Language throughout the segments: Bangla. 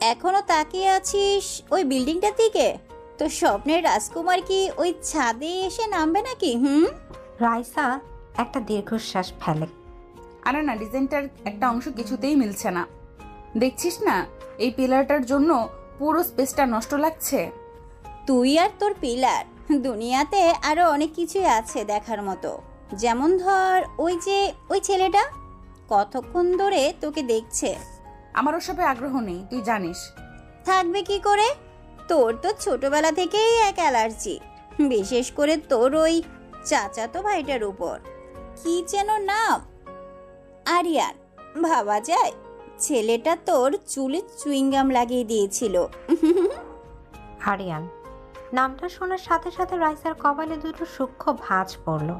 এখনো তাকিয়ে আছিস ওই বিল্ডিংটার দিকে? তোর স্বপ্নের রাজকুমার কি ওই ছাদে এসে নামবে নাকি? রাইসা একটা দীর্ঘশ্বাস ফেলে। আরে না, ডিজাইনটার একটা অংশ কিছুতেই মিলছে না। দেখছিস না এই পিলারটার জন্য পুরো স্পেসটা নষ্ট লাগছে। তুই আর তোর পিলার, দুনিয়াতে আরো অনেক কিছুই আছে দেখার মতো। যেমন ধর ওই ছেলেটা কতক্ষণ ধরে তোকে দেখছে। আমার ওসবে আগ্রহ নেই, তুই জানিস। থাকবে কি করে? তোর তো ছোটবেলা থেকেই এক অ্যালার্জি, বিশেষ করে তোর ওই চাচাতো ভাইটার উপর। কি যেন নাম? আরিয়ান। ভাবা যায় ছেলেটা তোর চুলে চুইংগাম লাগিয়ে দিয়েছিল। আরিয়ান নামটা শোনার সাথে সাথে রাইসার কপালে দুটো সূক্ষ্ম ভাঁজ পড়ল।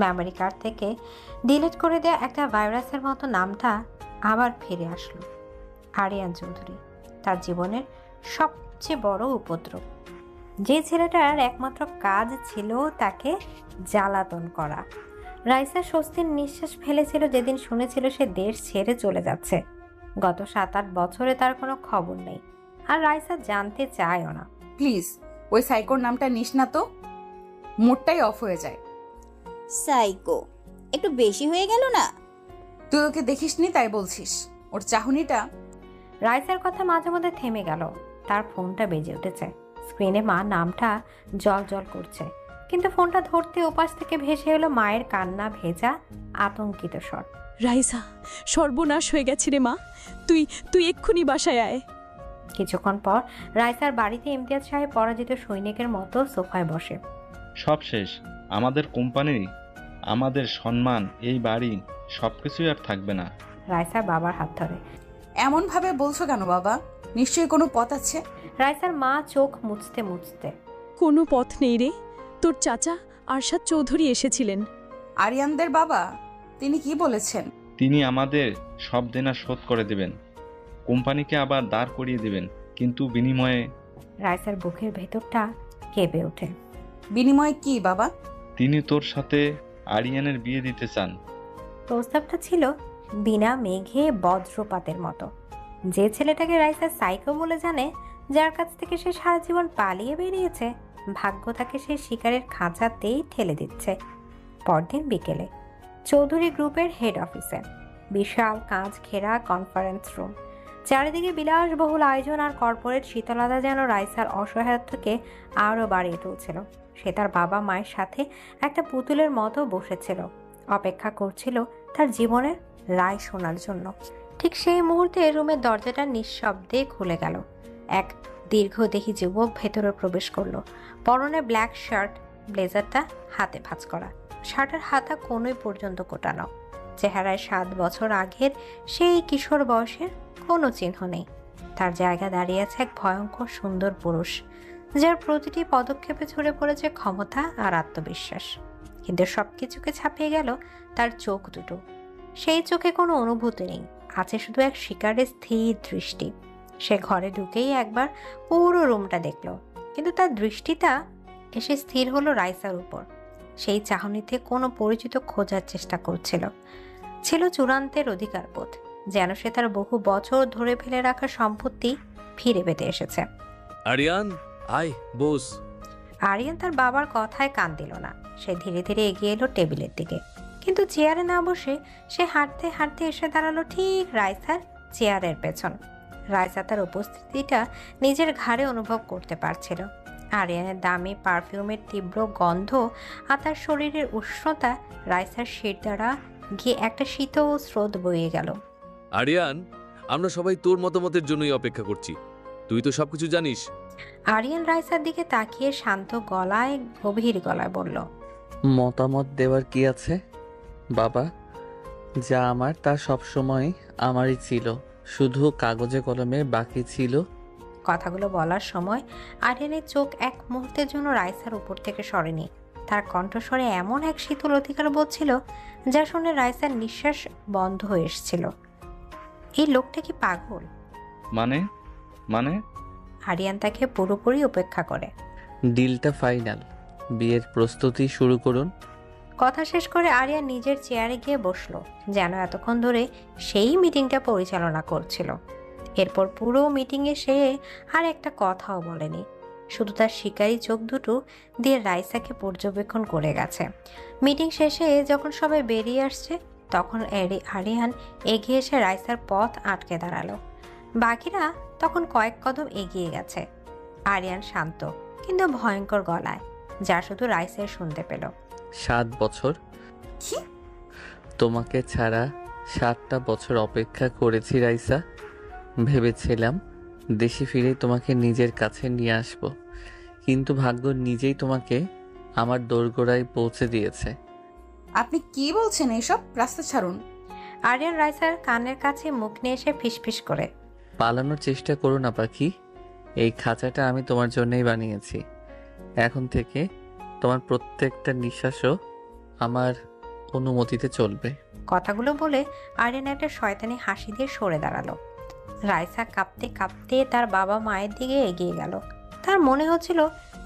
মেমোরি কার্ড থেকে ডিলিট করে দেওয়া একটা ভাইরাসের মতো নামটা আবার ফিরে আসলো। আরিয়ান চৌধুরী, তার জীবনের সবচেয়ে বড় উপদ্রব। যে ছেলেটার একমাত্র কাজ ছিল তাকে জ্বালাতন করা। রাইসা স্বস্তির নিঃশ্বাস ফেলেছিল যেদিন শুনেছিল সে দেশ ছেড়ে চলে যাচ্ছে। গত 7-8 বছরে তার কোনো খবর নেই, আর রাইসা জানতে চায়ও না। প্লিজ ওই সাইকোর নামটা নিস না তো, মুডটাই অফ হয়ে যায়। সাইকো একটু বেশি হয়ে গেল না? তুই ওকে দেখিসনি তাই বলছিস? ওর চাহনিটা। রাইসার কথা মাঝে মধ্যে থেমে গেল। তার ফোনটা বেজে উঠেছে। স্ক্রিনে মা নামটা জল জল করছে, কিন্তু ফোনটা ধরতে ওপাশ থেকে ভেসে এলো মায়ের কান্না ভেজা আতঙ্কিত স্বর। রাইসা, সর্বনাশ হয়ে গেছে রে মা, তুই তুই এক্ষুনি বাসায় আয়। কিছুক্ষণ পর রাইসার বাড়িতে ইমতিয়াজ সাহেব পরাজিত সৈনিকের মতো সোফায় বসে। সব শেষ। আমাদের কোম্পানি, আমাদের সম্মান, এই বাড়ি, সবকিছুই আর থাকবে না। রাইসার বাবার হাত ধরে। এমন ভাবে বলছো কেন বাবা? নিশ্চয়ই কোনো পথ আছে। রাইসার মা চোখ মুছতে মুছতে। কোনো পথ নেই রে, তোর চাচা আরশাদ চৌধুরী এসেছিলেন। আরিয়ানদের বাবা? তিনি কি বলেছেন? তিনি আমাদের সব দেনা শোধ করে দেবেন, কোম্পানিকে আবার দাঁড় করিয়ে দেবেন, কিন্তু বিনিময়ে। রাইসার বুকের ভেতরটা কেঁপে ওঠে। বিনিময়ে কি বাবা? তিনি তোর সাথে আরিয়ানের বিয়ে দিতে চান। প্রস্তাবটা ছিল বিনা মেঘে বজ্রপাতের মতো। যে ছেলেটাকে রাইসা সাইকো বলে জানে, যার কাছ থেকে সে সারা জীবন পালিয়ে বেরিয়েছে, ভাগ্য তাকে সেই শিকারের খাঁচাতেই ঠেলে দিচ্ছে। পরদিন বিকেলে চৌধুরী গ্রুপের হেড অফিসে বিশাল কাঁচ ঘেরা কনফারেন্স রুম। চারিদিকে বিলাসবহুল আয়োজন আর কর্পোরেট শীতলতা যেন রাইসার অসহায়ত্বকে আরও বাড়িয়ে তুলছিল। সে তার বাবা মায়ের সাথে একটা পুতুলের মতো বসেছিল, অপেক্ষা করছিল তার জীবনের রায় শোনার জন্য। ঠিক সেই মুহূর্তে রুমের দরজাটা নিঃশব্দে খুলে গেল। এক দীর্ঘদেহী যুবক ভেতরে প্রবেশ করলো। পরনে ব্ল্যাক শার্ট, ব্লেজারটা হাতে ভাঁজ করা, শার্টের হাতা কোনোই পর্যন্ত কোটানো। চেহারায় 7 বছর আগের সেই কিশোর বয়সের কোনো চিহ্ন নেই। তার জায়গা দাঁড়িয়ে আছে এক ভয়ঙ্কর সুন্দর পুরুষ, যার প্রতিটি পদক্ষেপে ঝরে পড়েছে ক্ষমতা আর আত্মবিশ্বাস। কিন্তু সবকিছুকে ছাপিয়ে গেল তার চোখ দুটো। সেই চোখে কোনো অনুভূতি নেই, আছে শুধু এক শিকারের স্থির দৃষ্টি। সে ঘরে ঢুকেই একবার পুরো রুমটা দেখল, কিন্তু তার দৃষ্টিটা এসে স্থির হলো রাইসার উপর। সেই চাহনিতে কোনো পরিচিত খোঁজার চেষ্টা করছিল। ছিল চূড়ান্তের অধিকারবোধ, যেন সে তার বহু বছর ধরে ফেলে রাখা সম্পত্তি ফিরে পেতে এসেছে। আরিয়ান, আয় বস। আরিয়ান তার বাবার কথায় কান দিল না। সে ধীরে ধীরে এগিয়ে এলো টেবিলের দিকে, কিন্তু চেয়ারে না বসে সে হাঁটতে হাঁটতে এসে দাঁড়ালো ঠিক রাইসার চেয়ারের পেছন। রাইসা তার উপস্থিতিটা নিজের ঘাড়ে অনুভব করতে পারছিল। আরিয়ানের দামি পারফিউমের তীব্র গন্ধ আর তার শরীরের উষ্ণতা রাইসার শির দ্বারা গিয়ে একটা শীতল স্রোত বয়ে গেল। আরিয়ান, আমরা সবাই তোর মতামতের জন্যই অপেক্ষা করছি, তুই তো সবকিছু জানিস। আরিয়ান রাইসার দিকে তাকিয়ে শান্ত গলায় গভীর গলায় বলল, মতামত দেওয়ার কি আছে বাবা? যা আমার তা সবসময় আমারই ছিল, শুধু কাগজে কলমে বাকি ছিল। কথাগুলো বলার সময় আরিয়ানের চোখ এক মুহূর্তের জন্য রাইসার উপর থেকে সরেনি। তার কণ্ঠস্বরে এমন এক শীতল অধিকার বোধ ছিল, যা শুনে রাইসার নিঃশ্বাস বন্ধ হয়ে এসেছিল। এই লোকটা কি পাগল? মানে মানে আরিয়ান তাকে পুরোপুরি উপেক্ষা করে। ডিলটা ফাইনাল, বিয়ের প্রস্তুতি শুরু করুন। কথা শেষ করে আরিয়ান নিজের চেয়ারে গিয়ে বসলো, যেন এতক্ষণ ধরে সেই মিটিংটা পরিচালনা করছিল। এরপর পুরো মিটিংয়ে সে আর একটা কথাও বলেনি, শুধু তার শিকারী চোখ দুটো দিয়ে রাইসাকে পর্যবেক্ষণ করে গেছে। মিটিং শেষে যখন সবাই বেরিয়ে আসছে তখন আরিয়ান এগিয়ে এসে রাইসার পথ আটকে দাঁড়ালো। বাকিরা তখন কয়েক কদম এগিয়ে গেছে। আরিয়ান শান্ত কিন্তু ভয়ঙ্কর গলায়, যা শুধু রাইসাই শুনতে পেল। 7 বছর কি? তোমাকে ছাড়া 7টা বছর অপেক্ষা করেছি রাইসা। ভেবেছিলাম দেশে ফিরে তোমাকে নিজের কাছে নিয়ে আসব, কিন্তু ভাগ্য নিজেই তোমাকে আমার দোরগোড়ায় পৌঁছে দিয়েছে। আপনি কি বলছেন এসব? রাস্তা ছাড়ুন। আরিয়ান রাইসার কানের কাছে মুখ নিয়ে এসে ফিসফিস করে, পালানোর চেষ্টা করো না পাখি, এই খাঁচাটা আমি তোমার জন্যই বানিয়েছি। এখন থেকে তোমার প্রত্যেকটা নিঃশ্বাসও আমার অনুমতিতে চলবে। কথাগুলো বলে আরিয়ান একটা শয়তানি হাসি দিয়ে সরে দাঁড়ালো। রাইসা কাঁপতে কাঁপতে তার বাবা মায়ের দিকে এগিয়ে গেল। তার মনে হচ্ছিল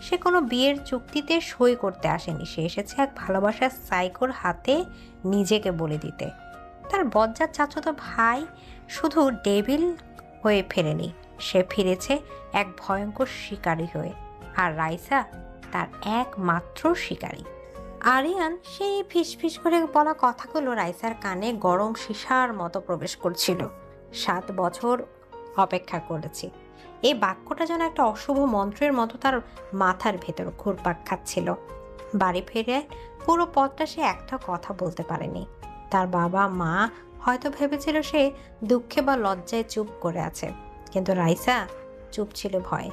সে কোনো বিয়ের চুক্তিতে সই করতে আসেনি, সে এসেছে এক ভালোবাসার সাইকোর হাতে নিজেকে বলে দিতে। তার বজ্জাত চাচাতো ভাই শুধু ডেভিল হয়ে ফেরেনি, সে ফিরেছে এক ভয়ঙ্কর শিকারী হয়ে, আর রাইসা তার একমাত্র শিকারী। আরিয়ান সেই ফিসফিস করে বলা কথাগুলো রাইসার কানে গরম সীসার মতো প্রবেশ করছিল। 7 বছর অপেক্ষা করেছি, এই বাক্যটা যেন একটা অশুভ মন্ত্রের মতো তার মাথার ভেতর ঘুরপাক খাচ্ছিল। বাড়ি ফিরে পুরো পথটা সে একটা কথা বলতে পারেনি। তার বাবা মা হয়তো ভেবেছিল সে দুঃখে বা লজ্জায় চুপ করে আছে, কিন্তু রাইসা চুপ ছিল ভয়ে।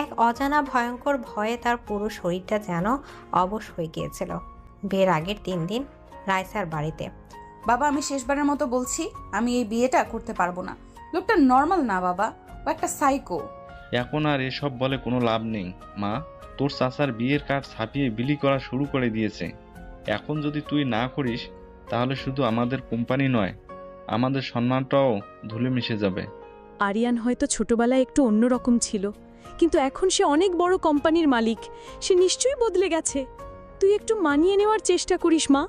এক অজানা ভয়ঙ্কর ভয়ে তার পুরো শরীরটা যেন অবশ হয়ে গিয়েছিল। বিয়ের আগের 3 দিন রাইসার বাড়িতে। বাবা, আমি শেষবারের মতো বলছি, আমি এই বিয়েটা করতে পারবো না। লোকটা নর্মাল না বাবা, ও একটা সাইকো। এখন আর এসব বলে কোনো লাভ নেই মা। তোর চাচার বিয়ের কার্ড ছাপিয়ে বিলি করা শুরু করে দিয়েছে। এখন যদি তুই না করিস তাহলে শুধু আমাদের কোম্পানি নয়, আমাদের সম্মানটাও ধুলে মিশে যাবে। আরিয়ান হয়তো ছোটবেলায় একটু অন্যরকম ছিল, কিন্তু এখন সে অনেক বড় কোম্পানির মালিক, সে নিশ্চয়ই বদলে গেছে। তুই একটু মানিয়ে নেওয়ার চেষ্টা করিস মা।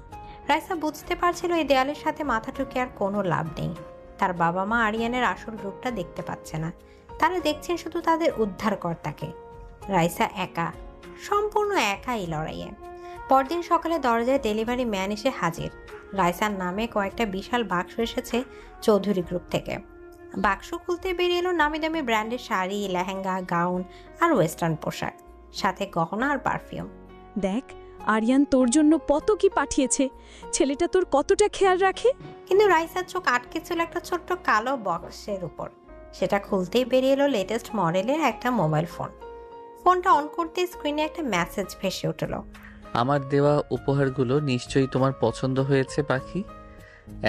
রাইসা বুঝতে পারছিল এই দেয়ালের সাথে মাথা ঠুকে আর কোনো লাভ নেই। তার বাবা মা আরিয়ানের আসল রূপটা দেখতে পাচ্ছে না, তারা দেখছেন শুধু তাদের উদ্ধারকর্তাকে। রাইসা একা, সম্পূর্ণ একা এই লড়াইয়ে। পরদিন সকালে দরজায় ডেলিভারি ম্যান এসে হাজির। রাইসার নামে কয়েকটা বিশাল বাক্স এসেছে চৌধুরী গ্রুপ থেকে। বাক্স খুলতে বেরিয়ে এলো নামি দামি ব্র্যান্ডের শাড়ি, লেহেঙ্গা, গাউন আর ওয়েস্টার্ন পোশাক, সাথে গহনা আর পারফিউম। দেখ, আরিয়ান তোর জন্য কত কি পাঠিয়েছে। ছেলেটা তোর কতটা খেয়াল রাখে। কিন্তু রাইসার চোখ আটকে ছিল একটা ছোট্ট কালো বক্সের উপর। সেটা খুলতেই বেরিয়ে এলো লেটেস্ট মডেলের একটা মোবাইল ফোন। ফোনটা অন করতে স্ক্রিনে একটা মেসেজ ভেসে উঠল। আমার দেওয়া উপহারগুলো নিশ্চয়ই তোমার পছন্দ হয়েছে পাখি।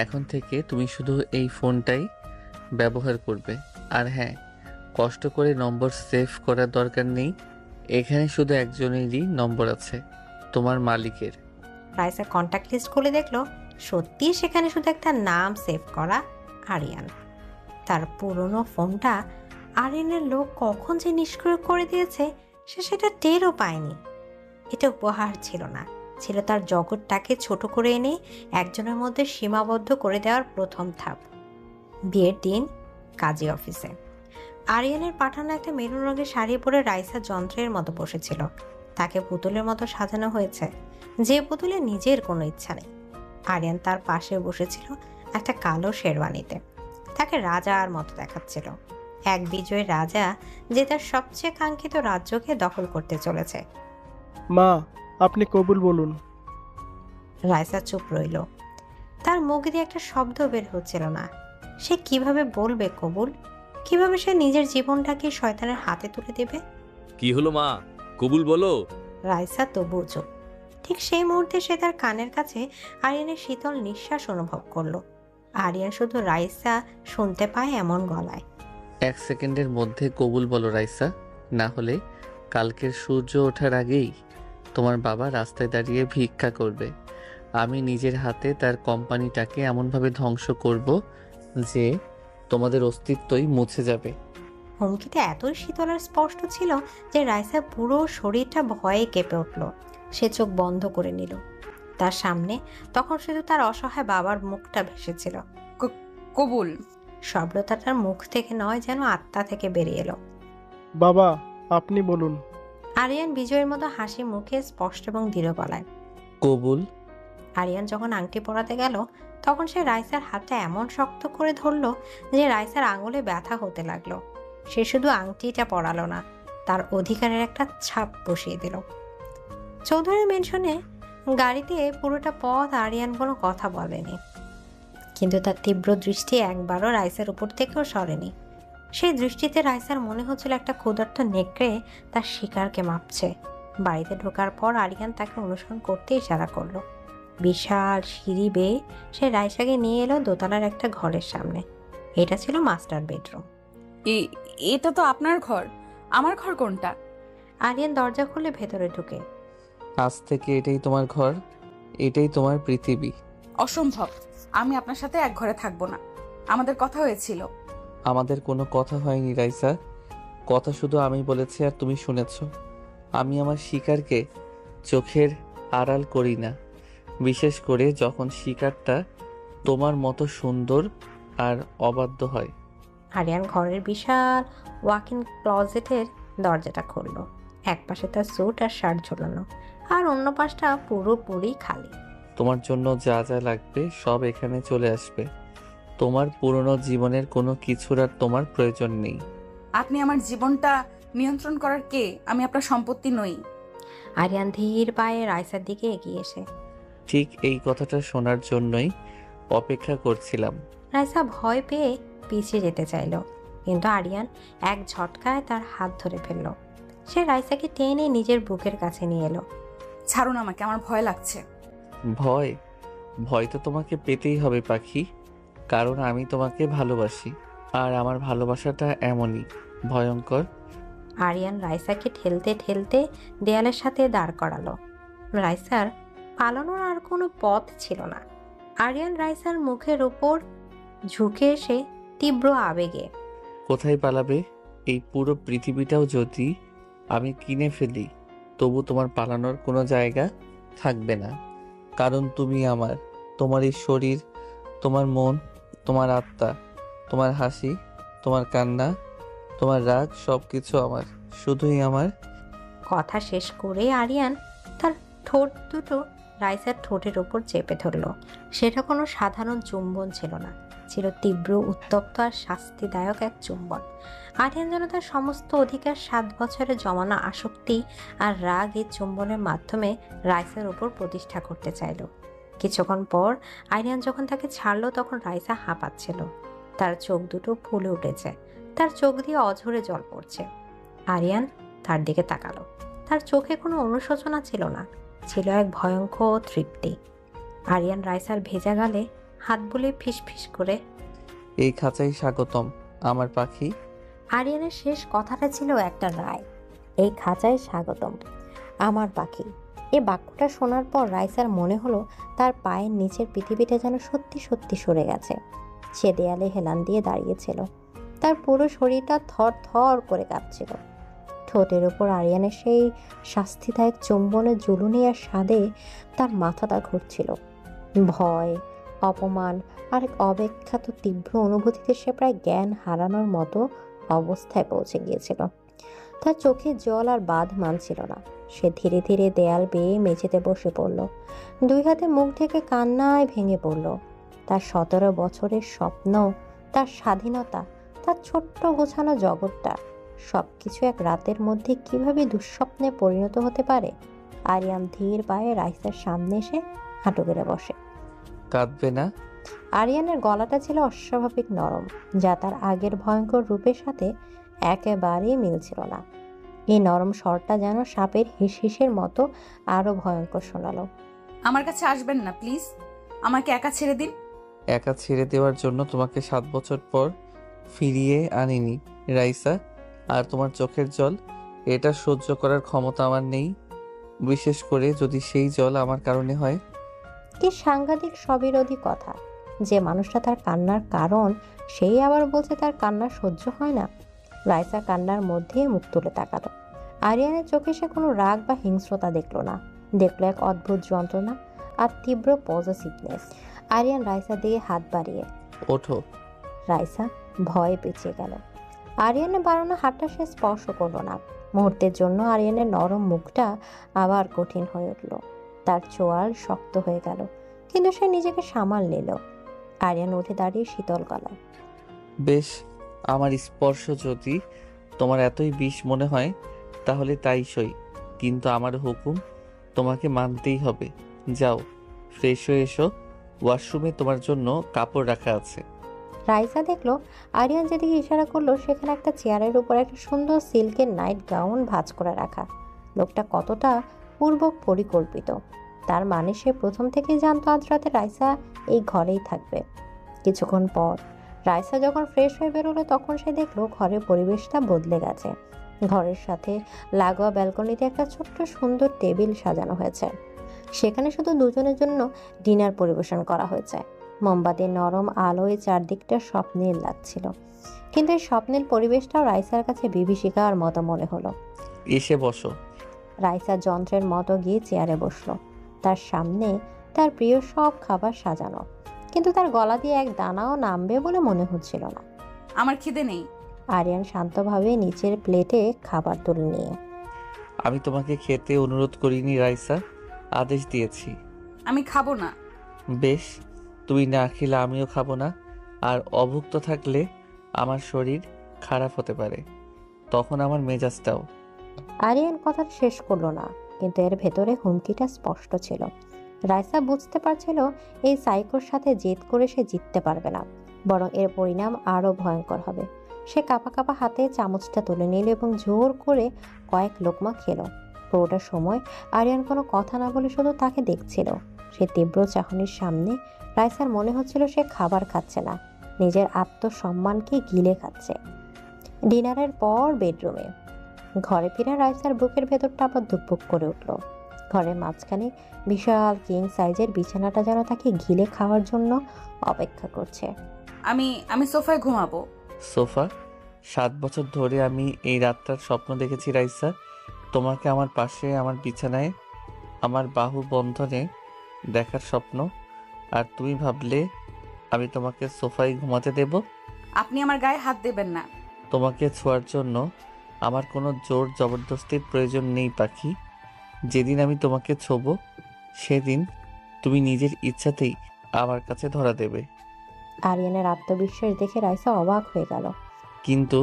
এখন থেকে তুমি শুধু এই ফোনটাই ব্যবহার করবে। আর হ্যাঁ, কষ্ট করে নম্বর সেভ করার দরকার নেই, এখানে শুধু একজনেরই নম্বর আছে, তোমার মালিকের। রাইসা কন্ট্যাক্ট লিস্ট খুলে দেখলো সত্যি সেখানে শুধু একটা নাম সেভ করা, আরিয়ান। তার পুরনো ফোনটা আরিয়ানের লোক কখন যে নিষ্ক্রিয় করে দিয়েছে সে সেটা টেরও পায়নি। এটা উপহার ছিল না, ছিল তার জগৎটাকে ছোট করে এনে একজনের মধ্যে সীমাবদ্ধ করে দেওয়ার প্রথম ধাপ। বিয়ের দিন কাজী অফিসে আরিয়ানের পাঠানো একটা মেরুন রঙের শাড়ি পরে রাইসা যন্ত্রের মতো বসেছিল। তাকে পুতুলের মতো সাজানো হয়েছে, যে পুতুলে নিজের কোনো ইচ্ছা নেই। আরিয়ান তার পাশে বসেছিল একটা কালো শেরওয়ানিতে। তাকে রাজার মতো দেখাচ্ছিল, এক বিজয়ী রাজা যে তার সবচেয়ে কাঙ্ক্ষিত রাজ্যকে দখল করতে চলেছে। মা, আপনি কবুল বলুন। রাইসা চুপ রইল, তার মুখ দিয়ে একটা শব্দ বের হচ্ছিল না। সে কিভাবে বলবে কবুল? কিভাবে সে নিজের জীবনটাকে শয়তানের হাতে তুলে দেবে? কি হলো মা, কবুল বলো। রাইসা তবুও চুপ। ঠিক সেই মুহূর্তে সে তার কানের কাছে আরিয়ানের শীতল নিঃশ্বাস অনুভব করলো। আরিয়ান শুধু রাইসা শুনতে পায় এমন গলায়। 1 সেকেন্ডের মধ্যে কবুল বলো রাইসা, না হলে কালকের সূর্য ওঠার আগেই তোমার বাবা রাস্তায় দাঁড়িয়ে ভিক্ষা করবে। আমি নিজের হাতে তার কোম্পানিটাকে এমনভাবে ধ্বংস করব যে তোমাদের অস্তিত্বই মুছে যাবে। হুমকিটা এতই শীতল আর স্পষ্ট ছিল যে রাইসার পুরো শরীরটা ভয়ে কেঁপে উঠল। সে চোখ বন্ধ করে নিল। তার সামনে তখন শুধু তার অসহায় বাবার মুখটা ভেসেছিল। কবুল। শব্দটা তার মুখ থেকে নয়, যেন আত্মা থেকে বেরিয়ে এলো। বাবা, আপনি বলুন। আরিয়ান বিজয়ের মতো হাসি মুখে স্পষ্ট এবং দৃঢ় গলায়। কবুল। আরিয়ান যখন আংটি পরাতে গেল তখন সে রাইসার হাতটা এমন শক্ত করে ধরলো যে রাইসার আঙুলে ব্যথা হতে লাগলো। সে শুধু আংটিটা পরালো না, তার অধিকারের একটা ছাপ বসিয়ে দিল। চৌধুরী মেনশনে গাড়িতে পুরোটা পথ আরিয়ান কোনো কথা বলেনি, কিন্তু তার তীব্র দৃষ্টি একবারও রাইসার উপর থেকেও সরেনি। সেই দৃষ্টিতে রাইসার মনে হচ্ছিল একটা ক্ষুধার্ত নেকড়ে তার শিকারকে মাপছে। বাড়িতে ঢোকার পর আরিয়ান তাকে অনুসরণ করতে ইশারা করলো। বিশাল সিঁড়ি বেয়ে সে রাইসাকে নিয়ে এলো দোতলার একটা ঘরের সামনে। এটা ছিল মাস্টার বেডরুম। এটা তো আপনার ঘর, আমার ঘর কোনটা? আরিয়ান দরজা খুলে ভেতরে ঢুকে। আজ থেকে এটাই তোমার ঘর, এটাই তোমার পৃথিবী। অসম্ভব, আমি আপনার সাথে এক ঘরে থাকবো না। আমাদের কথা হয়েছিল। আমাদের কোনো কথা হয়নি রাইসা, কথা শুধু আমি বলেছি আর তুমি শুনেছ। আমি আমার শিকারকে চোখের আড়াল করি না, বিশেষ করে যখন শিকারটা তোমার মতো সুন্দর আর অবাধ্য হয়। আরিয়ান ঘরের বিশাল ওয়াক ইন ক্লজেটের দরজাটা খুললো। এক পাশে তার স্যুট আর শার্ট ঝোলানো, আর অন্য পাশটা পুরোপুরি খালি। তোমার জন্য যা যা লাগবে সব এখানে চলে আসবে। তোমার পুরনো জীবনের কোনো কিছুর আর তোমার প্রয়োজন নেই। আপনি আমার জীবনটা নিয়ন্ত্রণ করার কে? আমি আপনার সম্পত্তি নই। আরিয়ান ধীর পায়ে রাইসার দিকে এগিয়ে এসে। ঠিক এই কথাটা শোনার জন্যই অপেক্ষা করছিলাম। রাইসা ভয় পেয়ে পিছিয়ে যেতে চাইল, কিন্তু আরিয়ান এক ঝটকায় তার হাত ধরে ফেলল। সে রাইসাকে টেনে নিজের বুকের কাছে নিয়ে এলো। ছাড়ুন আমাকে, আমার ভয় লাগছে। ভয়? ভয় তো তোমাকে পেতেই হবে পাখি, কারণ আমি তোমাকে ভালোবাসি, আর আমার ভালোবাসাটা এমনই ভয়ঙ্কর। আরিয়ান রাইসাকে ঠেলতে ঠেলতে দেয়ালের সাথে দাঁড় করালো। রাইসার পালানোর আর কোনো পথ ছিল না। আরিয়ান রাইসার মুখের ওপর ঝুঁকে এসে তীব্র আবেগে। কোথায় পালাবে? এই পুরো পৃথিবীটাও যদি আমি কিনে ফেলি, তবু তোমার পালানোর কোনো জায়গা থাকবে না, কারণ তুমি আমার। তোমার এই শরীর, তোমার মন, তোমার আত্মা, তোমার হাসি, তোমার কান্না, তোমার রাগ, সব কিছু আমার, শুধুই আমার। কথা শেষ করে আরিয়ান তার ঠোঁট দুটো রাইসার ঠোঁটের ওপর চেপে ধরল। সেটা কোনো সাধারণ চুম্বন ছিল না, ছিল তীব্র, উত্তপ্ত আর শাস্তিদায়ক এক চুম্বন। আরিয়ান যেন তার সমস্ত অধিকার, 7 বছরে জমানো আসক্তি আর রাগ এই চুম্বনের মাধ্যমে রাইসার ওপর প্রতিষ্ঠা করতে চাইল। কিছুক্ষণ পর আরিয়ান যখন তাকে ছাড়লো তখন রাইসা হাঁপাচ্ছিল। তার চোখ দুটো ফুলে উঠেছে, তার চোখ দিয়ে অঝরে জল পড়ছে। আরিয়ান তার দিকে তাকালো। তার চোখে কোনো অনুশোচনা ছিল না, ছিল এক ভয়ঙ্কর তৃপ্তি। আরিয়ান রাইসার ভেজা গালে হাত বুলিয়ে ফিসফিস করে, এই খাঁচাই স্বাগতম আমার পাখি। আরিয়ানের শেষ কথাটা ছিল একটা রায়। এই খাঁচায় স্বাগতম আমার পাখি। এই বাক্যটা শোনার পর রাইসার মনে হলো তার পায়ের নিচের পৃথিবীটা যেন সত্যি সত্যি সরে গেছে। সে দেয়ালে হেলান দিয়ে দাঁড়িয়েছিল, তার পুরো শরীরটা থর থর করে কাঁপছিল। ঠোঁটের ওপর আরিয়ানের সেই শাস্তিদায়ক চুম্বনের জুলুনি আর স্বাদে তার মাথাটা ঘুরছিল। ভয়, অপমান আর এক অব্যাখ্যাত তীব্র অনুভূতিতে সে প্রায় জ্ঞান হারানোর মতো অবস্থায় পৌঁছে গিয়েছিল। তার চোখে জল আর বাঁধ মানছিল না। সে ধীরে ধীরে দেয়াল বেয়ে মেঝেতে বসে পড়ল। 2 হাতে মুখ ঢেকে কান্নায় ভেঙে পড়ল। তার 17 বছরের স্বপ্ন, তার স্বাধীনতা, তার ছোট্ট গোছানো জগৎটা, সবকিছু এক রাতের মধ্যে কিভাবে দুঃস্বপ্নে পরিণত হতে পারে। আরিয়ান ধীর পায়ে রাইসার সামনে এসে হাঁটু গেড়ে বসে। কাঁদবে না? আরিয়ানের গলাটা ছিল অস্বাভাবিক নরম, যা তার আগের ভয়ঙ্কর রূপের সাথে একেবারেই মিলছিল না। এই নরম স্বরটা যেন সাপের হিসহিসের মতো আরো ভয়ঙ্কর শোনালো। আমার কাছে আসবেন না প্লিজ, আমাকে একা ছেড়ে দিন। একা ছেড়ে দেওয়ার জন্য তোমাকে 7 বছর পর ফিরিয়ে আনিনি রাইসা, আর তোমার চোখের জল, এটা সহ্য করার ক্ষমতা আমার নেই, বিশেষ করে যদি সেই জল আমার কারণে হয়। কি সাংঘাতিক স্ববিরোধী কথা! যে মানুষটা তার কান্নার কারণ, সেই আবার বলছে তার কান্না সহ্য হয় না। রাইসা কান্নার মধ্যে মুখ তুলে তাকালো। আরিয়ানের চোখে সে কোনো রাগ বা হিংস্রতা দেখলো না, দেখলো এক অদ্ভুত যন্ত্রণা আর তীব্র পজিটিভনেস। আরিয়ান রাইসার দিকে হাত বাড়িয়ে, ওঠো। রাইসা ভয়ে পেছিয়ে গেল। আরিয়ানের বাড়ানো হাতটা সে স্পর্শ করলো না। মুহূর্তের জন্য আরিয়ানের নরম মুখটা আবার কঠিন হয়ে উঠল। তার চোয়াল শক্ত হয়ে গেল, কিন্তু সে নিজেকে সামাল নিল। আরিয়ান উঠে দাঁড়িয়ে শীতল গলায়, বেশ, আমার স্পর্শ যদি তোমার এতই বিষ মনে হয় তাহলে তাই সই, কিন্তু আমার হুকুম তোমাকে মানতেই হবে। যাও, ফ্রেশ হয়ে এসো, ওয়াশরুমে তোমার জন্য কাপড় রাখা আছে। রাইসা দেখলো আরিয়ান যেদিকে ইশারা করলো সেখানে একটা চেয়ারের উপর একটা সুন্দর সিল্কের নাইট গাউন ভাঁজ করে রাখা। লোকটা কতটা পূর্ব পরিকল্পিত! তার মানে সে প্রথম থেকেই জানতো আজ রাতে রাইসা এই ঘরেই থাকবে। কিছুক্ষণ পর রাইসা যখন ফ্রেশ হয়ে বেরোলো তখন সে দেখলো ঘরের পরিবেশটা বদলে গেছে। ঘরের সাথে লাগোয়া ব্যালকনিতে একটা ছোট্ট সুন্দর টেবিল সাজানো হয়েছে। সেখানে শুধু দুজনের জন্য ডিনার পরিবেশন করা হয়েছে। মোমবাতির নরম আলোয় চারদিকটা স্বপ্নীল লাগছিল, কিন্তু এই স্বপ্নীল পরিবেশটাও রাইসার কাছে বিভীষিকার মতো মনে হলো। এসে বসো। রাইসা যন্ত্রের মতো গিয়ে চেয়ারে বসলো। তার সামনে তার প্রিয় সব খাবার সাজানো, কিন্তু তার গলা দিয়ে এক দানাও নামবে বলে মনে হচ্ছিল না। আমার খিদে নেই। আরিয়ান শান্তভাবে নিচের প্লেটে খাবার তুলে নিয়ে, আমি তোমাকে খেতে অনুরোধ করিনি রাইসা, আদেশ দিয়েছি। আমি খাবো না। বেশ, তুমি না খেলে আমিও খাবো না, আর অভুক্ত থাকলে আমার শরীর খারাপ হতে পারে, তখন আমার মেজাজটাও। আরিয়ান কথা শেষ করলো না, কিন্তু এর ভেতরে হুমকিটা স্পষ্ট ছিল। রাইসা বুঝতে পারছিল এই সাইকোর সাথে জেদ করে সে জিততে পারবে না, বরং এর পরিণাম আরো ভয়ঙ্কর হবে। সে কাঁপা কাঁপা হাতে চামচটা তুলে নিল এবং জোর করে কয়েক লোকমা খেলো। পুরোটা সময় আরিয়ান কোনো কথা না বলে শুধু তাকে দেখছিল। সে তীব্র চাহনির সামনে রাইসার মনে হচ্ছিল সে খাবার খাচ্ছে না, নিজের আত্মসম্মানকে গিলে খাচ্ছে। ডিনারের পর বেডরুমে ঘরে ফিরে রাইসার বুকের ভেতরটা আবার ধুকপুক করে উঠল। ঘরের মাঝখানে বিশাল কিং সাইজের বিছানাটা যেন তাকে গিলে খাওয়ার জন্য অপেক্ষা করছে। আমি সোফায় ঘুমাবো। সোফা? 7 বছর ধরে আমি এই রাতটার স্বপ্ন দেখেছি রাইসা, তোমাকে আমার পাশে, আমার বিছানায়, আমার বাহু বন্ধনে দেখার স্বপ্ন। আর তুমি ভাবলে আমি তোমাকে সোফায় ঘুমাতে দেব? আপনি আমার গায়ে হাত দেবেন না। তোমাকে ছোঁয়ার জন্য আমার কোনো জোর জবরদস্তির প্রয়োজন নেই পাখি। যেদিন আমি তোমাকে ছোঁবো সেদিন তুমি নিজের ইচ্ছাতেই আমার কাছে ধরা দেবে। আরিয়ানের আত্মবিশ্বাস দেখে রাইসা অবাক হয়ে গেল। কিন্তু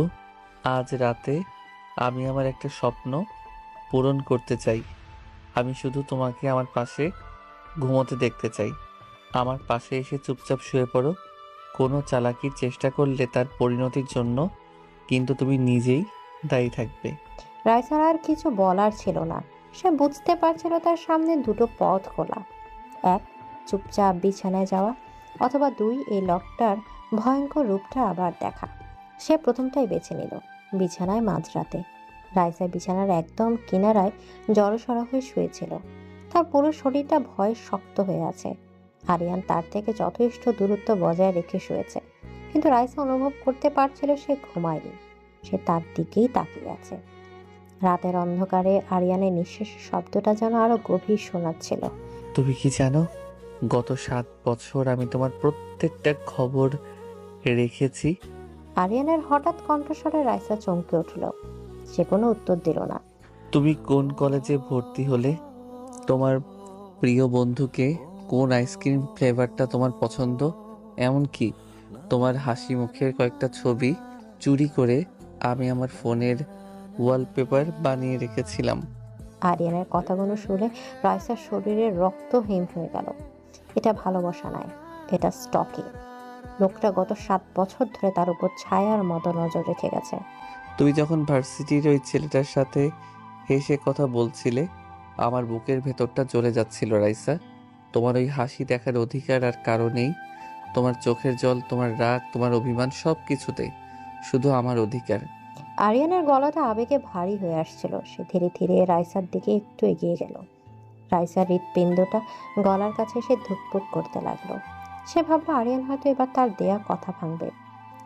আজ রাতে আমি আমার একটা স্বপ্ন পূরণ করতে চাই। আমি শুধু তোমাকে আমার পাশে ঘুমোতে দেখতে চাই। আমার পাশে এসে চুপচাপ শুয়ে পড়ো। কোনো চালাকির চেষ্টা করলে তার পরিণতির জন্য কিন্তু তুমি নিজেই দায়ী থাকবে। রাইসার আর কিছু বলার ছিল না। সে বুঝতে পারছিল তার সামনে দুটো পথ খোলা। এক, চুপচাপ বিছানায় যাওয়া, অথবা দুই, এই লোকটার ভয়ঙ্কর রূপটা আবার দেখা। সে প্রথমটাই বেছে নিল। বিছানায় মাঝরাতে রাইসা বিছানার একদম কিনারায় জড়সড় হয়ে শুয়েছিল। তার পুরো শরীরটা ভয়ে শক্ত হয়ে আছে। আরিয়ান তার থেকে যথেষ্ট দূরত্ব বজায় রেখে শুয়েছে, কিন্তু রাইসা অনুভব করতে পারছিল সে ঘুমায়নি। সে তার দিকেই তাকিয়ে আছে। রাতের অন্ধকারে আরিয়ানের নিঃশ্বাসের শব্দটা যেন আরো গভীর শোনাচ্ছিল। তুমি কি জানো, গত 7 বছর আমি তোমার প্রত্যেকটা খবর রেখেছি। আরিয়ানের হঠাৎ কণ্ঠস্বরে রাইসা চমকে উঠল। সে কোনো উত্তর দিল না। তুমি কোন কলেজে ভর্তি হলে, তোমার প্রিয় বন্ধুকে কোন আইসক্রিম ফ্লেভারটা তোমার পছন্দ, এমনকি তোমার হাসি মুখের কয়েকটা ছবি চুরি করে আমি আমার ফোনের ওয়ালপেপার বানিয়ে রেখেছিলাম। আরিয়ানের কথাগুলো শুনে রাইসার শরীরের রক্ত হিম হয়ে গেল। এটা ভালোবাসা নয়, এটা স্টকিং। লোকটা গত 7 বছর ধরে তার উপর ছায়ার মতো নজর রেখে গেছে। তুমি যখন ভার্সিটির ওই ছেলেটার সাথে হেসে কথা বলছিলে, আমার বুকের ভেতরটা জ্বলে যাচ্ছিল রাইসা। তোমার ওই হাসি দেখার অধিকার আর কারো নেই। তোমার চোখের জল, তোমার রাগ, তোমার অভিমান, সব কিছুতে শুধু আমার অধিকার। আরিয়ানের গলাটা আবেগে ভারী হয়ে আসছিল। সে ধীরে ধীরে রাইসার দিকে একটু এগিয়ে গেল। রাইসার হৃৎপিণ্ডটা গলার কাছে এসে ধুকপুক করতে লাগলো। সে ভাবলো আরিয়ান হয়তো এবার তার দেয়া কথা ভাঙবে,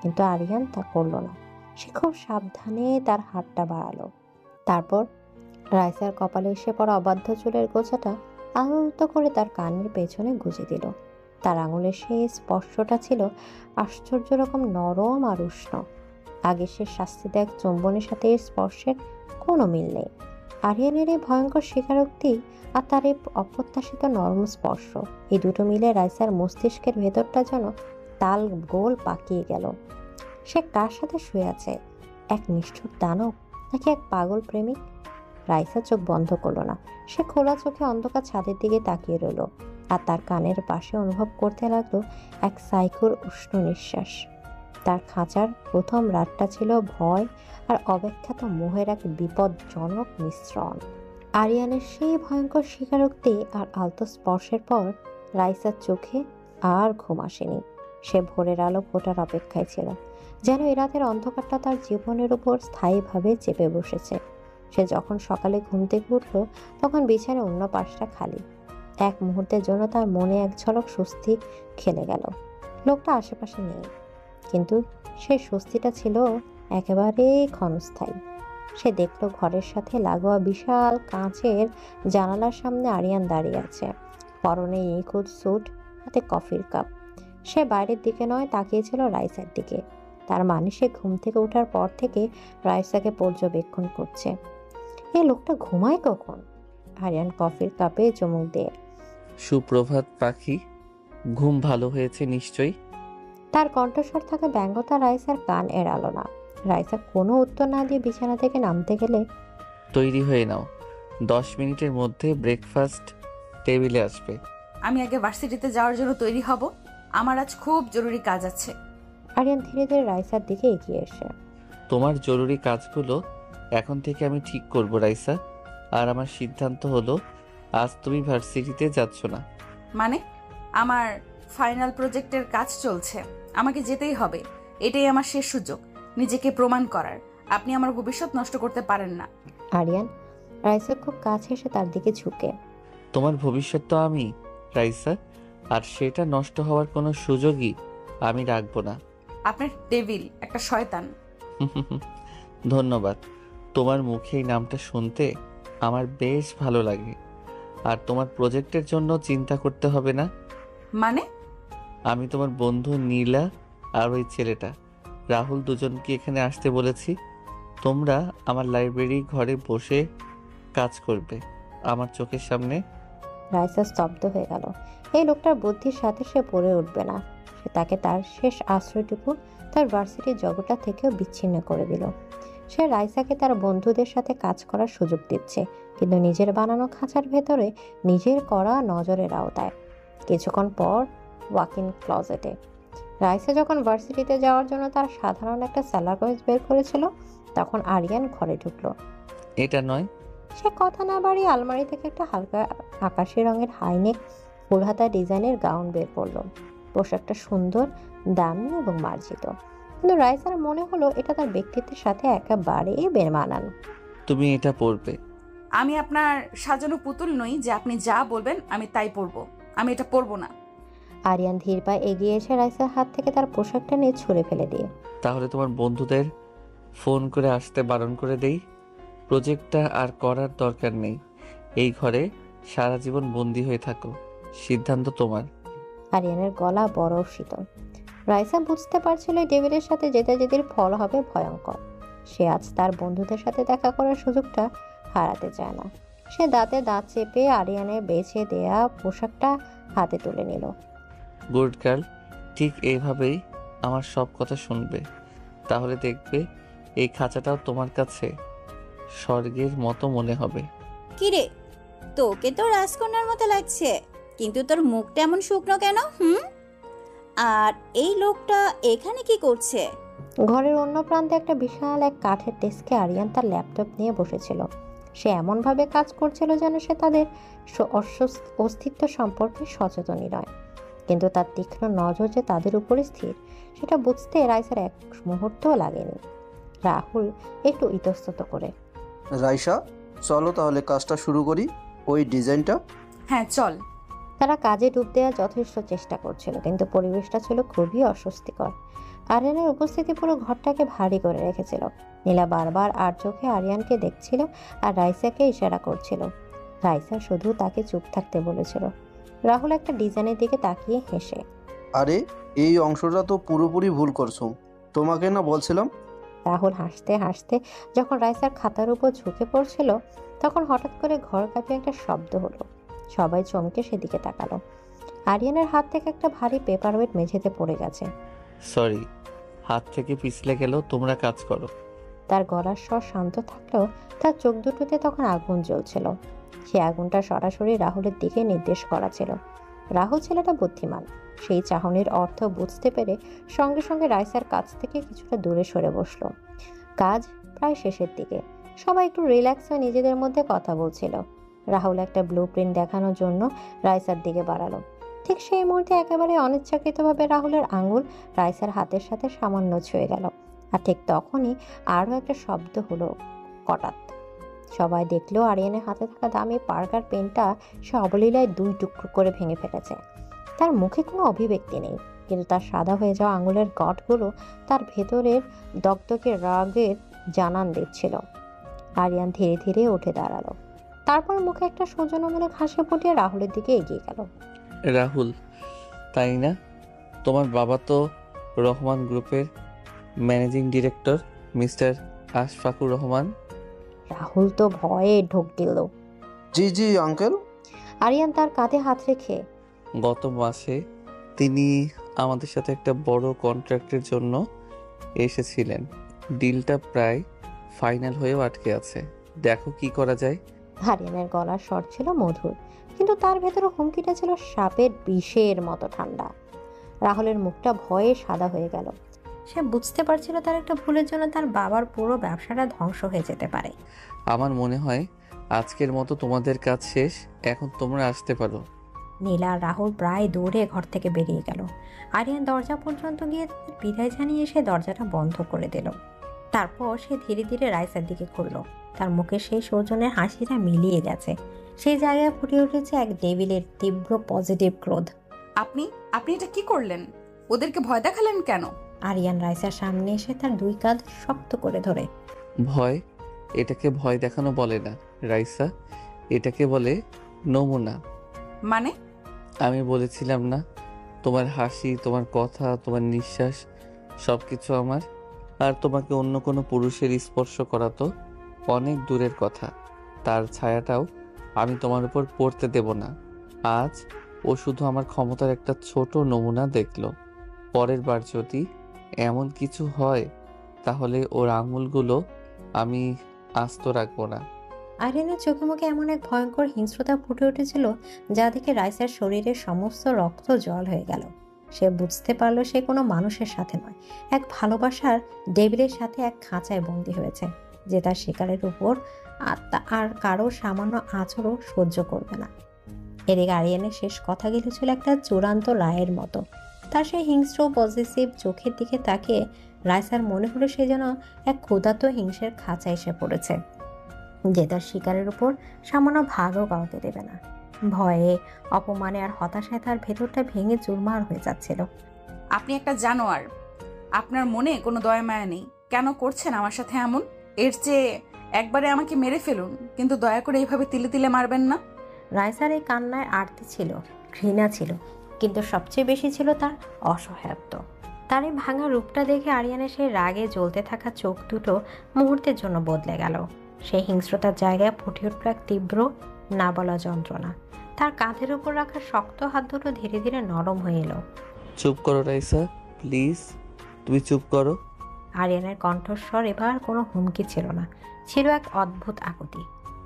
কিন্তু আরিয়ান তা করলো না। সে খুব সাবধানে তার হাতটা বাড়ালো। তারপর রাইসার কপালে এসে পড়া অবাধ্য চুলের গোছাটা আলতো করে তার কানের পেছনে গুজে দিল। তার আঙুলের সেই স্পর্শটা ছিল আশ্চর্য রকম নরম আর উষ্ণ। আগে সে শাস্তিদায়ক চুম্বনের সাথে এর স্পর্শের কোনো মিল নেই। আরিয়ানের এই ভয়ঙ্কর স্বীকারোক্তি আর তার এই অপ্রত্যাশিত নরম স্পর্শ, এই দুটো মিলে রাইসার মস্তিষ্কের ভেতরটা যেন তাল গোল পাকিয়ে গেল। সে কার সাথে শুয়ে আছে? এক নিষ্ঠুর দানব নাকি এক পাগল প্রেমিক? রাইসা চোখ বন্ধ করলো না। সে খোলা চোখে অন্ধকার ছাদের দিকে তাকিয়ে রইল আর তার কানের পাশে অনুভব করতে লাগলো এক সাইকোর উষ্ণ নিঃশ্বাস। তার খাঁচার প্রথম রাতটা ছিল ভয় আর অব্যাখ্যাত মোহের এক বিপজ্জনক মিশ্রণ। আরিয়ানের সেই ভয়ঙ্কর স্বীকারোক্তি আর আলতো স্পর্শের পর রাইসার চোখে আর ঘুম আসেনি। সে ভোরের আলো ফোটার অপেক্ষায় ছিল, যেন এ রাতের অন্ধকারটা তার জীবনের উপর স্থায়ীভাবে চেপে বসেছে। সে যখন সকালে ঘুম থেকে উঠল তখন বিছানার অন্য পাশটা খালি। এক মুহূর্তের জন্য তার মনে এক ঝলক স্বস্তি খেলে গেল। লোকটা আশেপাশে নেই, কিন্তু সেই স্বস্তিটা ছিল একেবারেই ক্ষণস্থায়ী। সে দেখল ঘরের সাথে লাগোয়া বিশাল কাঁচের জানালার সামনে আরিয়ান দাঁড়িয়ে আছে, পরনে নিখুঁত স্যুট, হাতে কফির কাপ। সে বাইরের দিকে নয়, তাকিয়েছিল রাইসার দিকে। তার মানে সে ঘুম থেকে ওঠার পর থেকে রাইসাকে পর্যবেক্ষণ করছে। এই লোকটা ঘুমায় কখন? আরিয়ান কফির কাপে চুমুক দিয়ে। সুপ্রভাত পাখি, ঘুম ভালো হয়েছে নিশ্চয়ই? তার কণ্ঠস্বর থাকা ব্যঙ্গতা রাইসার কান এড়ালো না। রাইসা কোনো উত্তর না দিয়ে বিছানা থেকে নামতে গেলে, তৈরি হয়ে নাও, 10 মিনিটের মধ্যে ব্রেকফাস্ট টেবিলে আসবে। আমি আগে ভার্সিটিতে যাওয়ার জন্য তৈরি হব, আমার আজ খুব জরুরি কাজ আছে। আরিয়ান ধীরে ধীরে রাইসার দিকে এগিয়ে এসে, তোমার জরুরি কাজগুলো এখন থেকে আমি ঠিক করব রাইসা। আর আমার সিদ্ধান্ত হলো, আজ তুমি ভার্সিটিতে যাচ্ছ না। মানে? আমার ফাইনাল প্রজেক্টের কাজ চলছে, আমাকে যেতেই হবে। এটাই আমার শেষ সুযোগ নিজেকে প্রমাণ করার। আপনি আমার ভবিষ্যৎ নষ্ট করতে পারেন না। আরিয়ান রাইসার খুব কাছে এসে তার দিকে ঝুঁকে, তোমার ভবিষ্যৎ তো আমি রাইসা, আর সেটা নষ্ট হওয়ার কোনো সুযোগই আমি রাখবো না। আপনার ডেভিল, একটা শয়তান। ধন্যবাদ। তোমার মুখে এই নামটা শুনতে আমার বেশ ভালো লাগে। আর তোমার প্রজেক্টের জন্য চিন্তা করতে হবে না। মানে? আমি তোমার বন্ধু নীলা আর ওই ছেলেটা রাহুল দুজনকে এখানে আসতে বলেছি। তোমরা আমার লাইব্রেরি ঘরে বসে কাজ করবে আমার চোখের সামনে। রাইসা স্তব্ধ হয়ে গেল। এই লোকটার বুদ্ধির সাথে সে পড়ে উঠবে না। সে তাকে তার শেষ আশ্রয়টুকু তার ভার্সিটির জগৎটা থেকেও বিচ্ছিন্ন করে দিল। সে রাইসাকে তার বন্ধুদের সাথে কাজ করার সুযোগ দিচ্ছে, কিন্তু নিজের বানানো খাঁচার ভেতরে, নিজের করা নজরের আওতায়। কিছুক্ষণ পর ওয়াকিং ক্লজেটে রাইসা যখন ভার্সিটিতে যাওয়ার জন্য তার সাধারণ একটা স্যালার কামিজ বের করেছিল, তখন আরিয়ান ঘরে ঢুকলো। এটা নয়। সে কথা না বাড়িয়ে আলমারি থেকে একটা হালকা আকাশি রঙের হাইনেক ফুলহাতা ডিজাইনের গাউন বের করলো। পোশাকটা সুন্দর, দামি এবং মার্জিত, কিন্তু রাইসার মনে হলো এটা তার ব্যক্তিত্বের সাথে একেবারেই বেমানান। তুমি এটা পরবে? আমি আপনার সাজানো পুতুল নই যে আপনি যা বলবেন আমি তাই পরবো। আমি এটা পরবো না। আরিয়ান ধীর পায়ে এগিয়ে এসে রাইসার হাত থেকে তার পোশাকটা নিয়ে ছুঁড়ে ফেলে দিয়ে, তাহলে তোমার বন্ধুদের ফোন করে আসতে বারণ করে দেই। প্রজেক্টটা আর করার দরকার নেই। এই ঘরে সারা জীবন বন্দি হয়ে থাকো, সিদ্ধান্ত তোমার। আরিয়ানের গলা বড় শীতল। রাইসা বুঝতে পারছিল এই ডেভিলের সাথে যেতে যেতে ফল হবে ভয়ঙ্কর। সে আজ তার বন্ধুদের সাথে দেখা করার সুযোগটা হারাতে চায় না। সে দাঁতে দাঁত চেপে আরিয়ানের বেছে দেয়া পোশাকটা হাতে তুলে নিল। গুড গার্ল, ঠিক এইভাবেই আমার সব কথা শুনবে। তাহলে দেখবে এই খাঁচাটাও তোমার কাছে স্বর্গের মতো মনে হবে। কিরে, তোকে তো রাজকন্যার মতো লাগছে, কিন্তু তোর মুখটা এমন শুকনো কেন? আর এই লোকটা এখানে কি করছে? ঘরের অন্য প্রান্তে একটা বিশাল এক কাঠের ডেস্কে আরিয়ান তার ল্যাপটপ নিয়ে বসেছিল। সে এমনভাবে কাজ করছিল যেন সে তাদের অস্তিত্ব সম্পর্কে সচেতনই নয়, কিন্তু তার তীক্ষ্ণ নজর যে তাদের উপরে স্থির সেটা বুঝতে রাইসার এক মুহূর্তও লাগেনি। রাহুল একটু ইতস্তত করে, রাইসা, চলো তাহলে কাজটা শুরু করি। ওই ডিজাইনটা। হ্যাঁ চল। তারা কাজে ডুব দেওয়ার যথেষ্ট চেষ্টা করছিল, কিন্তু পরিবেশটা ছিল খুবই অস্বস্তিকর। আরিয়ানের উপস্থিতি পুরো ঘরটাকে ভারী করে রেখেছিল। নীলা বারবার আর চোখে আরিয়ানকে দেখছিল আর রাইসাকে ইশারা করছিল। রাইসা শুধু তাকে চুপ থাকতে বলেছিল। রাহুল একটা ডিজাইনের দিকে তাকিয়ে হেসে। আরে এই অংশটা তো পুরোপুরি ভুল করছো, তোমাকে না বলছিলাম। রাহুল হাসতে হাসতে যখন রাইসার খাতার উপর ঝুঁকে পড়ছিল, তখন হঠাৎ করে ঘর কাঁপিয়ে একটা শব্দ হলো। সবাই চমকে সেদিকে তাকালো। আরিয়ানের হাত থেকে একটা ভারী পেপার ওয়েট মেঝেতে পড়ে গেছে। সরি, হাত থেকে পিছলে গেল, তোমরা কাজ করো। তার গলার স্বর শান্ত থাকলেও তার চোখ দুটোতে তখন আগুন জ্বলছিল। সেই আগুনটা সরাসরি রাহুলের দিকে নির্দেশ করা ছিল। রাহুল ছেলেটা বুদ্ধিমান, সেই চাহনির অর্থ বুঝতে পেরে সঙ্গে সঙ্গে রাইসার কাছ থেকে কিছুটা দূরে সরে বসলো। কাজ প্রায় শেষের দিকে, সবাই একটু রিল্যাক্স হয়ে নিজেদের মধ্যে কথা বলছিল। রাহুল একটা ব্লু প্রিন্ট দেখানোর জন্য রাইসার দিকে বাড়ালো। ঠিক সেই মুহূর্তে একেবারে অনিচ্ছাকৃতভাবে রাহুলের আঙুল রাইসার হাতের সাথে সামান্য ছুঁয়ে গেল। আর ঠিক তখনই আরও একটা শব্দ হলো, হঠাৎ। সবাই দেখলো আরিয়ানের হাতে থাকা দামি পার্কার পেনটা সে অবলীলায় 2 টুকরো করে ভেঙে ফেলেছে। তার মুখে কোনো অভিব্যক্তি নেই, কিন্তু তার সাদা হয়ে যাওয়া আঙুলের গাঁটগুলো তার ভেতরের দগদগে রাগের জানান দিচ্ছিল। আরিয়ান ধীরে ধীরে উঠে দাঁড়ালো। তারপর মুখে একটা সৌজন্যমূলক হাসি ফুটিয়ে রাহুলের দিকে এগিয়ে গেল। রাহুল, তাই না? তোমার বাবা তো রহমান গ্রুপের managing director, mister Ashfakur Rahman. Rahul তো ভয়ে ঢোক গেল। জি জি আঙ্কেল। আরিয়ান তার কাঁধে হাত রেখে, গত মাসে তিনি আমাদের সাথে একটা বড় কন্ট্রাক্টের জন্য এসেছিলেন। ডিলটা প্রায় ফাইনাল হয়েও আটকে আছে। দেখো কি করা যায়। আরিয়ানের গলার স্বর ছিল মধুর, কিন্তু তার ভেতরে হুমকিটা ছিল সাপের বিষের মতো ঠান্ডা। রাহুলের মুখটা ভয়ে সাদা হয়ে গেল। সে বুঝতে পারছিল তার একটা ভুলের জন্য তার বাবার পুরো ব্যবসাটা ধ্বংস হয়ে যেতে পারে। আমার মনে হয় আজকের মতো তোমাদের কাজ শেষ, এখন তোমরা আসতে পারো। নীলা আর রাহুল প্রায় দৌড়ে ঘর থেকে বেরিয়ে গেল। আরিয়ান দরজা পর্যন্ত গিয়ে তাদের বিদায় জানিয়ে সে দরজাটা বন্ধ করে দিল। তারপর সে ধীরে ধীরে রাইসার দিকে ঘুরল। তার মুখে সেই সৌজন্যের হাসিটা মিলিয়ে গেছে। সেই জায়গায় ফুটে উঠেছে এক ডেভিলের তীব্র পজিটিভ ক্রোধ। আপনি আপনি এটা কি করলেন? ওদেরকে ভয় দেখালেন কেন? আরিয়ান রাইসার সামনে এসে তার 2 কাঁধ শক্ত করে ধরে। ভয়? এটাকে ভয় দেখানো বলে না রাইসা, এটাকে বলে নমুনা। মানে? আমি বলেছিলাম না, তোমার হাসি, তোমার কথা, তোমার নিঃশ্বাস সব কিছু আমার। আর তোমাকে অন্য কোনো পুরুষের স্পর্শ করা তো অনেক দূরের কথা, তার ছায়াটাও আমি তোমার উপর পড়তে দেব না। আজ ও শুধু আমার ক্ষমতার একটা ছোট নমুনা দেখলো। পরের বার যদি এমন কিছু হয় তাহলে ওর আঙুলগুলো আমি আস্ত রাখবো না। আরিয়ানের চোখে মুখে এমন এক ভয়ঙ্কর হিংস্রতা ফুটে উঠেছিল, যা দেখে রাইসার শরীরের সমস্ত রক্ত জল হয়ে গেল। সে বুঝতে পারলো সে কোনো মানুষের সাথে নয়, এক ভালোবাসার ডেভিলের সাথে এক খাঁচায় বন্দী হয়েছে, যে তার শিকারের উপর আর কারো সামান্য আচরও সহ্য করবে না। এদিকে আরিয়ানের শেষ কথাগুলো ছিল একটা চূড়ান্ত রায়ের মতো। তার সেই হিংস্র পজিটিভ চোখের দিকে তাকিয়ে রাইসার মনে হলো সে যেন এক ক্ষুধার্ত হিংসের খাঁচা এসে পড়েছে, যে তার শিকারের উপর সামান্য ভাগও কাউকে দেবে না। ভয়ে, অপমানে আর হতাশায় তার ভেতরটা ভেঙে চুরমার হয়ে যাচ্ছিল। আপনি একটা জানোয়ার। আপনার মনে কোনো দয়া মায়া নেই। কেন করছেন আমার সাথে এমন? এর চেয়ে একবারে আমাকে মেরে ফেলুন, কিন্তু দয়া করে এইভাবে তিলে তিলে মারবেন না। রাইসার এই কান্নায় আরতি ছিল, ঘৃণা ছিল, কিন্তু সবচেয়ে বেশি ছিল তার অসহায়ত্ব। তার এই ভাঙা রূপটা দেখে আরিয়ানের সেই রাগে জ্বলতে থাকা চোখ দুটো মুহূর্তের জন্য বদলে গেল। সেই হিংস্রতার জায়গায় ফুটে উঠল এক তীব্র না বলা যন্ত্রণা। তার কাঁধের উপর রাখা শক্ত হাত দুটো ধীরে ধীরে নরম হয়ে এলো। চুপ করো রাইসা, প্লিজ, তুমি চুপ করো। আরিয়ানের কণ্ঠস্বর এবার কোনো হুমকি ছিল না, ছিল এক অদ্ভুত আকুতি।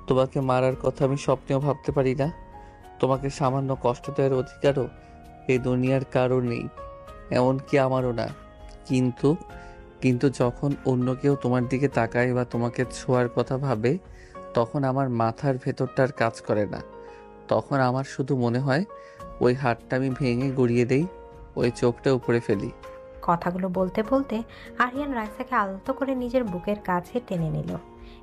তোমাকে মারার কথা আমি স্বপ্নেও ভাবতে পারি না। তোমাকে সামান্য কষ্ট দেওয়ার অধিকারও এই দুনিয়ার কারো নেই, এমনকি আমারও না। কিন্তু যখন অন্য কেউ তোমার দিকে তাকায় বা তোমাকে ছোঁয়ার কথা ভাবে, তখন আমার মাথার ভেতরটার কাজ করে না। তখন আমার শুধু মনে হয় ওই হাতটা আমি ভেঙে গুড়িয়ে দেই, ওই চোখটা উপরে ফেলি। কথাগুলো বলতে বলতে আরিয়ান রাইসাকে আলতো করে নিজের বুকের কাছে টেনে নিল।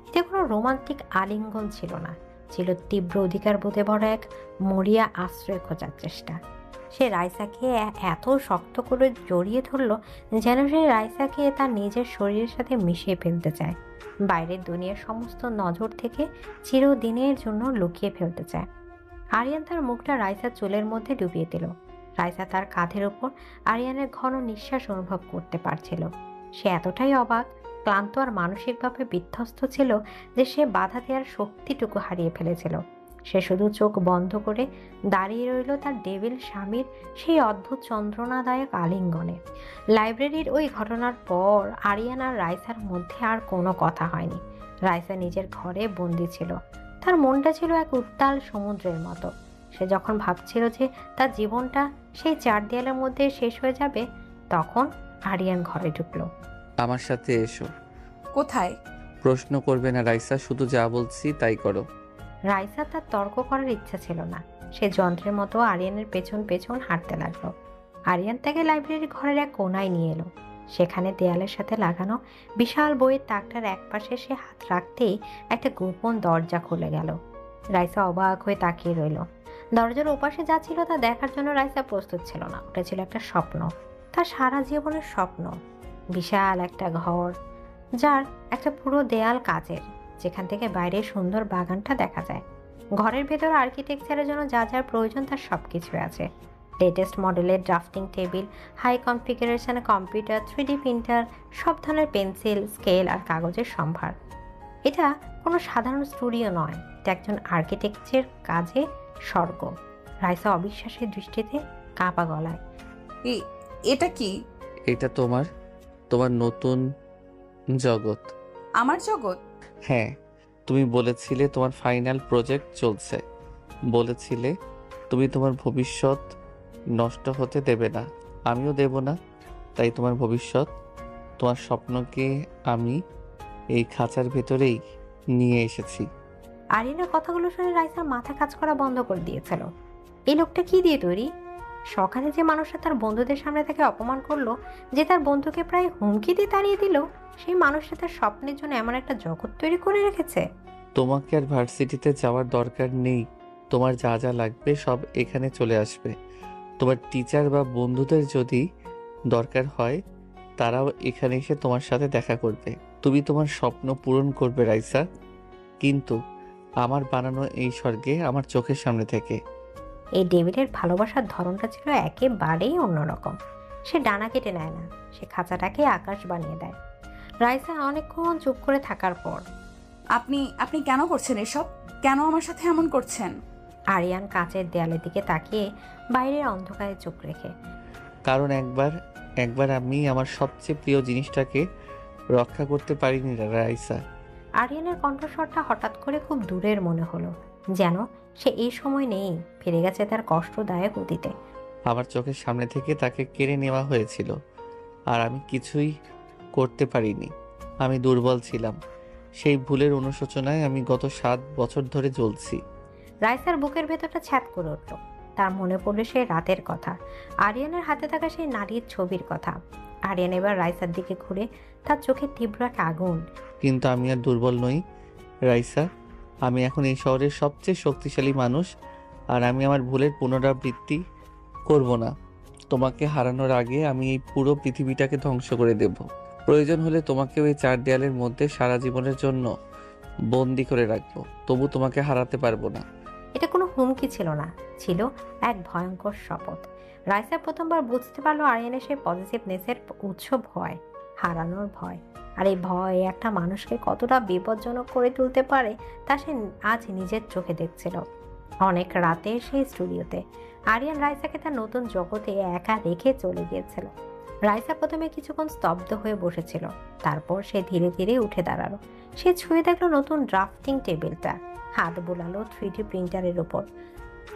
এতে কোনো রোমান্টিক আলিঙ্গন ছিল না, ছিল তীব্র অধিকার বোধে ভরা এক মরিয়া আশ্রয় খোঁজার চেষ্টা। সে রাইসাকে এত শক্ত করে জড়িয়ে ধরল যেন সে রাইসাকে তার নিজের শরীরের সাথে মিশিয়ে ফেলতে চায়, বাইরের দুনিয়ার সমস্ত নজর থেকে চিরদিনের জন্য লুকিয়ে ফেলতে চায়। আরিয়ান তার মুখটা রাইসার চুলের মধ্যে ডুবিয়ে দিল। রাইসা তার কাঁধের উপর আরিয়ানের ঘন নিঃশ্বাস অনুভব করতে পারছিল। সে এতটাই অবাক, ক্লান্ত আর মানসিকভাবে বিধ্বস্ত ছিল যে সে বাধা দেওয়ার শক্তিটুকু হারিয়ে ফেলেছিল। সে শুধু চোখ বন্ধ করে দাঁড়িয়ে রইল তার ডেভিল স্বামীর সেই অদ্ভুত যন্ত্রণাদায়ক আলিঙ্গনে। লাইব্রেরির ওই ঘটনার পর আরিয়ান আর রাইসার মধ্যে আর কোনো কথা হয়নি। রাইসা নিজের ঘরে বন্দি ছিল। তার মনটা ছিল এক উত্তাল সমুদ্রের মতো। সে যখন ভাবছিল যে তার জীবনটা সেই চার দেয়ালের মধ্যে শেষ হয়ে যাবে, তখন আরিয়ান ঘরে ঢুকলো। আমার সাথে এসো। কোথায়? প্রশ্ন করবে না রাইসা, শুধু যা বলছি তাই করো। রাইসা তার তর্ক করার ইচ্ছা ছিল না। সে যন্ত্রের মতো আরিয়ানের পেছন পেছন হাঁটতে লাগলো। আরিয়ান তাকে লাইব্রেরির ঘরের এক কোনায় নিয়ে এলো। সেখানে দেয়ালের সাথে লাগানো বিশাল বইয়ের তাকটার একপাশে সে হাত রাখতেই একটা গোপন দরজা খুলে গেল। রাইসা অবাক হয়ে তাকিয়ে রইল। দরজার ওপাশে যা ছিল তা দেখার জন্য রাইসা প্রস্তুত ছিল না। ওটা ছিল একটা স্বপ্ন, তার সারা জীবনের স্বপ্ন। বিশাল একটা ঘর, যার একটা পুরো দেয়াল কাচের, যেখান থেকে বাইরের সুন্দর বাগানটা দেখা যায়। ঘরের ভেতর আর্কিটেকচারের জন্য যা যার প্রয়োজন তার সব কিছু আছে। লেটেস্ট মডেলের ড্রাফটিং টেবিল, হাই কনফিগারেশনের কম্পিউটার, 3D প্রিন্টার, সব ধরনের পেন্সিল, স্কেল আর কাগজের সম্ভার। এটা কোনো সাধারণ স্টুডিও নয়, এটা একজন আর্কিটেকচারের কাজে স্বর্গ। রাইসা অবিশ্বাসের দৃষ্টিতে কাঁপা গলায়, এটা কি? এটা তোমার তোমার নতুন জগৎ। আমার জগৎ? হ্যাঁ, তুমি বলেছিলে তোমার ফাইনাল প্রজেক্ট চলছে। বলেছিলে তুমি তোমার ভবিষ্যৎ নষ্ট হতে দেবে না, আমিও দেব না। তাই তোমার ভবিষ্যৎ, তোমার স্বপ্নকে আমি এই খাঁচার ভেতরেই নিয়ে এসেছি। আরিয়ানের কথাগুলো শুনে রাইসার মাথা কাজ করা বন্ধ করে দিয়েছিল। এই লোকটা কি দিয়ে তৈরি? সকালে যে মানুষটা তার বন্ধুদের সামনে তাকে অপমান করলো, যে তার বন্ধুকে প্রায় হুমকি দিয়ে তাড়িয়ে দিল, সেই মানুষটা তার স্বপ্নের জন্য এমন একটা জগৎ তৈরি করে রেখেছে। তোমাকে আর ভার্সিটিতে যাওয়ার দরকার নেই। তোমার যা যা লাগবে সব এখানে চলে আসবে। তোমার টিচার বা বন্ধুদের যদি দরকার হয়, তারাও এখানে এসে তোমার সাথে দেখা করবে। তুমি তোমার স্বপ্ন পূরণ করবে রাইসা, কিন্তু আমার বানানো এই স্বর্গে, আমার চোখের সামনে থেকে। এই ডেভিডের ভালোবাসার ধরনটা ছিল একেবারেই অন্যরকম। সে ডানা কেটে নেয় না, সে খাঁচাটাকে আকাশ বানিয়ে দেয়। রাইসা অনেকক্ষণ চুপ করে থাকার পর, আপনি কেন করছেন এসব? কেন আমার সাথে এমন করছেন? আরিয়ান কাঁচের দেয়ালের দিকে তাকিয়ে বাইরের অন্ধকারে চোখ রেখে, কারণ একবার আমি আমার সবচেয়ে প্রিয় জিনিসটাকে রক্ষা করতে পারিনি রাইসা। আরিয়ানের কণ্ঠস্বরটা হঠাৎ করে খুব দূরের মনে হলো, যেন সে এই সময় নেই, ফিরে গেছে তার কষ্টদায়ক অতীতে। আমার চোখের সামনে থেকে তাকে কেড়ে নেওয়া হয়েছিল, আর আমি কিছুই করতে পারিনি। আমি দুর্বল ছিলাম। সেই ভুলের অনুশোচনায় আমি গত 7 বছর ধরে জ্বলছি। রাইসার বুকের ভেতরটা ছ্যাদ করে উঠল। তার মনে পড়ল সেই রাতের কথা, আরিয়ানের হাতে থাকা সেই নারীর ছবির কথা। আরিয়ান এবার রাইসার দিকে ঘুরে, তার চোখে তীব্র এক আগুন। কিন্তু আমি আর দুর্বল নই রাইসা। আমি এখন এই শহরের সবচেয়ে শক্তিশালী মানুষ, আর আমি আমার ভুলের পুনরাবৃত্তি করব না। তোমাকে হারানোর আগে আমি এই পুরো পৃথিবীটাকে ধ্বংস করে দেব। প্রয়োজন হলে তোমাকেও এই 4 দেয়ালের মধ্যে সারা জীবনের জন্য বন্দি করে রাখবো, তবু তোমাকে হারাতে পারবো না। এটা কোনো হুমকি ছিল না, ছিল এক ভয়ঙ্কর শপথ। রাইসা প্রথমবার বুঝতে পারলো আরিয়ানের সেই পজিটিভনেসের উৎস ভয়, হারানোর ভয়। আর এই ভয় একটা মানুষকে কতটা বিপজ্জনক করে তুলতে পারে তা সে আজ নিজের চোখে দেখছিল। অনেক রাতে সেই স্টুডিওতে আরিয়ান রাইসাকে তার নতুন জগতে একা রেখে চলে গিয়েছিল। রাইসা প্রথমে কিছুক্ষণ স্তব্ধ হয়ে বসেছিল, তারপর সে ধীরে ধীরে উঠে দাঁড়ালো। সে ছুঁয়ে দেখলো নতুন ড্রাফটিং টেবিলটা, হাত বোলালো 3D প্রিন্টারের উপর।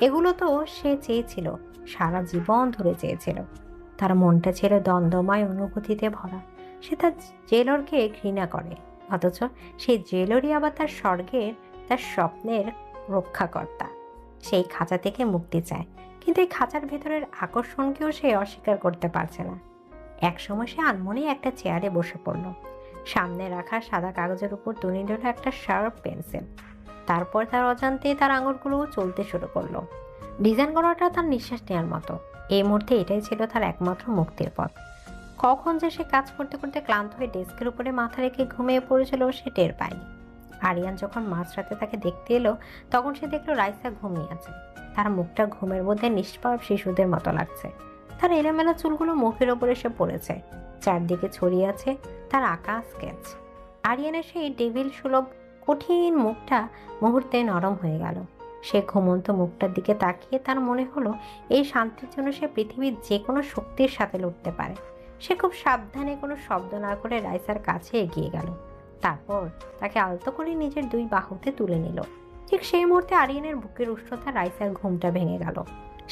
এগুলো তো সে চেয়েছিল, সারা জীবন ধরে চেয়েছিল। তার মনটা ছিল দ্বন্দ্বময় অনুভূতিতে ভরা। সে তার জেলরকে ঘৃণা করে, অথচ সেই জেলরই আবার তার স্বর্গের, তার স্বপ্নের রক্ষাকর্তা। সেই খাঁচা থেকে মুক্তি চায়, কিন্তু এই খাঁচার ভেতরের আকর্ষণকেও সে অস্বীকার করতে পারছে না। একসময় সে আনমনে একটা চেয়ারে বসে পড়ল। সামনে রাখা সাদা কাগজের উপর তুলে নিল একটা শার্প পেন্সিল। তারপর তার অজান্তে তার আঙুলগুলো চলতে শুরু করলো। ডিজাইন করাটা তার নিঃশ্বাস নেওয়ার মতো। এই মুহূর্তে এটাই ছিল তার একমাত্র মুক্তির পথ। কখন যে সে কাজ করতে করতে ক্লান্ত হয়ে ডেস্কের উপরে মাথা রেখে ঘুমিয়ে পড়েছিল সে টের পায়নি। আরিয়ান যখন মাঝরাতে তাকে দেখতে এলো তখন সে দেখলো রাইসা ঘুমিয়ে আছে। তার মুখটা ঘুমের মধ্যে নিষ্পাপ শিশুদের মতো লাগছে। তার এলোমেলো চুলগুলো মুখের ওপর এসে পড়েছে, চারদিকে ছড়িয়ে আছে তার আঁকা স্কেচ। আরিয়ানের সেই ডেভিল সুলভ কঠিন মুখটা মুহূর্তে নরম হয়ে গেল। সে ঘুমন্ত মুখটার দিকে তাকিয়ে তার মনে হলো এই শান্তির জন্য সে পৃথিবীর যে কোনো শক্তির সাথে লড়তে পারে। সে খুব সাবধানে কোনো শব্দ না করে রাইসার কাছে এগিয়ে গেল। তারপর তাকে আলতো করে নিজের দুই বাহুতে তুলে নিল। ঠিক সেই মুহূর্তে আরিয়ানের বুকের উষ্ণতা রাইসার ঘুমটা ভেঙে গেল।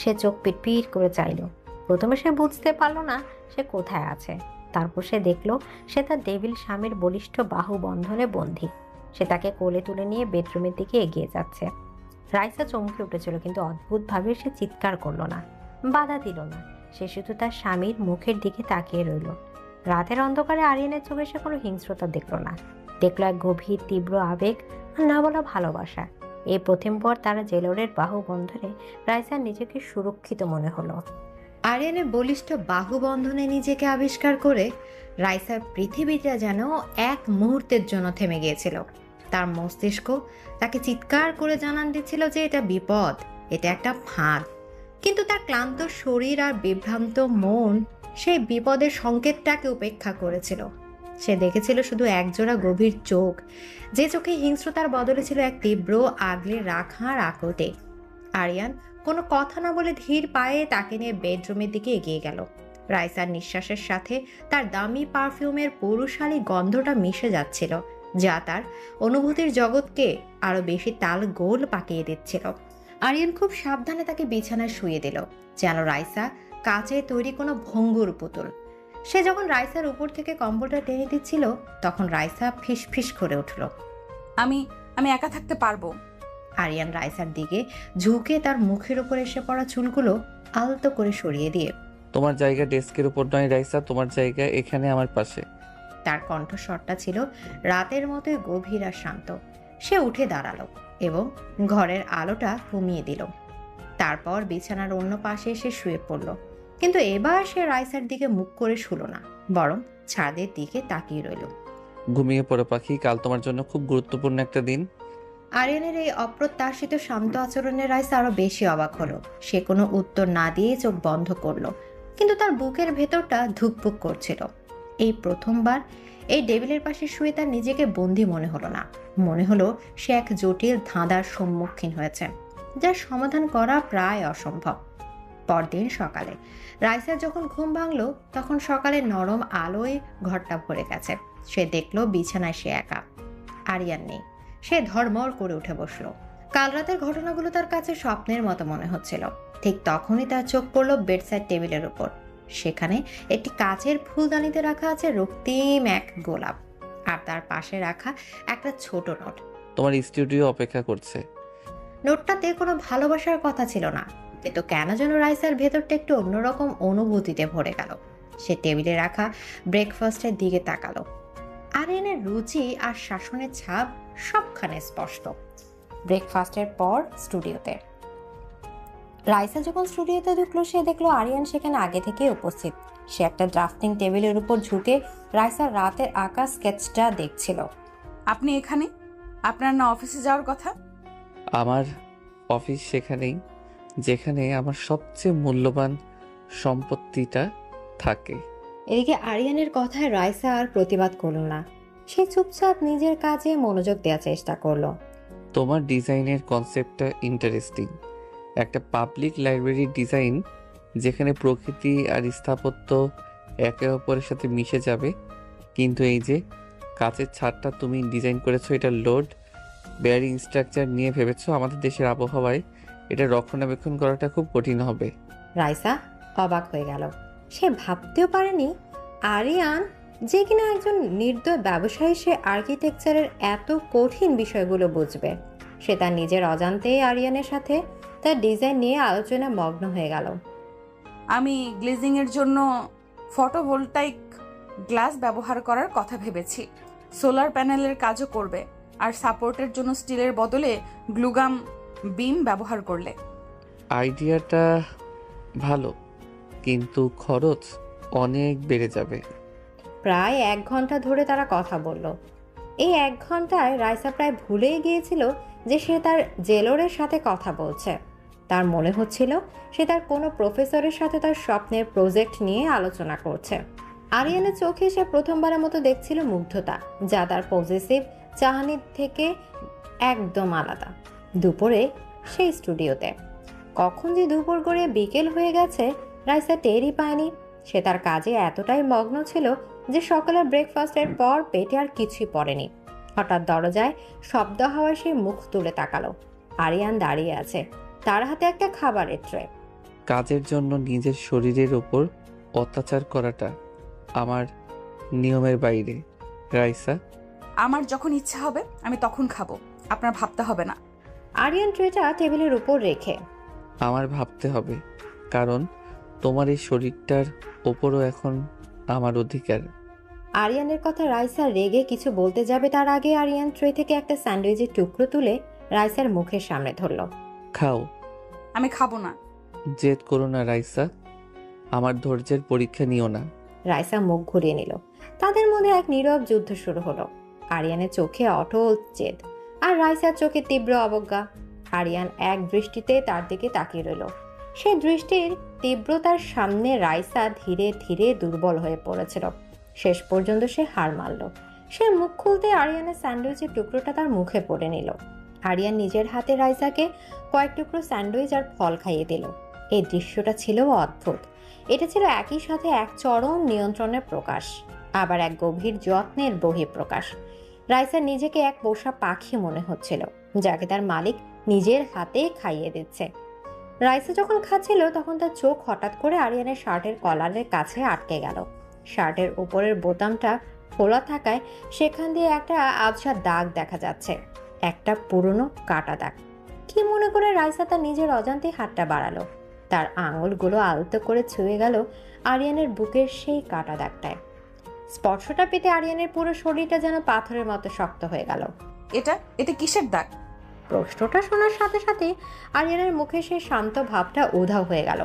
সে চোখ পিটপিট করে চাইল। প্রথমে সে বুঝতে পারলো না সে কোথায় আছে। তারপর সে দেখলো সে তার ডেভিল স্বামীর বলিষ্ঠ বাহু বন্ধনে বন্দী। সে তাকে কোলে তুলে নিয়ে বেডরুমের দিকে এগিয়ে যাচ্ছে। রাইসা চমকে উঠেছিল, কিন্তু অদ্ভুতভাবে সে চিৎকার করলো না, বাধা দিল না। সে শুধু তার স্বামীর মুখের দিকে তাকিয়ে রইল। রাতের অন্ধকারে আরিয়ানের চোখে সে কোনো হিংস্রতা দেখল না, দেখলো এক গভীর তীব্র আবেগ আর না বলা ভালোবাসা। এই প্রথমবার তারা জেলরের বাহু বন্ধনে রাইসার নিজেকে সুরক্ষিত মনে হলো। আরিয়ানের বলিষ্ঠ বাহু বন্ধনে নিজেকে আবিষ্কার করে রাইসার পৃথিবীটা যেন এক মুহূর্তের জন্য থেমে গিয়েছিল। তার মস্তিষ্ক তাকে চিৎকার করে জানান দিচ্ছিল যে এটা বিপদ, এটা একটা ফাঁদ। কিন্তু তার ক্লান্ত শরীর আর বিভ্রান্ত মন সেই বিপদের সংকেতটাকে উপেক্ষা করেছিল। সে দেখেছিল শুধু একজোড়া গভীর চোখ, যে চোখে হিংস্রতার বদলে ছিল এক তীব্র আগলে রাখার আকটে। আরিয়ান কোনো কথা না বলে ধীর পায়ে তাকে নিয়ে বেডরুমের দিকে এগিয়ে গেল। রাইসার নিঃশ্বাসের সাথে তার দামি পারফিউমের পৌরুষালী গন্ধটা মিশে যাচ্ছিল, যা তার অনুভূতির জগৎকে আরো বেশি তাল গোল পাকিয়ে দিচ্ছিল। আরিয়ান খুব সাবধানে তাকে বিছানায় শুয়ে দিল, যেন রাইসা কাচে তৈরি কোনো ভঙ্গুর পুতুল। সে যখন রাইসার উপর থেকে কম্বলটা টেনে দিচ্ছিল তখন রাইসা ফিসফিস করে উঠল। আমি আমি একা থাকতে পারবো। আরিয়ান রাইসার দিকে ঝুঁকে তার মুখের উপর এসে পড়া চুলগুলো আলতো করে সরিয়ে দিয়ে, তোমার জায়গা ডেস্কের উপর নয় রাইসা, তোমার জায়গা এখানে আমার পাশে। তার কণ্ঠস্বরটা ছিল রাতের মতোই গভীর আর শান্ত। সে উঠে দাঁড়ালো এবং ঘরের আলোটা কমিয়ে দিল। তারপর বিছানার অন্য পাশে এসে শুয়ে পড়ল। কিন্তু এবার সে রাইসার দিকে মুখ করে শুলো না, বরং ছাদের দিকে তাকিয়ে রইল। ঘুমিয়ে পড়ো পাখি, কাল তোমার জন্য খুব গুরুত্বপূর্ণ একটা দিন। আরিয়ানের এই অপ্রত্যাশিত শান্ত আচরণে রাইসা আরো বেশি অবাক হলো। সে কোনো উত্তর না দিয়ে চোখ বন্ধ করলো, কিন্তু তার বুকের ভেতরটা ধুকপুক করছিল। এই প্রথমবার এই টেবিলের পাশে শুয়ে তার নিজেকে বন্দী মনে হলো না। মনে হলো সে এক জটিল ধাঁধার সম্মুখীন হয়েছে, যার সমাধান করা প্রায় অসম্ভব। পরদিন সকালে রাইসার যখন ঘুম ভাঙলো তখন সকালে নরম আলোয় ঘরটা ভরে গেছে। সে দেখলো বিছানায় সে একা, আরিয়ান নেই। সে ধড়মড় করে উঠে বসলো। কাল রাতের ঘটনাগুলো তার কাছে স্বপ্নের মতো মনে হচ্ছিল। ঠিক তখনই তার চোখ পড়লো বেডসাইড টেবিলের উপর। সেখানে একটি কাচের ফুলদানিতে রাখা আছে রক্তিম এক গোলাপ, আর তার পাশে রাখা একটা ছোট নোট। তোমার স্টুডিও অপেক্ষা করছে। নোটটাতে কোনো ভালোবাসার কথা ছিল না, কিন্তু কেন যেন রাইসার ভেতরটা একটু অন্যরকম অনুভূতিতে ভরে গেল। সে টেবিলে রাখা ব্রেকফাস্টের দিকে তাকালো। আরিয়ানের রুচি আর শাসনের ছাপ সবখানে স্পষ্ট। ব্রেকফাস্টের পর স্টুডিওতে রাইসা যখন স্টুডিওতে ঢুকলো সে দেখলো আরিয়ান সেখানে আগে থেকে উপস্থিত। সে একটা ড্রাফটিং টেবিলের উপর ঝুঁকে রাইসার রাতের আঁকা স্কেচটা দেখছিল। আপনি এখানে? আপনার না অফিসে যাওয়ার কথা? আমার অফিস সেখানেই, যেখানে আমার সবচেয়ে মূল্যবান সম্পত্তিটা থাকে। এদিকে আরিয়ানের কথায় রাইসা আর প্রতিবাদ করল না। সে চুপচাপ নিজের কাজে মনোযোগ দেওয়ার চেষ্টা করলো। তোমার ডিজাইনের কনসেপ্টটা ইন্টারেস্টিং। একটা পাবলিক লাইব্রেরির ডিজাইন যেখানে প্রকৃতি আর স্থাপত্য একে অপরের সাথে মিশে যাবে। কিন্তু এই যে কাচের ছাদটা তুমি ডিজাইন করেছো, এটা লোড বেয়ারিং স্ট্রাকচার নিয়ে ভেবেছো। আমাদের দেশের আবহাওয়ায় এটা রক্ষণাবেক্ষণ করাটা খুব কঠিন হবে। রাইসা অবাক হয়ে গেল। সে ভাবতেও পারেনি আরিয়ান, যে কিনা একজন নির্দয় ব্যবসায়ী, সে আর্কিটেকচারের এত কঠিন বিষয়গুলো বুঝবে। সে তার নিজের অজান্তেই আরিয়ানের সাথে তার ডিজাইন নিয়ে আলোচনা মগ্ন হয়ে গেল। আমি গ্লেজিংয়ের জন্য ফটোভোল্টাইক গ্লাস ব্যবহার করার কথা ভেবেছি। সোলার প্যানেলের কাজও করবে, আর সাপোর্টের জন্য স্টিলের বদলে গ্লুগাম বিম ব্যবহার করলে। আইডিয়াটা ভালো, কিন্তু খরচ অনেক বেড়ে যাবে। প্রায় 1 ঘন্টা ধরে তারা কথা বলল। এই 1 ঘন্টায় রাইসা প্রায় ভুলেই গিয়েছিল যে সে তার জেলরের সাথে কথা বলছে। তার মনে হচ্ছিল সে তার কোনো প্রফেসরের সাথে তার স্বপ্নের প্রজেক্ট নিয়ে আলোচনা করছে। আরিয়ানের চোখে সে প্রথমবারের মতো দেখছিল মুগ্ধতা, যা তার পজেসিভ চাহনির থেকে একদম আলাদা। দুপুরে সেই স্টুডিওতে কখন যে দুপুর গড়িয়ে বিকেল হয়ে গেছে রাইসা টেরই পায়নি। সে তার কাজে এতটাই মগ্ন ছিল যে সকালের ব্রেকফাস্টের পর পেটে আর কিছুই পড়েনি। হঠাৎ দরজায় শব্দ হওয়ায় সে মুখ তুলে তাকালো। আরিয়ান দাঁড়িয়ে আছে, তার হাতে একটা খাবারের ট্রে। কাজের জন্য নিজের শরীরের ওপর অত্যাচার করাটা আমার নিয়মের বাইরে, রাইসা। আমার যখন ইচ্ছা হবে আমি তখন খাবো, আপনার ভাবতে হবে না। আরিয়ান ট্রেটা টেবিলের উপর রেখে, আমার ভাবতে হবে, কারণ তোমার এই শরীরটার ওপরও এখন আমার অধিকার। আরিয়ানের কথা রাইসা রেগে কিছু বলতে যাবে তার আগে আরিয়ান ট্রে থেকে একটা স্যান্ডউইচের টুকরো তুলে রাইসার মুখের সামনে ধরল। খাও। আমি খাবো না। জেদ করো না রাইসা, আমার ধৈর্যের পরীক্ষা নিও না। রাইসা মুখ ঘুরিয়ে নিল। তাদের মধ্যে এক নীরব যুদ্ধ শুরু হলো। আরিয়ানের চোখে অটল জেদ আর রাইসার চোখে তীব্র অবজ্ঞা। আরিয়ান এক দৃষ্টিতে তার দিকে তাকিয়ে রইল। সে দৃষ্টির তীব্রতার সামনে রাইসা ধীরে ধীরে দুর্বল হয়ে পড়েছিল। শেষ পর্যন্ত সে হার মানল। সে মুখ খুলতে আরিয়ানের স্যান্ডউইচের টুকরোটা তার মুখে পড়ে নিল। আরিয়ান নিজের হাতে রাইসাকে কয়েক টুকরো স্যান্ডউইচ আর ফল খাইয়ে দিল। এই দৃশ্যটা ছিল অদ্ভুত। এটা ছিল একই সাথে এক চরম নিয়ন্ত্রণের প্রকাশ, আবার এক গভীর যত্নের বহিঃপ্রকাশ। রাইসার নিজেকে এক পোষা পাখি মনে হচ্ছিল, যাকে তার মালিক নিজের হাতে খাইয়ে দিচ্ছে। রাইসা যখন খাচ্ছিল তখন তার চোখ হঠাৎ করে আরিয়ানের শার্টের কলারের কাছে আটকে গেল। শার্টের উপরের বোতামটা খোলা থাকায় সেখান দিয়ে একটা আবছা দাগ দেখা যাচ্ছে, একটা পুরনো কাটা দাগ। কি মনে করে রাইসা তার নিজের অজান্তে হাতটা বাড়ালো। তার আঙুলগুলো আলতো করে ছুঁয়ে গেল আরিয়ানের বুকের সেই কাটা দাগটায়। স্পর্শটা পেতে আরিয়ানের পুরো শরীরটা যেন পাথরের মতো শক্ত হয়ে গেল। এটা কিসের দাগ? প্রশ্নটা শোনার সাথে সাথে আরিয়ানের মুখে সেই শান্ত ভাবটা উধাও হয়ে গেল।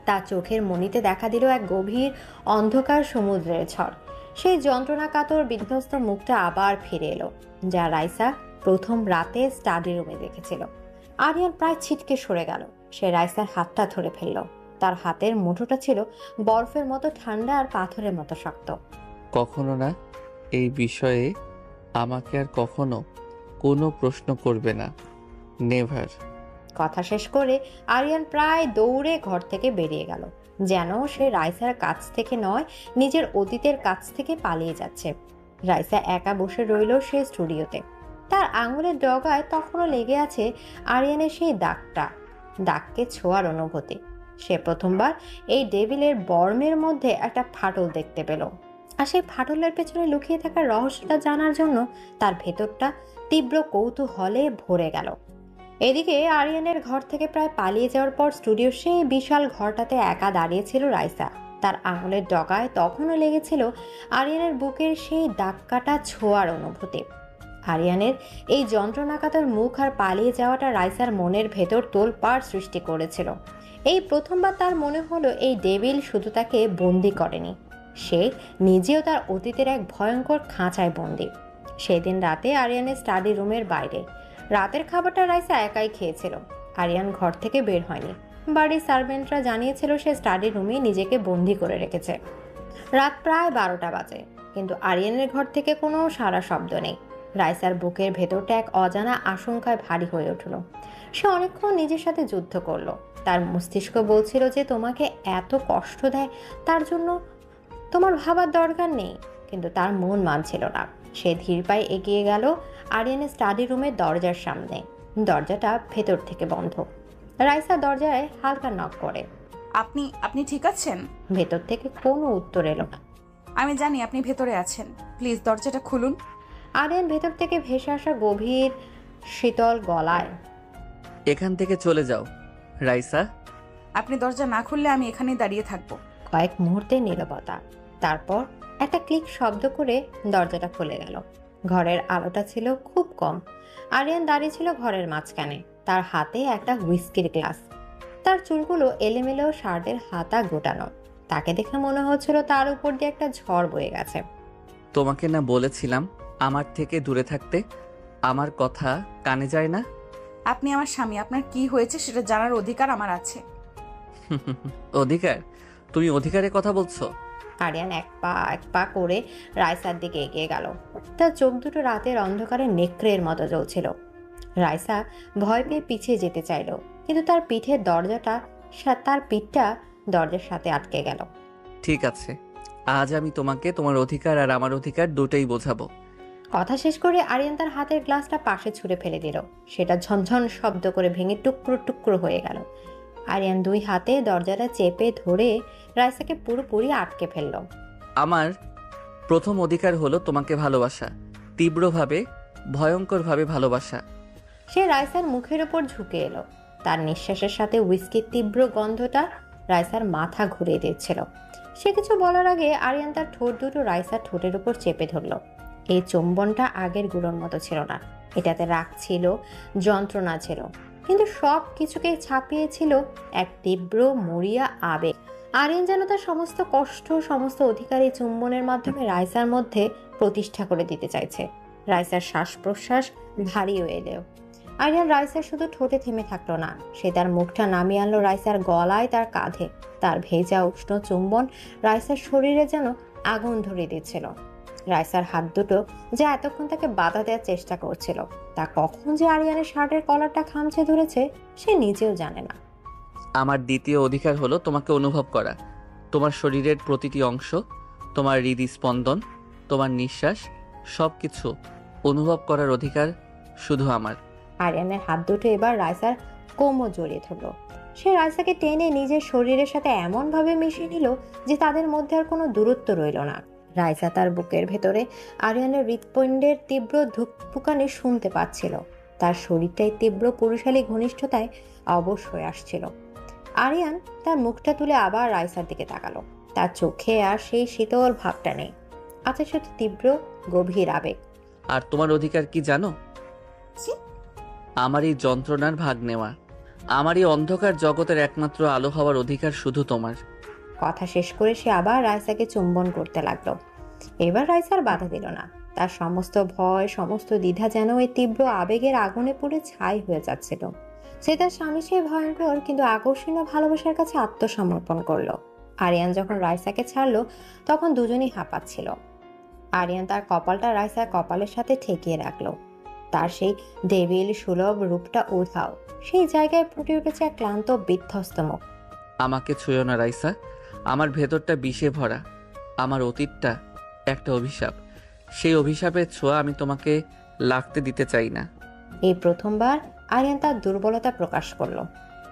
তার চোখের মণিতে দেখা দিল এক গভীর অন্ধকার সমুদ্রের ঝড়। সেই যন্ত্রণা কাতর বিধ্বস্ত মুখটা আবার ফিরে এলো, যা রাইসা প্রথম রাতে স্টাডি রুমে দেখেছিল। আরিয়ান প্রায় ছিটকে সরে গেল। সে রাইসার হাতটা ধরে ফেলল। তার হাতের মুঠোটা ছিল বরফের মতো ঠান্ডা আর পাথরের মতো শক্ত। কখনো না, এই বিষয়ে আমাকে আর কখনো কোনো প্রশ্ন করবে না, নেভার। কথা শেষ করে আরিয়ান প্রায় দৌড়ে ঘর থেকে বেরিয়ে গেল, যেন সে রাইসার কাছ থেকে নয়, নিজের অতীতের কাছ থেকে পালিয়ে যাচ্ছে। রাইসা একা বসে রইল সেই স্টুডিওতে। তার আঙুলের ডগায় তখনও লেগে আছে আরিয়ানের সেই দাগকে ছোঁয়ার অনুভূতি। সে প্রথমবার এই ডেভিলের বর্মের মধ্যে একটা ফাটল দেখতে পেল, আর সেই ফাটলের পেছনে লুকিয়ে থাকা রহস্যটা জানার জন্য তার ভেতরটা তীব্র কৌতূহলে ভরে গেল। এদিকে আরিয়ানের ঘর থেকে প্রায় পালিয়ে যাওয়ার পর স্টুডিওর সেই বিশাল ঘরটাতে একা দাঁড়িয়েছিল রাইসা। তার আঙুলের ডগায় তখনও লেগেছিল আরিয়ানের বুকের সেই দাগ কাটা ছোঁয়ার অনুভূতি। আরিয়ানের এই যন্ত্রণাকাতর মুখ আর পালিয়ে যাওয়াটা রাইসার মনের ভেতর তোলপাড় সৃষ্টি করেছিল। এই প্রথমবার তার মনে হলো এই ডেভিল শুধু তাকে বন্দি করেনি, সে নিজেও তার অতীতের এক ভয়ঙ্কর খাঁচায় বন্দি। সেদিন রাতে আরিয়ানের স্টাডি রুমের বাইরে রাতের খাবারটা রাইসা একাই খেয়েছিল। আরিয়ান ঘর থেকে বের হয়নি। বাড়ির সার্ভেন্টরা জানিয়েছিল সে স্টাডি রুমে নিজেকে বন্দি করে রেখেছে। রাত প্রায় 12টা বাজে, কিন্তু আরিয়ানের ঘর থেকে কোনো সারা শব্দ নেই। রাইসার বুকের ভেতরটা এক অজানা আশঙ্কায় ভারী হয়ে উঠল। সে অনেকক্ষণ নিজের সাথে যুদ্ধ করলো। তার মস্তিষ্ক বলছিল যে তোমাকে এত কষ্ট দেয় তার জন্য তোমার ভাবার দরকার নেই, কিন্তু তার মন মানছিল না। সে ধীর পায়ে এগিয়ে গেল আরিয়ানের স্টাডি রুমের দরজার সামনে। দরজাটা ভেতর থেকে বন্ধ। রাইসা দরজায় হালকা নক করে। আপনি ঠিক আছেন? ভেতর থেকে কোনো উত্তর এলো না। আমি জানি আপনি ভেতরে আছেন, প্লিজ দরজাটা খুলুন। আরিয়ান ভেতর থেকে ভেসে আসা গভীর শীতল গলায়, এখান থেকে চলে যাও রাইসা। আপনি দরজা না খুললে আমি এখানেই দাঁড়িয়ে থাকবো। কয়েক মুহূর্তের নীরবতা, তারপর একটা ক্লিক শব্দ করে দরজাটা খুলে গেল। ঘরের আলোটা ছিল খুব কম। আরিয়ান দাঁড়িয়ে ছিল ঘরের মাঝখানে, তার হাতে একটা হুইস্কির গ্লাস। তার চুলগুলো এলোমেলো, শার্টের হাতা গোটানো। তাকে দেখে মনে হচ্ছিল তার উপর দিয়ে একটা ঝড় বয়ে গেছে। তোমাকে না বলেছিলাম আমার থেকে দূরে থাকতে? আমার কথা কানে যায় না? আপনি আমার স্বামী, আপনার কি হয়েছে সেটা জানার অধিকার আমার আছে। অধিকার? তুমি অধিকারের কথা বলছো? আরিয়ান এক পা করে রাইসার দিকে এগিয়ে গেল। তার চোখ দুটো রাতের অন্ধকারে নেকড়ের মতো জ্বলছিল। রাইসা ভয় পেয়ে পিছিয়ে যেতে চাইল, কিন্তু তার পিঠটা দরজার সাথে আটকে গেল। ঠিক আছে, আজ আমি তোমাকে তোমার অধিকার আর আমার অধিকার দুটোই বোঝাবো। কথা শেষ করে আরিয়ান তার হাতের গ্লাসটা পাশে ছুঁড়ে ফেলে দিল। সেটা ঝনঝন শব্দ করে ভেঙে টুকরো টুকরো হয়ে গেল। আরিয়ান দুই হাতে দরজাটা চেপে ধরে রাইসাকে পুরোপুরি আটকে ফেলল। আমার প্রথম অধিকার হলো তোমাকে ভালোবাসা, তীব্রভাবে, ভয়ঙ্করভাবে ভালোবাসা। সে রাইসার মুখের ওপর ঝুঁকে এলো। তার নিঃশ্বাসের সাথে হুইস্কির তীব্র গন্ধটা রাইসার মাথা ঘুরিয়ে দিচ্ছিল। সে কিছু বলার আগে আরিয়ান তার ঠোঁট দুটো রাইসার ঠোঁটের উপর চেপে ধরল। এই চুম্বনটা আগের গুলোর মতো ছিল না। এটাতে রাগ ছিল, যন্ত্রণা ছিল, কিন্তু সব কিছুকে ছাপিয়েছিল এক তীব্র মরিয়া আবেগ। আরিয়ান যেন তার সমস্ত কষ্ট, সমস্ত অধিকার এই চুম্বনের মাধ্যমে রাইসার মধ্যে প্রতিষ্ঠা করে দিতে চাইছে। রাইসার শ্বাস প্রশ্বাস ভারী হয়ে এলো। আরিয়ান রাইসার শুধু ঠোঁটে থেমে থাকলো না, সে তার মুখটা নামিয়ে আনলো রাইসার গলায়, তার কাঁধে। তার ভেজা উষ্ণ চুম্বন রাইসার শরীরে যেন আগুন ধরিয়ে দিচ্ছিল। রাইসার হাত দুটো যা এতক্ষণ তাকে বাধা দেওয়ার চেষ্টা করছিল, তা কখন যে আরিয়ানের শার্টের কলারটা খামচে ধরেছে সে নিজেও জানে না। আমার দ্বিতীয় অধিকার হলো তোমাকে অনুভব করা, তোমার শরীরের প্রতিটি অংশ, তোমার হৃদস্পন্দন, তোমার নিঃশ্বাস, সব কিছু অনুভব করার অধিকার শুধু আমার। আরিয়ানের হাত দুটো এবার রাইসার কোমর জড়িয়ে ধরলো। সে রাইসাকে টেনে নিজের শরীরের সাথে এমনভাবে মিশিয়ে নিল যে তাদের মধ্যে আর কোনো দূরত্ব রইল না। রাইসা তার বুকের ভেতরে আরিয়ানের হৃৎপিণ্ডের তীব্র ধুকপুকানি শুনতে পাচ্ছিল। তার শরীরটাই তীব্র পুরুষালী ঘনিষ্ঠতায় অবশ হয়ে আসছিল। আরিয়ান তার মুখটা তুলে আবার রাইসার দিকে তাকালো। তার চোখে আর সেই শীতল ভাবটা নেই, আছে শুধু তীব্র গভীর আবেগ। আর তোমার অধিকার কি জানো? আমার এই যন্ত্রণার ভাগ নেওয়া, আমার এই অন্ধকার জগতের একমাত্র আলো হওয়ার অধিকার শুধু তোমার। কথা শেষ করে সে আবার রাইসাকে চুম্বন করতে লাগলো। এবার রাইসার বাধা দিল না। তার সমস্ত ভয়, সমস্ত দ্বিধা যেন এই তীব্র আবেগের আগুনে পুড়ে ছাই হয়ে যাচ্ছিল। সে তার স্বামী সে ভয়ঙ্কর কিন্তু আকর্ষণীয় ভালোবাসার কাছে আত্মসমর্পণ করলো। আরিয়ান যখন রাইসাকে ছাড়লো তখন দুজনেই হাঁপাচ্ছিল। আরিয়ান তার কপালটা রাইসার কপালের সাথে ঠেকিয়ে রাখলো। তার সেই ডেভিল সুলভ রূপটা উধাও। সেই জায়গায় ফুটে উঠেছে এক ক্লান্ত বিধ্বস্ত মুখ। আমাকে ছুঁয়ো না রাইসা, আমার ভেতরটা বিষে ভরা, আমার অতীতটা একটা অভিশাপ। সেই অভিশাপের ছোঁয়া আমি তোমাকে লাগতে দিতে চাই না। এই প্রথমবার আরিয়ান তার দুর্বলতা প্রকাশ করলো।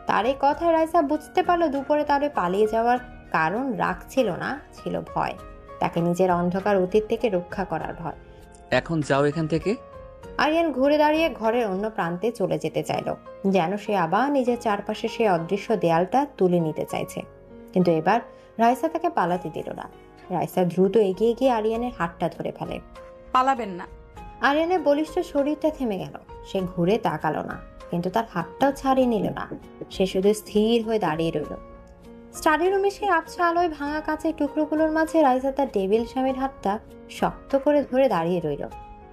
তার এই কথায় রাইসা বুঝতে পারলো দুপুরে তার পালিয়ে যাওয়ার কারণ রাগ ছিল না, ছিল ভয়। তাকে নিজের অন্ধকার অতীত থেকে রক্ষা করার ভয়। এখন যাও এখান থেকে। আরিয়ান ঘুরে দাঁড়িয়ে ঘরের অন্য প্রান্তে চলে যেতে চাইল, যেন সে আবার নিজের চারপাশে সেই অদৃশ্য দেয়ালটা তুলে নিতে চাইছে। কিন্তু এবার রাইসা তাকে পালাতে দিল না। রাইসা দ্রুত এগিয়ে গিয়ে আরিয়ানের হাতটা ধরে ফেলে। পালাবেন না। আরিয়ানের বলিষ্ঠ শরীরটা থেমে গেল। সে ঘুরে তাকালো না, কিন্তু তার হাতটাও ছাড়িয়ে নিল না। সে শুধু স্থির হয়ে দাঁড়িয়ে রইল। স্টাডি রুমে সেই আবছা আলোয় ভাঙা কাঁচের টুকরোগুলোর মাঝে রাইসা তার টেবিল স্বামীর হাতটা শক্ত করে ধরে দাঁড়িয়ে রইল।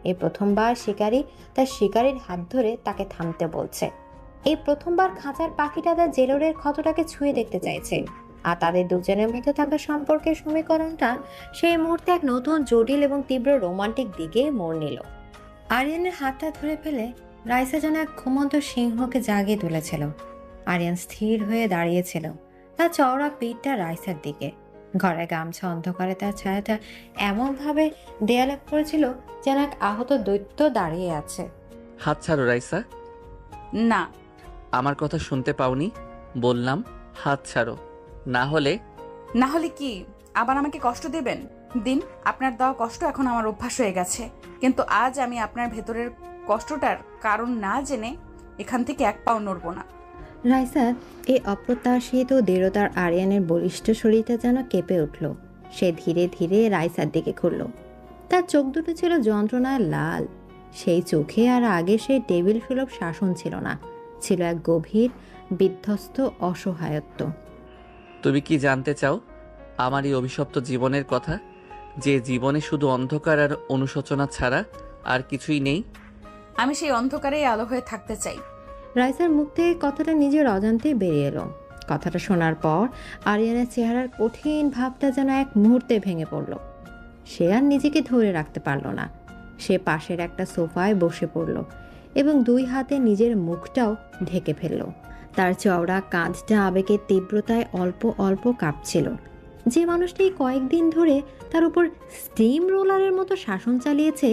এই প্রথমবার শিকারী তার শিকারীর হাত ধরে তাকে থামতে বলছে। এই প্রথমবার খাঁচার পাখিটা তার জেলরের ক্ষতটাকে ছুঁয়ে দেখতে চাইছে। আর তাদের দুজনের মধ্যে থাকা সম্পর্কের সমীকরণটা সেই মুহূর্তে এক নতুন জটিল এবং তীব্র রোমান্টিক দিকে মোড় নিল। আরিয়ানের হাতটা ধরে ফেলে রাইসা যেন এক ঘুমন্ত সিংহকে জাগিয়ে তুলেছিল। আরিয়ান স্থির হয়ে দাঁড়িয়েছিল, তার চওড়া পিঠটা রাইসার দিকে। ঘরে গামছা অন্ধকারে তার ছায়াটা এমনভাবে দেয়ালে পড়েছিল যেন এক আহত দৈত্য দাঁড়িয়ে আছে। হাত ছাড়ো রাইসা। না। আমার কথা শুনতে পাওনি? বললাম হাত ছাড়ো, না হলে কি আবার আমাকে কষ্ট দেবেন? দিন, আপনার দেওয়া কষ্ট এখন আমার অভ্যাস হয়ে গেছে, কিন্তু আজ আমি আপনার ভেতরের কষ্টটার কারণ না জেনে এখান থেকে এক পাও নড়ব না। রাইসার এই অপ্রত্যাশিত দৃঢ়তার আরিয়ানের বলিষ্ঠ শরীরটা যেন কেঁপে উঠল। সে ধীরে ধীরে রাইসার দিকে ঘুরল। তার চোখ দুটো ছিল যন্ত্রণায় লাল। সেই চোখে আর আগে সেই টেবিল সুলভ শাসন ছিল না, ছিল এক গভীর বিধ্বস্ত অসহায়ত্ব। তুমি কি জানতে চাও আমার এই অভিশপ্ত জীবনের কথা? যে জীবনে শুধু অন্ধকার আর অনুশোচনা ছাড়া আর কিছুই নেই? আমি সেই অন্ধকারেই আলো হয়ে থাকতে চাই। রাইসার মুখ থেকে কথাটা নিজের অজান্তেই বেরিয়ে এলো। কথাটা শোনার পর আরিয়ানের চেহারার কঠিন ভাবটা যেন এক মুহূর্তে ভেঙে পড়ল। সে আর নিজেকে ধরে রাখতে পারল না। সে পাশের একটা সোফায় বসে পড়ল এবং 2 হাতে নিজের মুখটাও ঢেকে ফেলল। তার চওড়া কাঁধটা আবেগের তীব্রতায় অল্প অল্প কাঁপছিল। যে মানুষটি কয়েকদিন ধরে তার উপর স্টিম রোলারের মতো শাসন চালিয়েছে,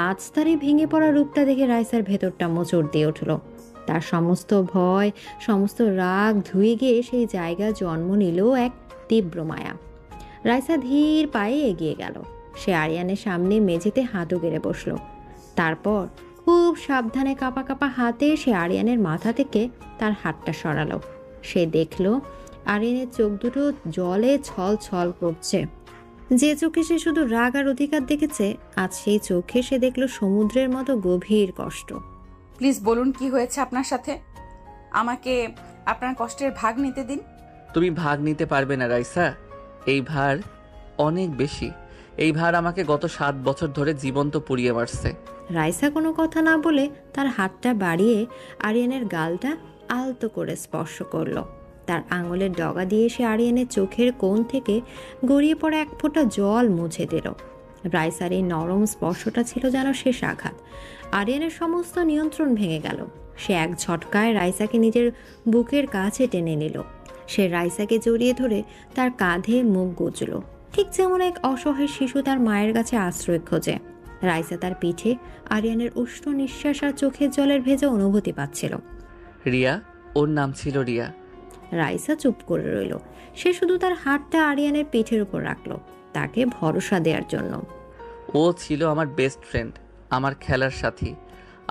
আজ তার এই ভেঙে পড়া রূপটা দেখে রাইসার ভেতরটা মোচড় দিয়ে উঠল। তার সমস্ত ভয়, সমস্ত রাগ ধুয়ে গিয়ে সেই জায়গায় জন্ম নিল এক তীব্র মায়া। রাইসা ধীর পায়ে এগিয়ে গেল। সে আরিয়ানের সামনে মেঝেতে হাঁটু গেড়ে বসল। তারপর খুব সাবধানে কাঁপা কাঁপা হাতে সে আরিয়ানের মাথা থেকে তার হাতটা সরালো। সে দেখল আরিয়ানের চোখ দুটো জলে ছল ছল করছে। যে চোখে সে শুধু রাগ আর অধিকার দেখেছে, আজ সেই চোখে সে দেখল সমুদ্রের মতো গভীর কষ্ট। প্লিজ বলুন কি হয়েছে আপনার সাথে। আমাকে আপনার কষ্টের ভাগ নিতে দিন। তুমি ভাগ নিতে পারবে না রাইসা। এই ভার অনেক বেশি। এই ভার আমাকে গত 7 বছর ধরে জীবন্ত পুড়িয়ে মারছে। রাইসা কোনো কথা না বলে তার হাতটা বাড়িয়ে আরিয়ানের গালটা আলতো করে স্পর্শ করলো। তার আঙুলের ডগা দিয়ে সে আরিয়ানের চোখের কোণ থেকে গড়িয়ে পড়া এক ফোঁটা জল মুছে দিল। রাইসার এই নরম স্পর্শটা ছিল যেন শেষ আঘাত। আরিয়ানের সমস্ত নিয়ন্ত্রণ ভেঙে গেল। সে এক ঝটকায় রাইসাকে নিজের বুকের কাছে টেনে নিল। সে রাইসাকে জড়িয়ে ধরে তার কাঁধে মুখ গুজল, ঠিক যেমন এক অসহায় শিশু তার মায়ের কাছে আশ্রয় খোঁজে। রাইসা তার পিঠে আরিয়ানের উষ্ণ নিঃশ্বাস আর চোখের জলের ভেজা অনুভূতি পাচ্ছিল। রিয়া, ওর নাম ছিল রিয়া। রাইসা চুপ করে রইল। সে শুধু তার হাতটা আরিয়ানের পিঠের উপর রাখলো, তাকে ভরসা দেওয়ার জন্য। ও ছিল আমার বেস্ট ফ্রেন্ড, আমার খেলার সাথী,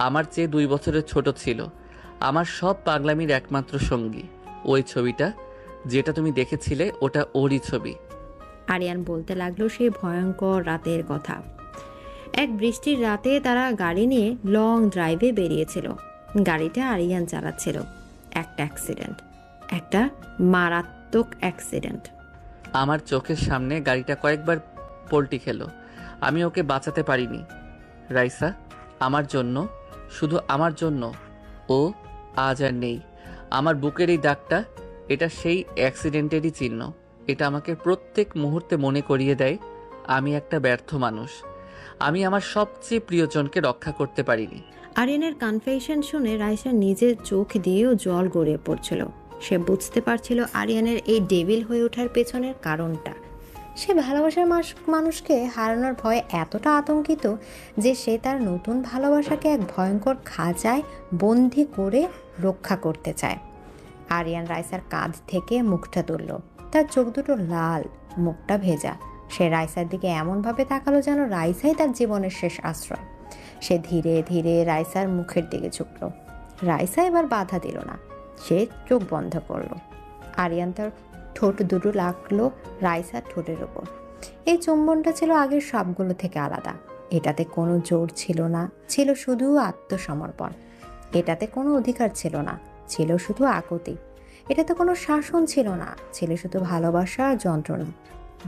আমার চেয়ে 2 বছরের ছোট ছিল, আমার সব পাগলামির একমাত্র সঙ্গী। ওই ছবিটা যেটা তুমি দেখেছিলে ওটা ওরই ছবি। আরিয়ান বলতে লাগলো সেই ভয়ঙ্কর রাতের কথা। এক বৃষ্টির রাতে তারা গাড়ি নিয়ে লং ড্রাইভে বেরিয়েছিল। গাড়িটা আরিয়ান চালাচ্ছিল। একটা অ্যাক্সিডেন্ট, একটা মারাত্মক অ্যাক্সিডেন্ট। আমার চোখের সামনে গাড়িটা কয়েকবার পল্টি খেলো। আমি ওকে বাঁচাতে পারিনি রাইসা। আমার জন্য, শুধু আমার জন্য ও আজ আর নেই। আমার বুকের এই দাগটা, এটা সেই অ্যাক্সিডেন্টেরই চিহ্ন। এটা আমাকে প্রত্যেক মুহূর্তে মনে করিয়ে দেয় আমি একটা ব্যর্থ মানুষ। আমি আমার সবচেয়ে প্রিয়জনকে রক্ষা করতে পারিনি। আরিয়ানের কনফেশন শুনে রাইসা নিজের চোখ দিয়েও জল গড়িয়ে পড়ছিল। সে বুঝতে পারছিল আরিয়ানের এই ডেভিল হয়ে ওঠার পেছনের কারণটা। সে ভালোবাসার মানুষকে হারানোর ভয়ে এতটা আতঙ্কিত যে সে তার নতুন ভালোবাসাকে এক ভয়ঙ্কর খাঁচায় বন্দি করে রক্ষা করতে চায়। আরিয়ান রাইসার কাঁধ থেকে মুখটা তুলল। তার চোখ দুটো লাল, মুখটা ভেজা। সে রাইসার দিকে এমনভাবে তাকালো যেন রাইসাই তার জীবনের শেষ আশ্রয়। সে ধীরে ধীরে রাইসার মুখের দিকে ঝুঁকল। রাইসা এবার বাধা দিল না। সে চোখ বন্ধ করলো। আরিয়ান তার ঠোঁট দুটো লাগলো রাইসার ঠোঁটের ওপর। এই চুম্বনটা ছিল আগের সবগুলো থেকে আলাদা। এটাতে কোনো জোর ছিল না, ছিল শুধু আত্মসমর্পণ। এটাতে কোনো অধিকার ছিল না, ছিল শুধু আকুতি। এটাতে কোনো শাসন ছিল না, ছিল শুধু ভালোবাসা আর যন্ত্রণা।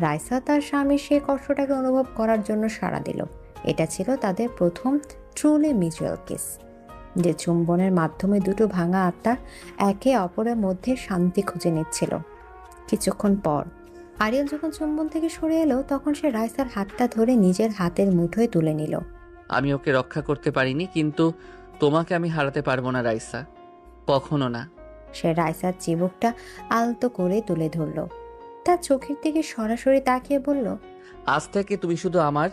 রাইসা তার স্বামীর সেই কষ্টটাকে অনুভব করার জন্য সাড়া দিল। এটা ছিল তাদের প্রথম ট্রুলি মিউচুয়াল কিস, যে চুম্বনের মাধ্যমে দুটো ভাঙা আত্মা একে অপরের মধ্যে শান্তি খুঁজে নিচ্ছিল। কিছুক্ষণ পর আরিয়ান যখন চুম্বন থেকে সরে এলো, তখন সে রাইসার হাতটা ধরে নিজের হাতের মুঠোয় তুলে নিল। আমি ওকে রক্ষা করতে পারিনি, কিন্তু তোমাকে আমি হারাতে পারবো না রাইসা, কখনো না। সে রাইসার চিবুকটা আলতো করে তুলে ধরল। তার চোখের দিকে সরাসরি তাকিয়ে বলল, আজ থেকে তুমি শুধু আমার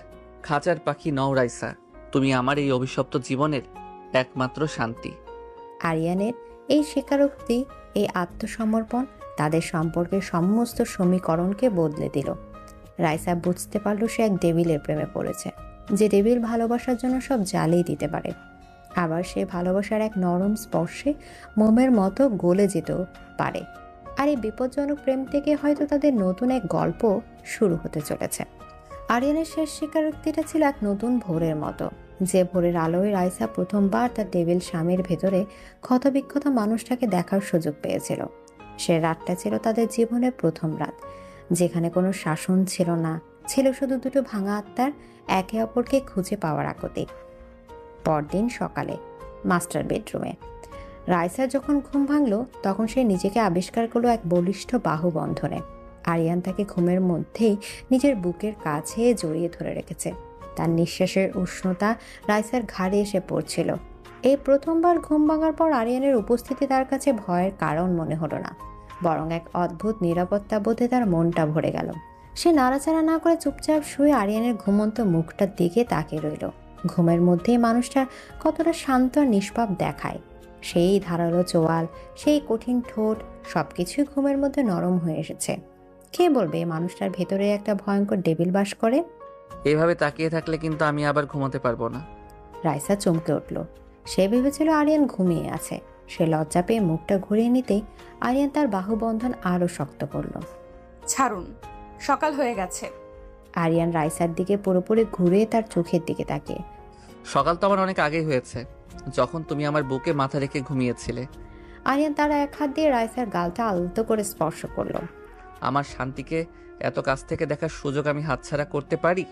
খাঁচার পাখি নও রাইসা, তুমি আমার এই অভিশপ্ত জীবনের একমাত্র শান্তি। আরিয়ানের এই স্বীকারোক্তি, এই আত্মসমর্পণ তাদের সম্পর্কের সমস্ত সমীকরণকে বদলে দিল। রাইসা বুঝতে পারল সে এক ডেভিলের প্রেমে পড়েছে, যে ডেভিল ভালোবাসার জন্য সব জ্বালিয়ে দিতে পারে। আবার সে ভালোবাসার এক নরম স্পর্শে মোমের মতো গলে যেতে পারে। আর এই বিপজ্জনক প্রেম থেকে হয়তো তাদের নতুন এক গল্প শুরু হতে চলেছে। আরিয়ানের শেষ স্বীকারোক্তিটা ছিল এক নতুন ভোরের মতো, যে ভোরের আলোয় রাইসা প্রথমবার তার ডেভিল স্বামীর ভেতরে ক্ষতবিক্ষত মানুষটাকে দেখার সুযোগ পেয়েছিল। সে রাতটা ছিল তাদের জীবনের প্রথম রাত, যেখানে কোনো শাসন ছিল না, ছিল শুধু দুটো ভাঙা আত্মার একে অপরকে খুঁজে পাওয়ার আকুতি। পরদিন সকালে মাস্টার বেডরুমে রাইসার যখন ঘুম ভাঙল, তখন সে নিজেকে আবিষ্কার করলো এক বলিষ্ঠ বাহুবন্ধনে। আরিয়ান তাকে ঘুমের মধ্যেই নিজের বুকের কাছে জড়িয়ে ধরে রেখেছে। তার নিঃশ্বাসের উষ্ণতা রাইসার ঘাড়ে এসে পড়ছিল। এই প্রথমবার ঘুম ভাঙার পর আরিয়ানের উপস্থিতি তার কাছে ভয়ের কারণ মনে হলো না, বরং এক অদ্ভুত নিরাপত্তা বোধে তার মনটা ভরে গেল। সে নাড়াচাড়া না করে চুপচাপ শুয়ে আরিয়ানের ঘুমন্ত মুখটার দিকে তাকিয়ে রইল। ঘুমের মধ্যেই মানুষটা কতটা শান্ত আর নিষ্পাপ দেখায়। সেই ধারালো চোয়াল, সেই কঠিন ঠোঁট, সবকিছুই ঘুমের মধ্যে নরম হয়ে এসেছে। কে বলবে এই মানুষটার ভেতরে একটা ভয়ঙ্কর ডেভিল বাস করে? এভাবে তাকিয়ে থাকলে কিন্তু আমি আবার ঘুমাতে পারবো না। রাইসা চমকে উঠল। সে ভেবেছিল আরিয়ান ঘুমিয়ে আছে। সে লজ্জা পেয়ে মুখটা ঘুরিয়ে নিতেই আরিয়ান তার বাহুবন্ধন আরো শক্ত করল। ছাড়ুন, সকাল হয়ে গেছে। আরিয়ান রাইসার দিকে পুরোপুরি ঘুরে তার চোখের দিকে তাকিয়ে, সকাল তো আমার অনেক আগেই হয়েছে, যখন তুমি আমার বুকে মাথা রেখে ঘুমিয়েছিলে। আরিয়ান তার এক হাত দিয়ে রাইসার গালটা আলতো করে স্পর্শ করল। আমার শান্তিকে এত কাছ থেকে দেখার সুযোগ আমি হাতছাড়া করতে পারি?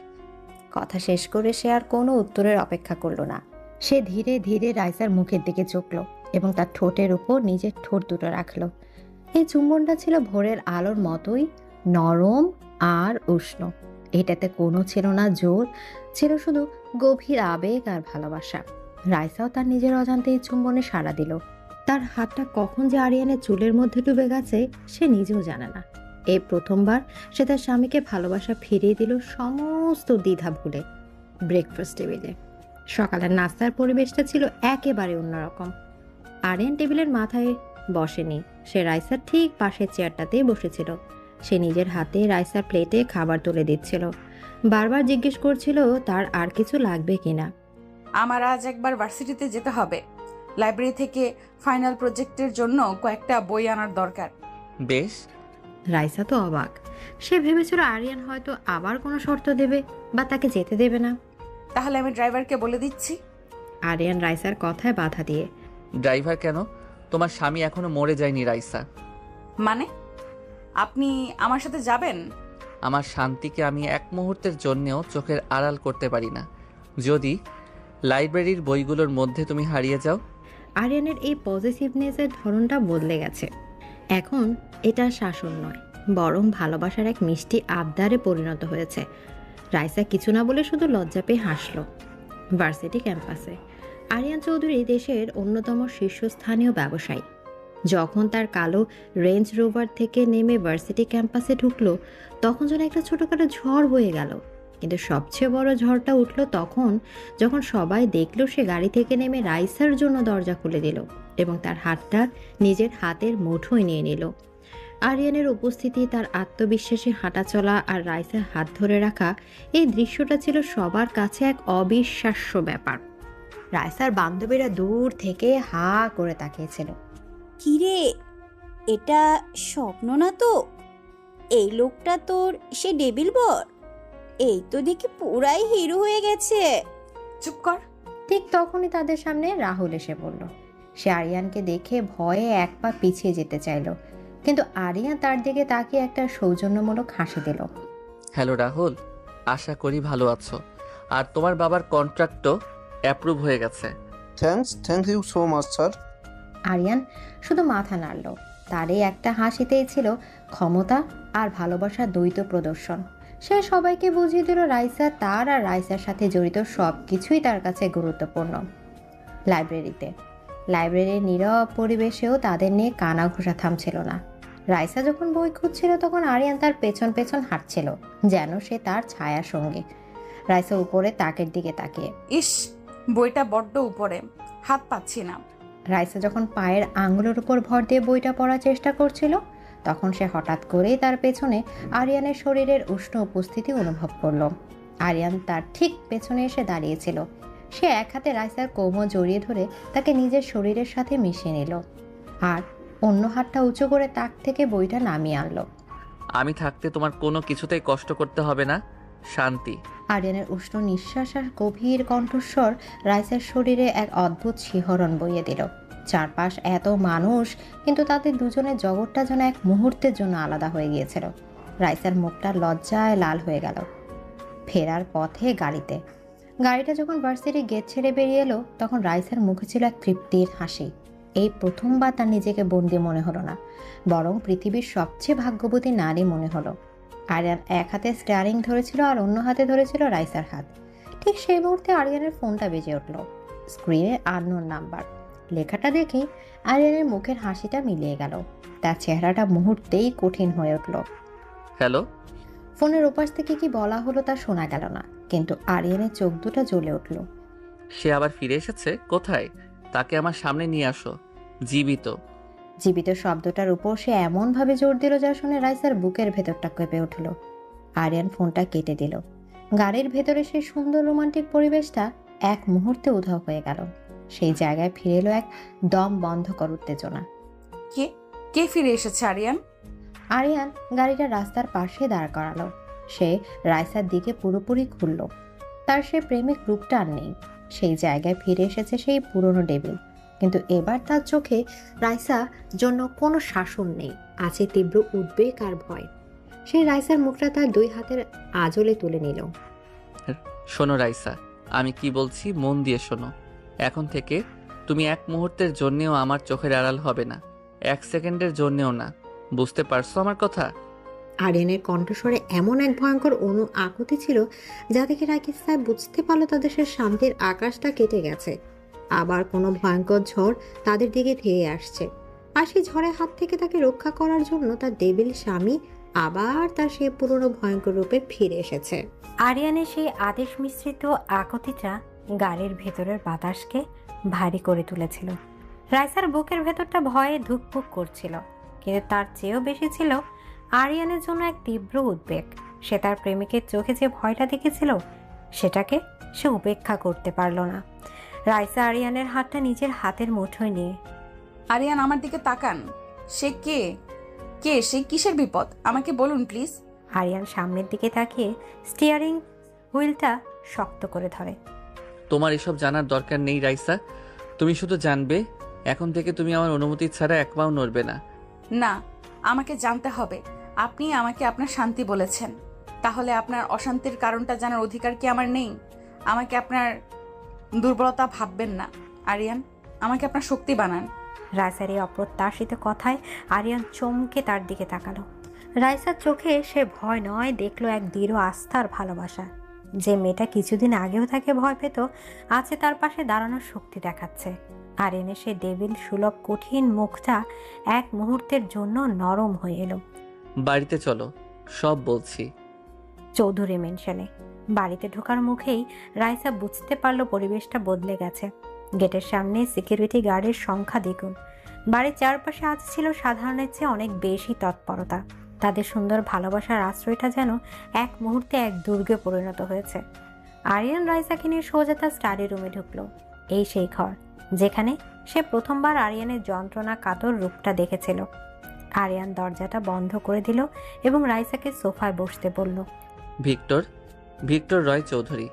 কথা শেষ করে সে আর কোনো উত্তরের অপেক্ষা করলো না। সে ধীরে ধীরে রাইসার মুখের দিকে ঝুঁকল এবং তার ঠোঁটের উপর নিজের ঠোঁট দুটো রাখল। এই চুম্বনটা ছিল ভোরের আলোর মতোই নরম আর উষ্ণ। এটাতে কোনো ছিল না জোর, ছিল শুধু গভীর আবেগ আর ভালোবাসা। রাইসাও তার নিজের অজান্তে এই চুম্বনে সাড়া দিল। তার হাতটা কখন যে আরিয়ানের চুলের মধ্যে ডুবে গেছে সে নিজেও জানে না। এই প্রথমবার সে তার স্বামীকে ভালোবাসা ফিরিয়ে দিল সমস্ত দ্বিধা ভুলে। ব্রেকফাস্ট টেবিলে সকালের নাস্তার পরিবেশটা ছিল একেবারে অন্যরকম। আরিয়ান টেবিলের মাথায় বসেনি, সে রাইসার ঠিক পাশের চেয়ারটাতেই বসেছিল। সে নিজের হাতে রাইসার প্লেটে খাবার তুলে দিচ্ছিল, বারবার জিজ্ঞেস করছিল তার আর কিছু লাগবে কিনা। আমার আজ একবার ভার্সিটিতে যেতে হবে। লাইব্রেরি থেকে ফাইনাল প্রজেক্টের জন্য কয়েকটা বই আনার দরকার। বেশ। রাইসা তো অবাক। সে ভেবেছিল আরিয়ান হয়তো আবার কোনো শর্ত দেবে বা তাকে যেতে দেবে না। তাহলে আমি ড্রাইভারকে বলে দিচ্ছি। আরিয়ান রাইসার কথায় বাধা দিয়ে, ড্রাইভার কেন? তোমার স্বামী এখনো মরে যায়নি রাইসা। মানে আপনি আমার সাথে যাবেন? আমার শান্তিকে আমি এক মুহূর্তের জন্যেও চোখের আড়াল করতে পারি না, যদি লাইব্রেরির বইগুলোর মধ্যে তুমি হারিয়ে যাও। আরিয়ানের এই পজিটিভনেসের ধরনটা বদলে গেছে। এখন এটা শাসন নয়, বরং ভালোবাসার এক মিষ্টি আবদারে পরিণত হয়েছে। রাইসা কিছু না বলে শুধু লজ্জা পেয়ে হাসল। ভার্সিটি ক্যাম্পাসে আরিয়ান চৌধুরী দেশের অন্যতম শীর্ষস্থানীয় ব্যবসায়ী। যখন তার কালো রেঞ্জ রোভার থেকে নেমে ভার্সিটি ক্যাম্পাসে ঢুকলো, তখন যেন একটা ছোটখাটো ঝড় বয়ে গেল। কিন্তু সবচেয়ে বড় ঝড়টা উঠল তখন, যখন সবাই দেখলো সে গাড়ি থেকে নেমে রাইসার জন্য দরজা খুলে দিল এবং তার হাতটা নিজের হাতের মুঠোয় নিয়ে নিল। আরিয়ানের উপস্থিতি, তার আত্মবিশ্বাসী হাঁটাচলা আর রাইসার হাত ধরে রাখা, এই দৃশ্যটা ছিল সবার কাছে এক অবিশ্বাস্য ব্যাপার। রাইসার বান্ধবীরা দূর থেকে হা করে তাকিয়েছিল। কিরে, এটা স্বপ্ন না তো? এই লোকটা তোর সে ডেভিল বর? এই তো দেখি পুরাই হিরো হয়ে গেছে। চুপ কর। ঠিক তখনই তাদের সামনে রাহুল এসে পড়ল। সে আরিয়ানকে দেখে ভয়ে এক পা পিছিয়ে যেতে চাইল, কিন্তু আরিয়ান তার দিকে তাকিয়ে একটা সৌজন্যমূলক হাসি দিল। হ্যালো রাহুল, আশা করি ভালো আছো। আর তোমার বাবার কন্ট্রাক্টও অ্যাপ্রুভ হয়ে গেছে। Thank you so much sir. Aryan শুধু মাথা নাড়ল। তার এই একটা হাসিতেই ছিল ক্ষমতা আর ভালোবাসার দ্বৈত প্রদর্শন। সে সবাইকে বুঝিয়ে দিল রাইসা তার আর রাইসার সাথে জড়িত সব কিছুই তার কাছে গুরুত্বপূর্ণ। লাইব্রেরির নীরব পরিবেশেও তাদের নিয়ে কানাঘুষা থামছিল না। রাইসা যখন বই খুঁজছিল তখন আরিয়ান তার পেছন পেছন হাঁটছিল, যেন সে তার ছায়া সঙ্গী। রাইসা উপরে তাকের দিকে তাকিয়ে, ইস, বইটা বড্ড উপরে, হাত পাচ্ছি না। রাইসা যখন পায়ের আঙুলের উপর ভর দিয়ে বইটা পড়ার চেষ্টা করছিল, তখন সে হঠাৎ করেই তার পেছনে আরিয়ানের শরীরের উষ্ণ উপস্থিতি অনুভব করল। আরিয়ান তার ঠিক পেছনে এসে দাঁড়িয়েছিল। সে এক হাতে রাইসার কোমর জড়িয়ে ধরে তাকে নিজের শরীরের সাথে মিশিয়ে নিল, আর অন্য হাতটা উঁচু করে তাক থেকে বইটা নামিয়ে আনলো। আমি থাকতে তোমার কোনো কিছুতেই কষ্ট করতে হবে না, শান্তি। আরিয়ানের উষ্ণ নিঃশ্বাস আর গভীর কণ্ঠস্বর রাইসার শরীরে এক অদ্ভুত শিহরণ বইয়ে দিল। চারপাশ এত মানুষ, কিন্তু তাদের দুজনের জগৎটা যেন এক মুহূর্তের জন্য আলাদা হয়ে গিয়েছিল। রাইসার মুখটা লজ্জায় লাল হয়ে গেল। ফেরার পথে গাড়িটা যখন ভার্সিটি গেট ছেড়ে বেরিয়ে এলো, তখন রাইসার মুখে ছিল এক তৃপ্তির হাসি। এই প্রথমবার তার নিজেকে বন্দি মনে হলো না, বরং পৃথিবীর সবচেয়ে ভাগ্যবতী নারী মনে হলো। আরিয়ান এক হাতে স্টিয়ারিং ধরেছিল আর অন্য হাতে ধরেছিল রাইসার হাত। ঠিক সেই মুহূর্তে আরিয়ানের ফোনটা বেজে উঠল। স্ক্রিনে আননোন নাম্বার লেখাটা দেখেই আরিয়ানের মুখের হাসিটা মিলিয়ে গেল। তার চেহারাটা মুহূর্তেই কঠিন হয়ে উঠল। হ্যালো। ফোনের ওপাশ থেকে কি বলা হলো তা শোনা গেল না, কিন্তু আরিয়ানের চোখ দুটো জ্বলে উঠল। সে আবার ফিরে এসেছে? কোথায়? তাকে আমার সামনে নিয়ে আসো। জীবিত। জীবিত শব্দটার উপর সে এমনভাবে জোর দিল যা শুনে রাইসার বুকের ভেতরটা কেঁপে উঠল। আরিয়ান ফোনটা কেটে দিল। গাড়ির ভেতরে সেই সুন্দর রোমান্টিক পরিবেশটা এক মুহূর্তে উধাও হয়ে গেল। সেই জায়গায় ফিরে এলো এক দম বন্ধকর উত্তেজনা। কে কে ফিরে এসেছে আরিয়ান? আরিয়ান গাড়িটা রাস্তার পাশে দাঁড় করালো। সে রাইসার দিকে পুরোপুরি খুলল। তার সে প্রেমিক রূপটা আর নেই। সেই জায়গায় ফিরে এসেছে সেই পুরনো ডেভিল, কিন্তু এবার তার চোখে রাইসার জন্য কোনো শাসন নেই, আছে তীব্র উদ্বেগ আর ভয়। সেই রাইসার মুখটা তার দুই হাতের আঁচলে তুলে নিল। শোনো রাইসা, আমি কি বলছি মন দিয়ে শোনো। এখন থেকে তুমি এক মুহূর্তের জন্যেও আমার চোখের আড়াল হবে না, এক সেকেন্ডের জন্যেও না। বুঝতে পারছো আমার কথা? আরিয়ানের কণ্ঠস্বরে এমন এক ভয়ঙ্কর আকুতি ছিল যা দেখে রাকিব সাহেব বুঝতে পারলো তাদের সে শান্তির আকাশটা কেটে গেছে। আবার কোনো ভয়ঙ্কর ঝড় তাদের দিকে ধেয়ে আসছে, আর সেই ঝড়ের হাত থেকে তাকে রক্ষা করার জন্য তার ডেভিল স্বামী আবার তার সেই পুরনো ভয়ঙ্কর রূপে ফিরে এসেছে। আরিয়ানের সেই আদেশ মিশ্রিত আকুতিটা গাড়ির ভেতরের বাতাসকে ভারী করে তুলেছিল। রাইসার বুকের ভেতরটা ভয়ে ধুকপুক করছিল, কিন্তু তার চেয়েও বেশি ছিল আরিয়ানের জন্য এক তীব্র উদ্বেগ। সে তার প্রেমিকের চোখে যে ভয়টা দেখেছিল সেটাকে সে উপেক্ষা করতে পারল না। রাইসা আরিয়ানের হাতটা নিজের হাতের মুঠোয় নিয়ে, আরিয়ান আমার দিকে তাকান। সে কে? সে কিসের বিপদ? আমাকে বলুন প্লিজ। আরিয়ান সামনের দিকে তাকিয়ে স্টিয়ারিং হুইলটা শক্ত করে ধরে। তোমার এসব জানার দরকার নেই রাইসা। তুমি শুধু জানবে এখন থেকে তুমি আমার অনুমতি ছাড়া এক পাও নড়বে না। না, আমাকে জানতে হবে। আপনি আমাকে আপনার শান্তি বলেছেন, তাহলে আপনার অশান্তির কারণটা জানার অধিকার কি আমার নেই? আমাকে আপনার দুর্বলতা ভাববেন না আরিয়ান, আমাকে আপনার শক্তি বানান। রাইসার এই অপ্রত্যাশিত কথায় আরিয়ান চমকে তার দিকে তাকালো। রাইসার চোখে সে ভয় নয়, দেখলো এক দৃঢ় আস্থার ভালোবাসা। যে মেয়েটা কিছুদিন আগেও তাকে ভয় পেত, আছে তার পাশে দাঁড়ানোর শক্তি দেখাচ্ছে। আরিয়ানের সে ডেভিল সুলভ কঠিন মুখটা এক মুহূর্তের জন্য নরম হয়ে এলো। বাড়িতে চলো, সব বলছি। চৌধুরী মেনশনে বাড়িতে ঢোকার মুখেই রাইসা বুঝতে পারলো পরিবেশটা বদলে গেছে। গেটের সামনে সিকিউরিটি গার্ডের সংখ্যা দ্বিগুণ। বাড়ির চারপাশে আজ ছিল সাধারণের চেয়ে অনেক বেশি তৎপরতা। তাদের সুন্দর ভালোবাসার আশ্রয়টা যেন এক মুহূর্তে এক দুর্গে পরিণত হয়েছে। আরিয়ান রাইসাকে নিয়ে সোজা তার স্টাডি রুমে ঢুকলো। এই সেই ঘর যেখানে সে প্রথমবার আরিয়ানের যন্ত্রণা কাতর রূপটা দেখেছিল। আরিয়ান দরজাটা বন্ধ করে দিল এবং রাইসাকে সোফায় বসতে বলল। ভিক্টর রয় চৌধুরী।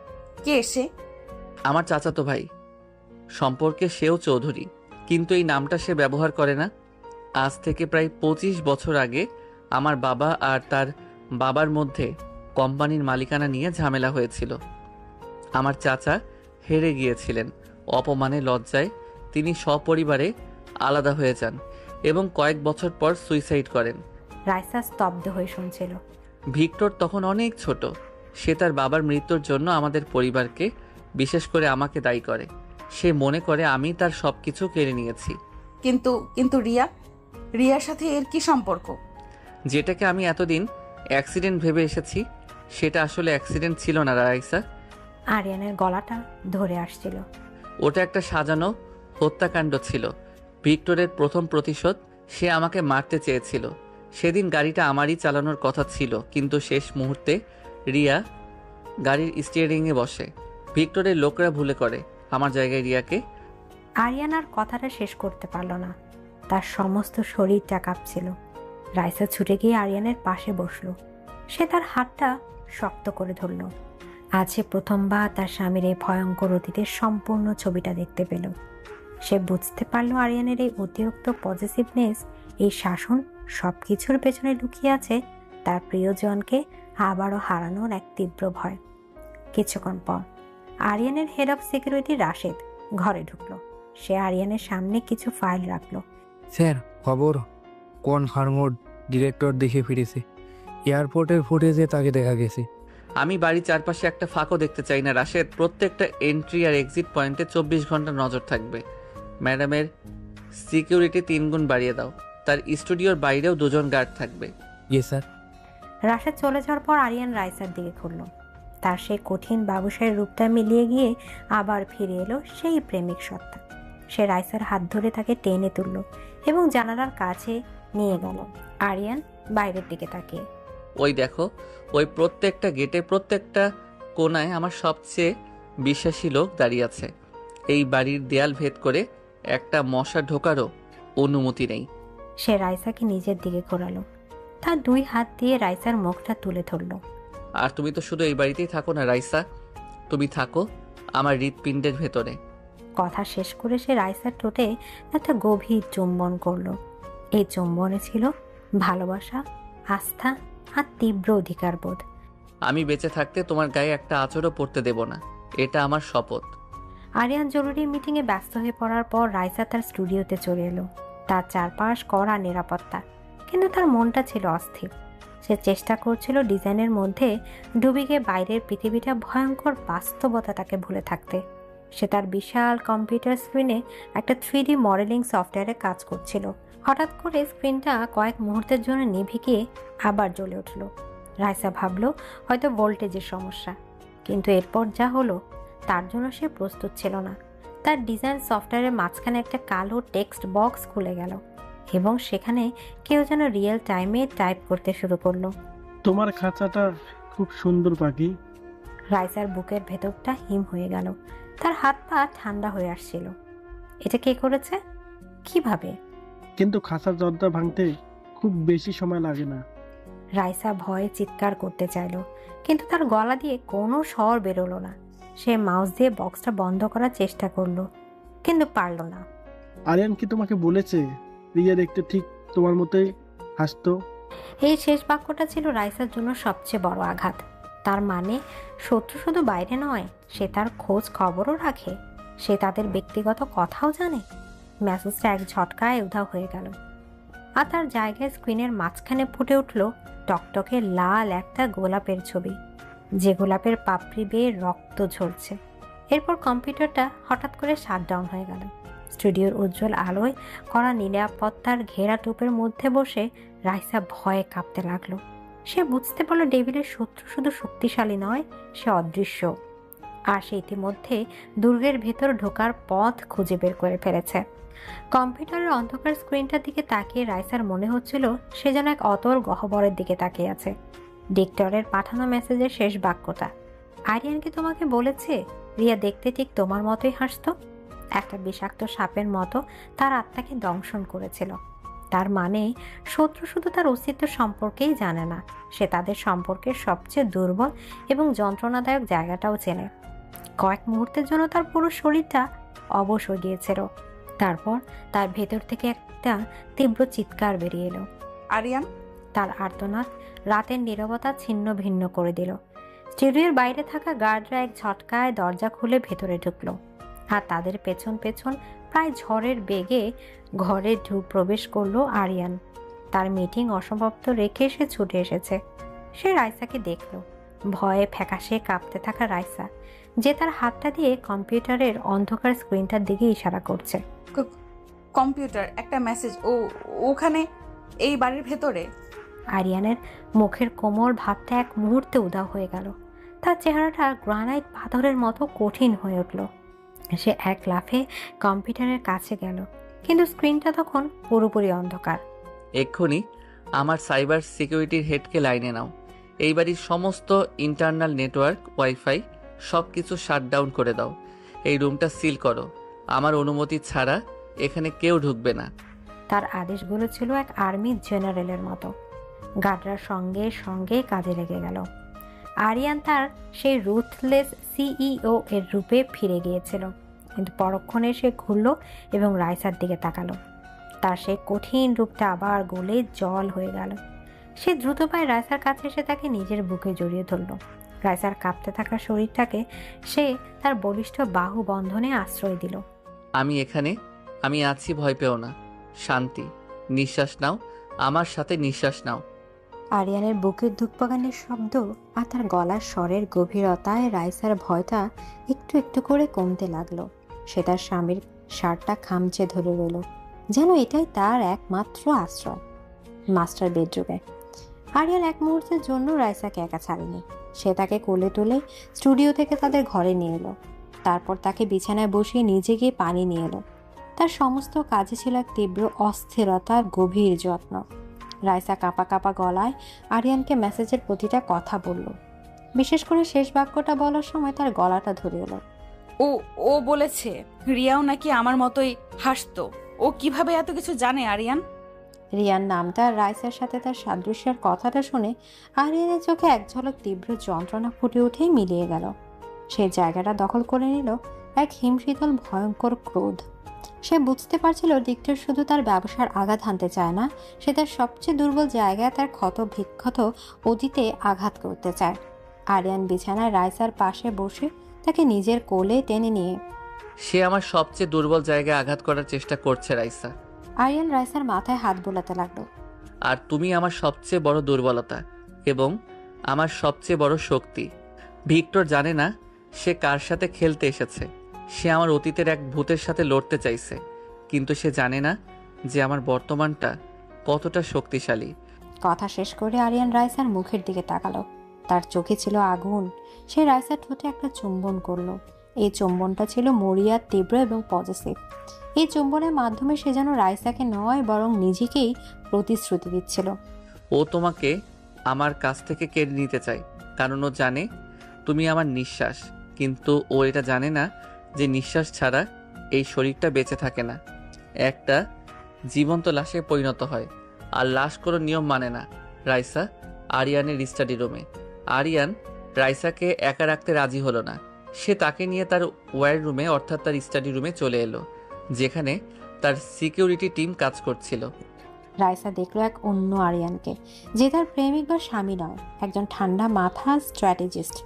কে সে? আমার চাচাতো ভাই। সম্পর্কে সেও চৌধুরী, কিন্তু এই নামটা সে ব্যবহার করে না। আজ থেকে প্রায় 25 বছর আগে আমার বাবা আর তার বাবার মধ্যে কোম্পানির মালিকানা নিয়ে ঝামেলা হয়েছিল। আমার চাচা হেরে গিয়েছিলেন। অপমানে লজ্জায় তিনি সপরিবারে আলাদা হয়ে যান এবং কয়েক বছর পর সুইসাইড করেন। রাইসা স্তব্ধ হয়ে শুনছিল। ভিক্টর তখন অনেক ছোট। সে তার বাবার মৃত্যুর জন্য আমাদের পরিবারকে, বিশেষ করে আমাকে দায়ী করে। সে মনে করে আমি তার সবকিছু কেড়ে নিয়েছি। কিন্তু রিয়ার সাথে এর কি সম্পর্ক? যেটাকে আমি এতদিন অ্যাক্সিডেন্ট ভেবে এসেছি সেটা আসলে অ্যাক্সিডেন্ট ছিল না রাইসা। আরিয়ানের গলাটা ধরে আসছিল। ওটা একটা সাজানো হত্যাকাণ্ড ছিল। ভিক্টরের প্রথম প্রতিশোধ। সে আমাকে মারতে চেয়েছিল। সেদিন গাড়িটা আমারই চালানোর কথা ছিল, কিন্তু শেষ মুহূর্তে রিয়া গাড়ির স্টিয়ারিংয়ে বসে। ভিক্টরের লোকরা ভুলে করে আমার জায়গায় রিয়াকে। আরিয়ান আর কথাটা শেষ করতে পারল না। তার সমস্ত শরীরটা কাঁপছিল। রাইসা ছুটে গিয়ে আরিয়ানের পাশে বসলো। সে তার হাতটা শক্ত করে ধরল। আজ সে প্রথমবার তার স্বামীর এই ভয়ঙ্কর অতীতের সম্পূর্ণ ছবিটা দেখতে পেল। সে বুঝতে পারল আরিয়ানের এই অতিরিক্ত পজিটিভনেস, এই শাসন সবকিছুর পেছনে লুকিয়ে আছে তার প্রিয়জনকে আবারও হারানোর এক তীব্র ভয়। কিছুক্ষণ পর আরিয়ানের হেড অফ সিকিউরিটি রাশেদ ঘরে ঢুকলো। সে আরিয়ানের সামনে কিছু ফাইল রাখলো। স্যার, খবর কনফার্মড ডিরেক্টর দেখে ফিরেছে। এয়ারপোর্টের ফুটেজে তাকে দেখা গেছে। আমি বাড়ির চারপাশে একটা ফাঁকও দেখতে চাই না রাশেদ। প্রত্যেকটা এন্ট্রি আর এক্সিট পয়েন্টে 24 ঘন্টা নজর থাকবে। ম্যাডামের সিকিউরিটি 3 গুণ বাড়িয়ে দাও। তার স্টুডিওর বাইরেও 2 জন গার্ড থাকবে। ইয়ে স্যার। রাশেদ চলে যাওয়ার পর আরিয়ান রাইসার দিকে ঘুরল। তার সেই কঠিন ব্যবসায়ের রূপটা মিলিয়ে গিয়ে আবার ফিরে এলো সেই প্রেমিক সত্তা। সে রাইসার হাত ধরে তাকে টেনে তুলল এবং জানালার কাছে নিয়ে গেল। আরিয়ান বাইরের দিকে তাকিয়ে, ওই দেখো, ওই প্রত্যেকটা গেটে, প্রত্যেকটা কোনায় আমার সবচেয়ে বিশ্বাসী লোক দাঁড়িয়ে আছে। এই বাড়ির দেয়াল ভেদ করে একটা মশা ঢোকারও অনুমতি নেই। সে রাইসাকে নিজের দিকে ঘোরালো। তার 2 হাত দিয়ে রাইসার মুখটা তুলে ধরল। আর তুমি তো শুধু এই বাড়িতেই থাকো না রাইসা, তুমি থাকো আমার হৃৎপিণ্ডের ভেতরে। কথা শেষ করে সে রাইসার ঠোঁটে একটা গভীর চুম্বন করলো। এই চুম্বনে ছিল ভালোবাসা, আস্থা আর তীব্র অধিকারবোধ। আমি বেঁচে থাকতে তোমার গায়ে একটা আঁচড়ও পড়তে দেব না, এটা আমার শপথ। আরিয়ান জরুরি মিটিংয়ে ব্যস্ত হয়ে পড়ার পর রাইসা তার স্টুডিওতে চলে এলো। তার চারপাশ কড়া নিরাপত্তা, কিন্তু তার মনটা ছিল অস্থির। সে চেষ্টা করছিল ডিজাইনের মধ্যে ডুবে গিয়ে বাইরের পৃথিবীটা ভয়ঙ্কর বাস্তবতাটাকে ভুলে থাকতে। সে তার বিশাল কম্পিউটার স্ক্রিনে একটা 3D মডেলিং সফটওয়্যারে কাজ করছিল। হঠাৎ করে স্ক্রিনটা কয়েক মুহূর্তের জন্য নিভে গিয়ে আবার জ্বলে উঠল। রাইসা ভাবলো হয়তো ভোল্টেজের সমস্যা, কিন্তু এরপর যা হলো তার জন্য সে প্রস্তুত ছিল না। তার ডিজাইন সফটওয়্যারের মাঝখানে একটা কালো টেক্সট বক্স খুলে গেল এবং সেখানে কেউ যেন রিয়েল টাইমে টাইপ করতে শুরু করলো। তোমার খাঁচাটা খুব সুন্দর পাখি। রাইসার বুকের ভেতরটা হিম হয়ে গেল। তার হাত পা ঠান্ডা হয়ে আসছিল। এটা কে করেছে? কিভাবে? কিন্তু খাঁচার দরজা ভাঙতে খুব বেশি সময় লাগে না। রাইসা ভয়ে চিৎকার করতে চাইল, কিন্তু তার গলা দিয়ে কোনো স্বর বেরোলো না। সে মাউস দিয়ে বক্সটা বন্ধ করার চেষ্টা করলো, কিন্তু পারল না। আরিয়ান কি তোমাকে বলেছে রিয়া দেখতে ঠিক তোমার মতোই হাসতো? এই শেষ বাক্যটা ছিল রাইসার জন্য সবচেয়ে বড় আঘাত। তার মানে শত্রু শুধু বাইরে নয়, সে তার খোঁজ খবরও রাখে। সে তাদের ব্যক্তিগত কথাও জানে। মেসেজটা এক ঝটকায় উধাও হয়ে গেল, আর তার জায়গায় স্ক্রিনের মাঝখানে ফুটে উঠল টকটকে লাল একটা গোলাপের ছবি, যে গোলাপের পাপড়ি বেয়ে রক্ত ঝরছে। এরপর কম্পিউটারটা হঠাৎ করে শাটডাউন হয়ে গেল। স্টুডিওর উজ্জ্বল আলোয় করা নিরাপত্তার ঘেরা টোপের মধ্যে বসে রাইসা ভয়ে কাঁপতে লাগলো। সে বুঝতে পারল ডেভিলের শত্রু শুধু শক্তিশালী নয়, সে অদৃশ্য। আর সে ইতিমধ্যে দুর্গের ভেতর ঢোকার পথ খুঁজে বের করে ফেলেছে। কম্পিউটারের অন্ধকার স্ক্রিনটার দিকে তাকিয়ে রাইসার মনে হচ্ছিল সে যেন এক অতল গহ্বরের দিকে তাকিয়ে আছে। ডিক্টরের পাঠানো মেসেজের শেষ বাক্যটা, আরিয়ান কি তোমাকে বলেছে রিয়া দেখতে ঠিক তোমার মতোই হাসতো? একটা বিষাক্ত সাপের মতো তার আত্মাকে দংশন করেছিল। তার মানে শত্রু শুধু তার অস্তিত্ব সম্পর্কেই জানে না, সে তাদের সম্পর্কের সবচেয়ে দুর্বল এবং যন্ত্রণাদায়ক জায়গাটাও চেনে। কয়েক মুহূর্তের জন্য তার পুরো শরীরটা অবশ হয়ে গিয়েছিল। তারপর তার ভেতর থেকে একটা তীব্র চিৎকার বেরিয়ে এলো। আরিয়ান! তার আর্তনাদ রাতের নীরবতা ছিন্ন ভিন্ন করে দিল। স্টুডিওর বাইরে থাকা গার্ডরা এক ঝটকায় দরজা খুলে ভেতরে ঢুকলো, আর তাদের পেছন পেছন প্রায় ঝড়ের বেগে ঘরে প্রবেশ করলো আরিয়ান। তার মিটিং অসমাপ্ত রেখে সে ছুটে এসেছে। সে রাইসাকে দেখলো, ভয়ে ফ্যাকাশে কাঁপতে থাকা রাইসা, যে তার হাতটা দিয়ে কম্পিউটারের অন্ধকার স্ক্রিনটার দিকে ইশারা করছে। কম্পিউটার, একটা মেসেজ। ওখানে, এই বাড়ির ভেতরে। আরিয়ানের মুখের কোমল ভাবটা এক মুহূর্তে উধাও হয়ে গেল। তার চেহারাটা গ্রানাইট পাথরের মতো কঠিন হয়ে উঠল। সে এক লাফে কম্পিউটারের কাছে গেল, কিন্তু স্ক্রিনটা তখন পুরোপুরি অন্ধকার। এক্ষুনি আমার সাইবার সিকিউরিটির হেডকে লাইনে নাও। এই বাড়ির সমস্ত ইন্টারনাল নেটওয়ার্ক, ওয়াইফাই সব কিছু শাটডাউন করে দাও। এই রুমটা সিল করো। আমার অনুমতি ছাড়া এখানে কেউ ঢুকবে না। তার আদেশগুলো ছিল এক আর্মি জেনারেলের মতো। গার্ডরা সঙ্গে সঙ্গে কাজে লেগে গেল। আরিয়ান তার সেই রুথলেস সিইও এর রূপে ফিরে গিয়েছিল, কিন্তু পরক্ষণে সে ঘুরল এবং রাইসার দিকে তাকালো। তার সেই কঠিন রূপটা আবার গলে জল হয়ে গেল। সে দ্রুত পায়ে রাইসার কাছে এসে তাকে নিজের বুকে জড়িয়ে ধরল। রাইসার কাঁপতে থাকা শরীরটাকে সে তার বলিষ্ঠ বাহু বন্ধনে আশ্রয় দিল। আমি এখানে, আমি আছি, ভয় পেও না। শান্তি, নিঃশ্বাস নাও, আমার সাথে নিঃশ্বাস নাও। আরিয়ানের বুকের ধুকপাগানের শব্দ আর তার গলার স্বরের গভীরতায় রাইসার ভয়টা একটু একটু করে কমতে লাগলো। সে তার স্বামীর শার্টটা খামচে ধরে রইল, যেন এটাই তার একমাত্র আশ্রয়। মাস্টার বেডরুমে আরিয়ান এক মুহূর্তের জন্য রাইসাকে একা ছাড়েনি। সে তাকে কোলে তুলে স্টুডিও থেকে তাদের ঘরে নিয়ে এলো। তারপর তাকে বিছানায় বসিয়ে নিজে গিয়ে পানি নিয়ে এলো। তার সমস্ত কাজে ছিল এক তীব্র অস্থিরতার গভীর যত্ন। রাইসা কাঁপা কাঁপা গলায় আরিয়ানকে মেসেজের প্রতিটা কথা বলল। বিশেষ করে শেষ বাক্যটা বলার সময় তার গলাটা ধরে এলো। ও ও বলেছে রিয়াও নাকি আমার মতোই হাসতো। ও কিভাবে এত কিছু জানে আরিয়ান? রিয়ার নামটা রাইসার সাথে তার সাদৃশ্যের কথাটা শুনে আরিয়ানের চোখে এক ঝলক তীব্র যন্ত্রণা ফুটে উঠেই মিলিয়ে গেল। সেই জায়গাটা দখল করে নিল এক হিমশীতল ভয়ঙ্কর ক্রোধ। সে বুঝতে পারছিল ডিক্টর শুধু তার ব্যবসার আঘাত হানতে চায় না, সে তার সবচেয়ে দুর্বল জায়গায় তার ক্ষত বিক্ষত অতীতে আঘাত করতে চায়। আরিয়ান বিছানায় রাইসার পাশে বসে তাকে নিজের কোলে টেনে নিয়ে, সে আমার সবচেয়ে দুর্বল জায়গায় আঘাত করার চেষ্টা করছে রাইসা। আরিয়ান রাইসার মাথায় হাত বোলাতে লাগলো। আর তুমি আমার সবচেয়ে বড় দুর্বলতা এবং আমার সবচেয়ে বড় শক্তি। ভিক্টর জানে না সে কার সাথে খেলতে এসেছে। সে আমার অতীতের এক ভূতের সাথে লড়তে চাইছে, কিন্তু সে জানে না যে আমার বর্তমানটা কতটা শক্তিশালী। কথা শেষ করে আরিয়ান রাইসার মুখের দিকে তাকালো। তার চোখে ছিল আগুন। সে রাইসার ঠোঁটে একটা চুম্বন করলো। এই চুম্বনটা ছিল মরিয়া, তীব্র এবং পজিটিভ। এই চুম্বনের মাধ্যমে সে যেন রাইসাকে নয় বরং নিজেকেই প্রতিশ্রুতি দিচ্ছিল। ও তোমাকে আমার কাছ থেকে কেড়ে নিতে চায়, কারণ ও জানে তুমি আমার নিঃশ্বাস। কিন্তু ও এটা জানে না যে নিঃশ্বাস ছাড়া এই শরীরটা বেঁচে থাকে না, একটা জীবন্ত লাশে পরিণত হয়। আর লাশ কোনো নিয়ম মানে না। রাইসা আরিয়ানের স্টাডি রুমে। আরিয়ান রাইসাকে একা রাখতে রাজি হলো না। সে তাকে নিয়ে তার ওয়্যার রুমে অর্থাৎ তার স্টাডি রুমে চলে এলো, যেখানে তার সিকিউরিটি টিম কাজ করছিল। রাইসা দেখলো এক অন্য আরিয়ানকে, যে তার প্রেমিক বা স্বামী নয়, একজন ঠান্ডা মাথা স্ট্র্যাটেজিস্ট।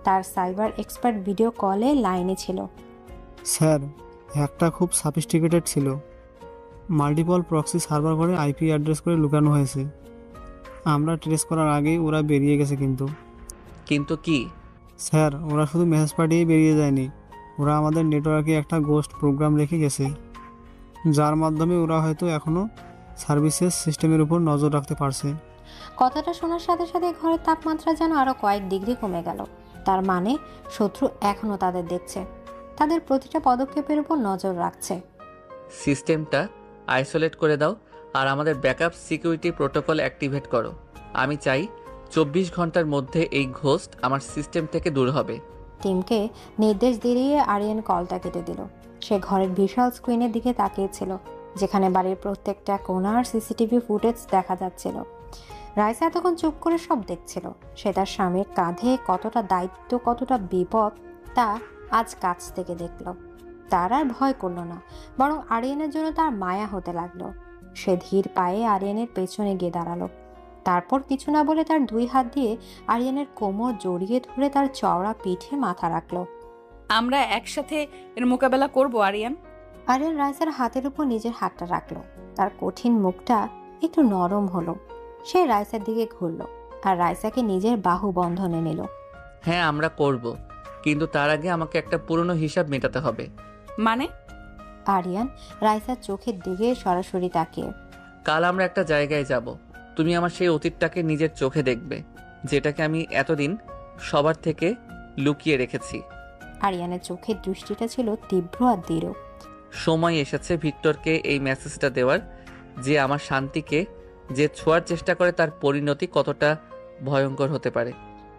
তার সাইবার এক্সপার্ট ভিডিও কলে লাইনে ছিল। স্যার, হ্যাকটা খুব সফিস্টিকেটেড ছিল। মাল্টিপল প্রক্সি সার্ভার করে আইপি অ্যাড্রেস করে লুকানো হয়েছে। আমরা ট্রেস করার আগেই ওরা বেরিয়ে গেছে। কিন্তু কি? স্যার, ওরা শুধু মেসেজ পাঠিয়েই বেরিয়ে যায়নি। ওরা আমাদের নেটওয়ার্কে একটা গোস্ট প্রোগ্রাম রেখে গেছে, যার মাধ্যমে ওরা হয়তো এখনও সার্ভিসেস সিস্টেমের উপর নজর রাখতে পারছে। কথাটা শোনার সাথে সাথে ঘরের তাপমাত্রা যেন আরো কয়েক ডিগ্রি কমে গেল। তার মানে শত্রু এখনো তাদের দেখছে, তাদের প্রতিটা পদক্ষেপের উপর নজর রাখছে। সিস্টেমটা আইসোলেট করে দাও আর আমাদের ব্যাকআপ সিকিউরিটি প্রোটোকল অ্যাক্টিভেট করো। আমি চাই 24 ঘন্টার মধ্যে এই ঘোস্ট আমার সিস্টেম থেকে দূর হবে। টিমকে নির্দেশ দিয়ে আরিয়ান কলটা কেটে দিল। সে ঘরের বিশাল স্ক্রিনের দিকে তাকিয়েছিল, যেখানে বাড়ির প্রত্যেকটা কোণার সিসিটিভি ফুটেজ দেখা যাচ্ছিল। রাইসা তখন চুপ করে সব দেখছিল। সে তার স্বামীর কাঁধে কতটা দায়িত্ব, কতটা বিপদ তা আজ কাছ থেকে দেখল। তার আর ভয় করলো না, বরং আরিয়ানের জন্য তার মায়া হতে লাগলো। সে ধীর পায়ে আরিয়ানের পেছনে গিয়ে দাঁড়ালো। তারপর কিছু না বলে তার 2 হাত দিয়ে আরিয়ানের কোমর জড়িয়ে ধরে তার চওড়া পিঠে মাথা রাখলো। আমরা একসাথে এর মোকাবেলা করব আরিয়ান। আরিয়ান রাইসার হাতের উপর নিজের হাতটা রাখলো। তার কঠিন মুখটা একটু নরম হলো। সে রাইসার দিকে ঘুরলো আর রাইসাকে নিজের বাহু বন্ধনে নিল। হ্যাঁ, আমরা করব, কিন্তু তার আগে আমাকে একটা পুরনো হিসাব মেটাতে হবে। মানে? আরিয়ান রাইসার চোখের দিকে সরাসরি তাকিয়ে, কাল আমরা একটা জায়গায় যাব। তুমি আমার সেই অতীতটাকে নিজের চোখে দেখবে, যেটাকে আমি এতদিন সবার থেকে লুকিয়ে রেখেছি। আরিয়ানের চোখের দৃষ্টিটা ছিল তীব্র আর দৃঢ়। সময় এসেছে ভিক্টরকে এই মেসেজটা দেওয়ার, যে আমার শান্তিকে যে ছোঁয়ার চেষ্টা করে তার পরিণতি কতটা ভয়ঙ্কর হতে পারে।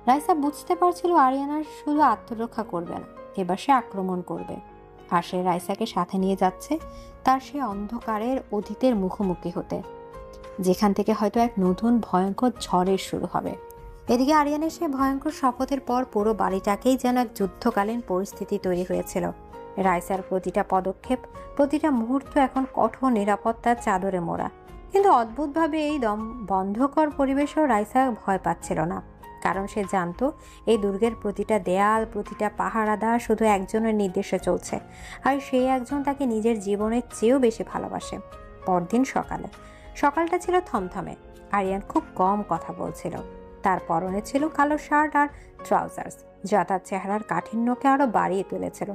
রাইসা বুঝতে পারছিল আরিয়ানার শুধু আত্মরক্ষা করবে না, এবার সে আক্রমণ করবে। আর সে রাইসাকে সাথে নিয়ে যাচ্ছে তার সে অন্ধকারের অতীতের মুখোমুখি হতে, যেখান থেকে হয়তো এক নতুন ভয়ঙ্কর ঝড়ের শুরু হবে। এদিকে আরিয়ানের সে ভয়ঙ্কর শপথের পর পুরো বাড়িটাকেই যেন এক যুদ্ধকালীন পরিস্থিতি তৈরি হয়েছিল। রাইসার প্রতিটা পদক্ষেপ, প্রতিটা মুহূর্ত এখন কঠোর নিরাপত্তার চাদরে মোড়া। কিন্তু অদ্ভুতভাবে এই বন্ধকর পরিবেশেও রাইসা ভয় পাচ্ছিল না। কারণ সে জানতো এই দুর্গের প্রতিটা দেয়াল, প্রতিটা পাহারাদার শুধু একজনের নির্দেশে চলছে, আর সেই একজন তাকে নিজের জীবনের চেয়েও বেশি ভালোবাসে। পরদিন সকালটা ছিল থমথমে। আরিয়ান খুব কম কথা বলছিল। তার পরনে ছিল কালো শার্ট আর ট্রাউজার্স, যা তার চেহারার কাঠিন্যকে আরো বাড়িয়ে তুলেছিল।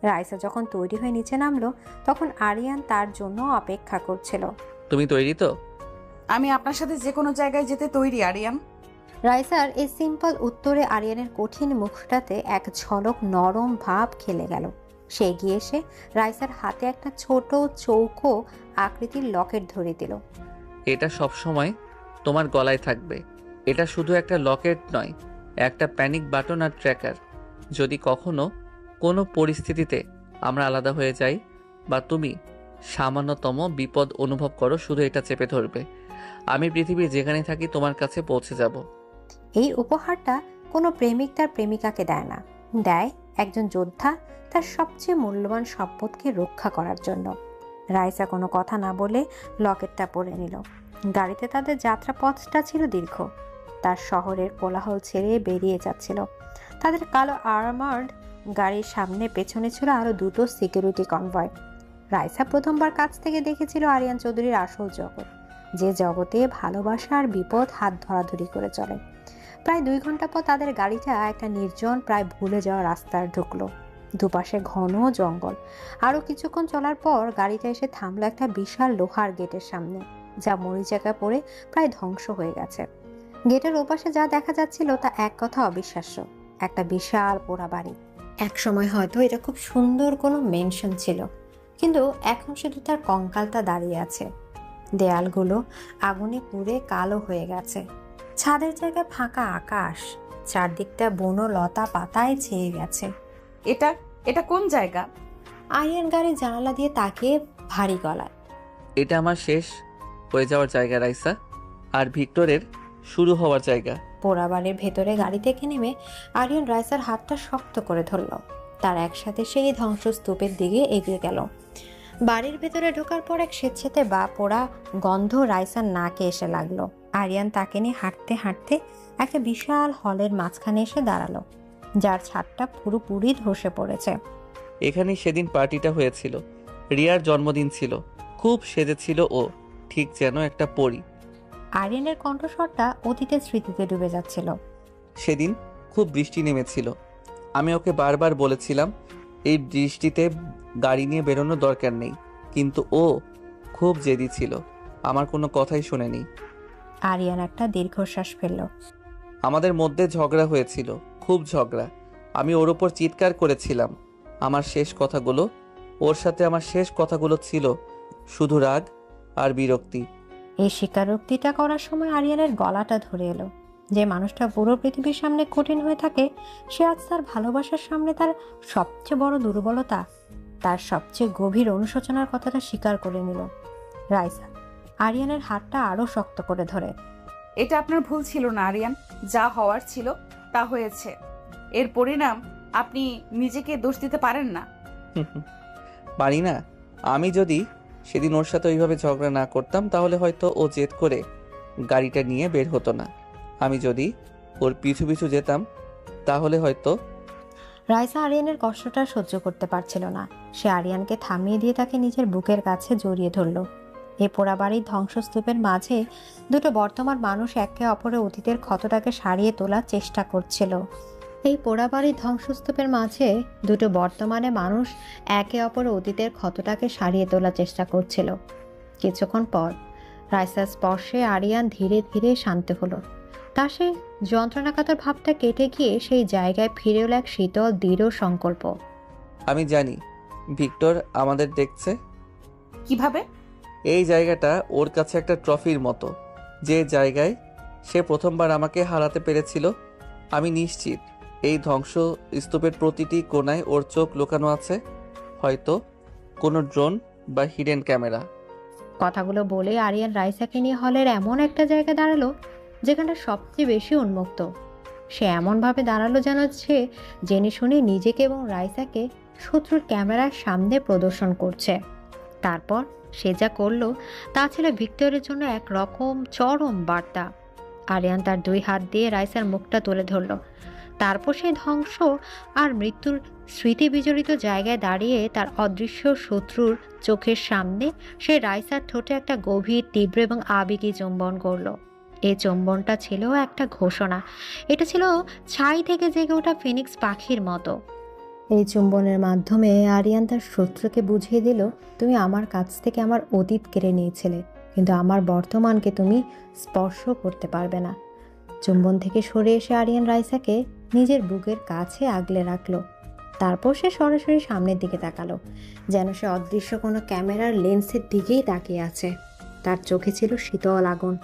রাইসা যখন তৈরি হয়ে নিচে নামলো, তখন আরিয়ান তার জন্য অপেক্ষা করছিল। তুমি তৈরি তো? আমি আপনার সাথে যে কোনো জায়গায় যেতে তৈরি আরিয়ান। রাইসার এই সিম্পল উত্তরে আরিয়ানের কঠিন মুখটাতে এক ঝলক নরম ভাব খেলে গেল। সে এগিয়ে এসে রাইসার হাতে একটা ছোট চৌকো আকৃতির লকেট ধরে দিল। এটা সব সময় তোমার গলায় থাকবে। এটা শুধু একটা লকেট নয়, একটা প্যানিক বাটন আর ট্র্যাকার। যদি কখনো কোনো পরিস্থিতিতে আমরা আলাদা হয়ে যাই বা তুমি সামান্যতম বিপদ অনুভব করো, শুধু এটা চেপে ধরবে। আমি পৃথিবীর যেখানে থাকি তোমার কাছে পৌঁছে যাব। এই উপহারটা কোনো প্রেমিক তার প্রেমিকাকে দেয় না, দেয় একজন যোদ্ধা তার সবচেয়ে মূল্যবান সম্পদকে রক্ষা করার জন্য। রাইসা কোনো কথা না বলে লকেটটা পরে নিল। গাড়িতে তাদের যাত্রাপথটা ছিল দীর্ঘ। তার শহরের কোলাহল ছেড়ে বেরিয়ে যাচ্ছিল। তাদের কালো আর্মার্ড গাড়ির সামনে পেছনে ছিল আরো দুটো সিকিউরিটি কনভয়। রাইসা প্রথমবার কাছ থেকে দেখেছিল আরিয়ান চৌধুরীর আসল জগৎ, যে জগতে ভালোবাসা আর বিপদ হাত ধরাধরি করে চলে। প্রায় 2 ঘন্টা পর তাদের গাড়িটা একটা নির্জন, প্রায় ভুলে যাওয়া রাস্তায় ঢুকলো। দুপাশে ঘন জঙ্গল। আরো কিছুক্ষণ চলার পর গাড়িটা এসে থামলো একটা বিশাল লোহার গেটের সামনে, যা মরিচাকা পড়ে প্রায় ধ্বংস হয়ে গেছে। গেটের ওপাশে যা দেখা যাচ্ছিল তা এক কথা অবিশ্বাস্য। একটা বিশাল পোড়া বাড়ি। এক সময় হয়তো এটা খুব সুন্দর কোনো মেনশন ছিল, কিন্তু এখন শুধু তার কঙ্কালটা দাঁড়িয়ে আছে। দেয়ালগুলো আগুনে পুড়ে কালো হয়ে গেছে। ছাদের জায়গায় ফাঁকা আকাশ, চারদিকটা বনো লতা পাতায় ছেয়ে গেছে। এটা কোন জায়গা? আরিয়ান গাড়ির জানালা দিয়ে তাকিয়ে ভারী গলায়। এটা আমার শেষ হয়ে যাওয়ার জায়গা রাইসা, আর ভিক্টরের শুরু হওয়ার জায়গা। পোড়া বাড়ির ভেতরে গাড়ি থেকে নেমে আরিয়ান রাইসার হাতটা শক্ত করে ধরল। তার একসাথে সেই ধ্বংসস্তূপের দিকে এগিয়ে গেল। বাড়ির ভেতরে ঢোকার পর এক স্বেচ্ছাতে বা পোড়া গন্ধ রাইসার নাকে এসে লাগলো। আরিয়ান তাকে নিয়ে হাঁটতে হাঁটতে একটা বিশাল হলের মাঝখানে এসে দাঁড়ালো, যার ছাদটা পুরোপুরি ধসে পড়েছে। এখানেই সেদিন পার্টিটা হয়েছিল। রিয়ার জন্মদিন ছিল। খুব সেজেছিল ও, ঠিক যেন একটা পরী। আরিয়ানের কণ্ঠস্বরটা অতীতের স্মৃতিতে ডুবে যাচ্ছিল। সেদিন খুব বৃষ্টি নেমেছিল। আমি ওকে বারবার বলেছিলাম এই বৃষ্টিতে গাড়ি নিয়ে বেরোনোর দরকার নেই, কিন্তু ও খুব জেদি ছিল, আমার কোনো কথাই শোনেনি। আরিয়ান একটা দীর্ঘশ্বাস ফেলল। আমাদের মধ্যে ঝগড়া হয়েছিল, খুব ঝগড়া। আমি ওর ওপর চিৎকার করেছিলাম। আমার শেষ কথাগুলো, ওর সাথে আমার শেষ কথাগুলো ছিল শুধু রাগ আর বিরক্তি। এই স্বীকারোক্তিটা করার সময় আরিয়ানের গলাটা ধরে এলো। যে মানুষটা পুরো পৃথিবীর সামনে কঠিন হয়ে থাকে, সে আজ তার ভালোবাসার সামনে তার সবচেয়ে বড় দুর্বলতা, তার সবচেয়ে গভীর অনুশোচনার কথাটা স্বীকার করে নিল। রাইসা আরিয়ানের হাতটা আরো শক্ত করে ধরে। এটা আপনার ভুল ছিল না আরিয়ান, যা হওয়ার ছিল তা হয়েছে। এর পরিণাম আপনি নিজেকে দোষ দিতে পারেন না। পারি না? আমি যদি সেদিন ওর সাথে ওইভাবে ঝগড়া না করতাম, তাহলে হয়তো ও জেদ করে গাড়িটা নিয়ে বের হতো না। আমি যদি ওর পিছু পিছু যেতাম, তাহলে হয়তো। রাইসা আরিয়ানের কষ্টটা সহ্য করতে পারছিল না। সে আরিয়ানকে থামিয়ে দিয়ে তাকে নিজের বুকের কাছে জড়িয়ে ধরল। এ পোড়া বাড়ির ধ্বংসস্তূপের মাঝে দুটো বর্তমান মানুষ একে অপরের অতীতের ক্ষতটাকে সারিয়ে তোলার চেষ্টা করছিল। এই পোড়া বাড়ির ধ্বংসস্তূপের মাঝে দুটো বর্তমানে মানুষ একে অপরের অতীতের ক্ষতটাকে সারিয়ে তোলার চেষ্টা করছিল। কিছুক্ষণ পর রাইসার স্পর্শে আরিয়ান ধীরে ধীরে শান্ত হলো। তা সে যন্ত্রণাকাতর ভাবটা কেটে গিয়ে সেই জায়গায় ফিরে এলো এক শীতল দৃঢ় সংকল্প। আমি জানি ভিক্টর আমাদের দেখছে। কিভাবে? এই জায়গাটা ওর কাছে একটা ট্রফির মতো, যে জায়গায় সে প্রথমবার আমাকে হারাতে পেরেছিল। আমি নিশ্চিত এই ধ্বংস স্তূপের প্রতিটি কোণায় ওর চোখ লুকানো আছে, হয়তো কোনো ড্রোন বা হিডেন ক্যামেরা। কথাগুলো বলে আরিয়ান রাইসাকে নিয়ে হলের এমন একটা জায়গায় দাঁড়ালো যেখানটা সবচেয়ে বেশি উন্মুক্ত। সে এমনভাবে দাঁড়ালো যেন সে জেনে শুনে নিজেকে এবং রাইসাকে শত্রুর ক্যামেরার সামনে প্রদর্শন করছে। তারপর সে যা করলো তা ছিল ভিক্টরের জন্য একরকম চরম বার্তা। আরিয়ান তার 2 হাত দিয়ে রাইসার মুখটা তুলে ধরল। তারপর সেই ধ্বংস আর মৃত্যুর স্মৃতি বিজড়িত জায়গায় দাঁড়িয়ে তার অদৃশ্য শত্রুর চোখের সামনে সে রাইসার ঠোঁটে একটা গভীর, তীব্র এবং আবেগী চুম্বন করল। এই চুম্বনটা ছিল একটা ঘোষণা। এটা ছিল ছাই থেকে জেগে ওঠা ফিনিক্স পাখির মতো। এই চুম্বনের মাধ্যমে আরিয়ান তার শত্রুকে বুঝিয়ে দিল, তুমি আমার কাছ থেকে আমার অতীত কেড়ে নিয়েছিলে, কিন্তু আমার বর্তমানকে তুমি স্পর্শ করতে পারবে না। চুম্বন থেকে সরে এসে আরিয়ান রাইসাকে নিজের বুকের কাছে আগলে রাখলো। তারপর সে সরাসরি সামনের দিকে তাকালো, যেন সে অদৃশ্য কোনো ক্যামেরার লেন্সের দিকেই তাকিয়ে আছে। তার চোখে ছিল শীতল আগুন।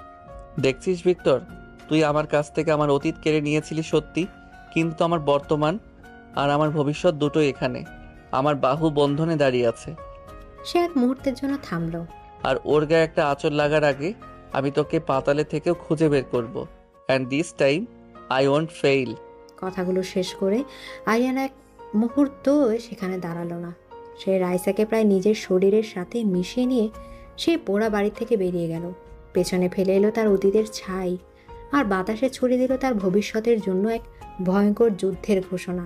দেখছিস ভিক্টর, তুই আমার কাছ থেকে আমার অতীত কেড়ে নিয়েছিলি সত্যি, কিন্তু আমার বর্তমান আর আমার ভবিষ্যৎ দুটোই এখানে আমার বাহু বন্ধনে দাঁড়িয়ে আছে। সে এক মুহূর্তের জন্য থামলো। আর ওর গায়ে একটা আঁচড় লাগার আগে আমি তোকে পাতালে থেকেও খুঁজে বের করব। And this time I won't fail. কথাগুলো শেষ করে আরিয়ান এক মুহূর্ত সেখানে দাঁড়ালো না। সে রাইসাকে প্রায় নিজের শরীরের সাথে মিশিয়ে নিয়ে সেই পোড়া বাড়ি থেকে বেরিয়ে গেল। পেছনে ফেলে এলো তার অতীতের ছাই, আর বাতাসে ছড়িয়ে দিল তার ভবিষ্যতের জন্য এক ভয়ঙ্কর যুদ্ধের ঘোষণা।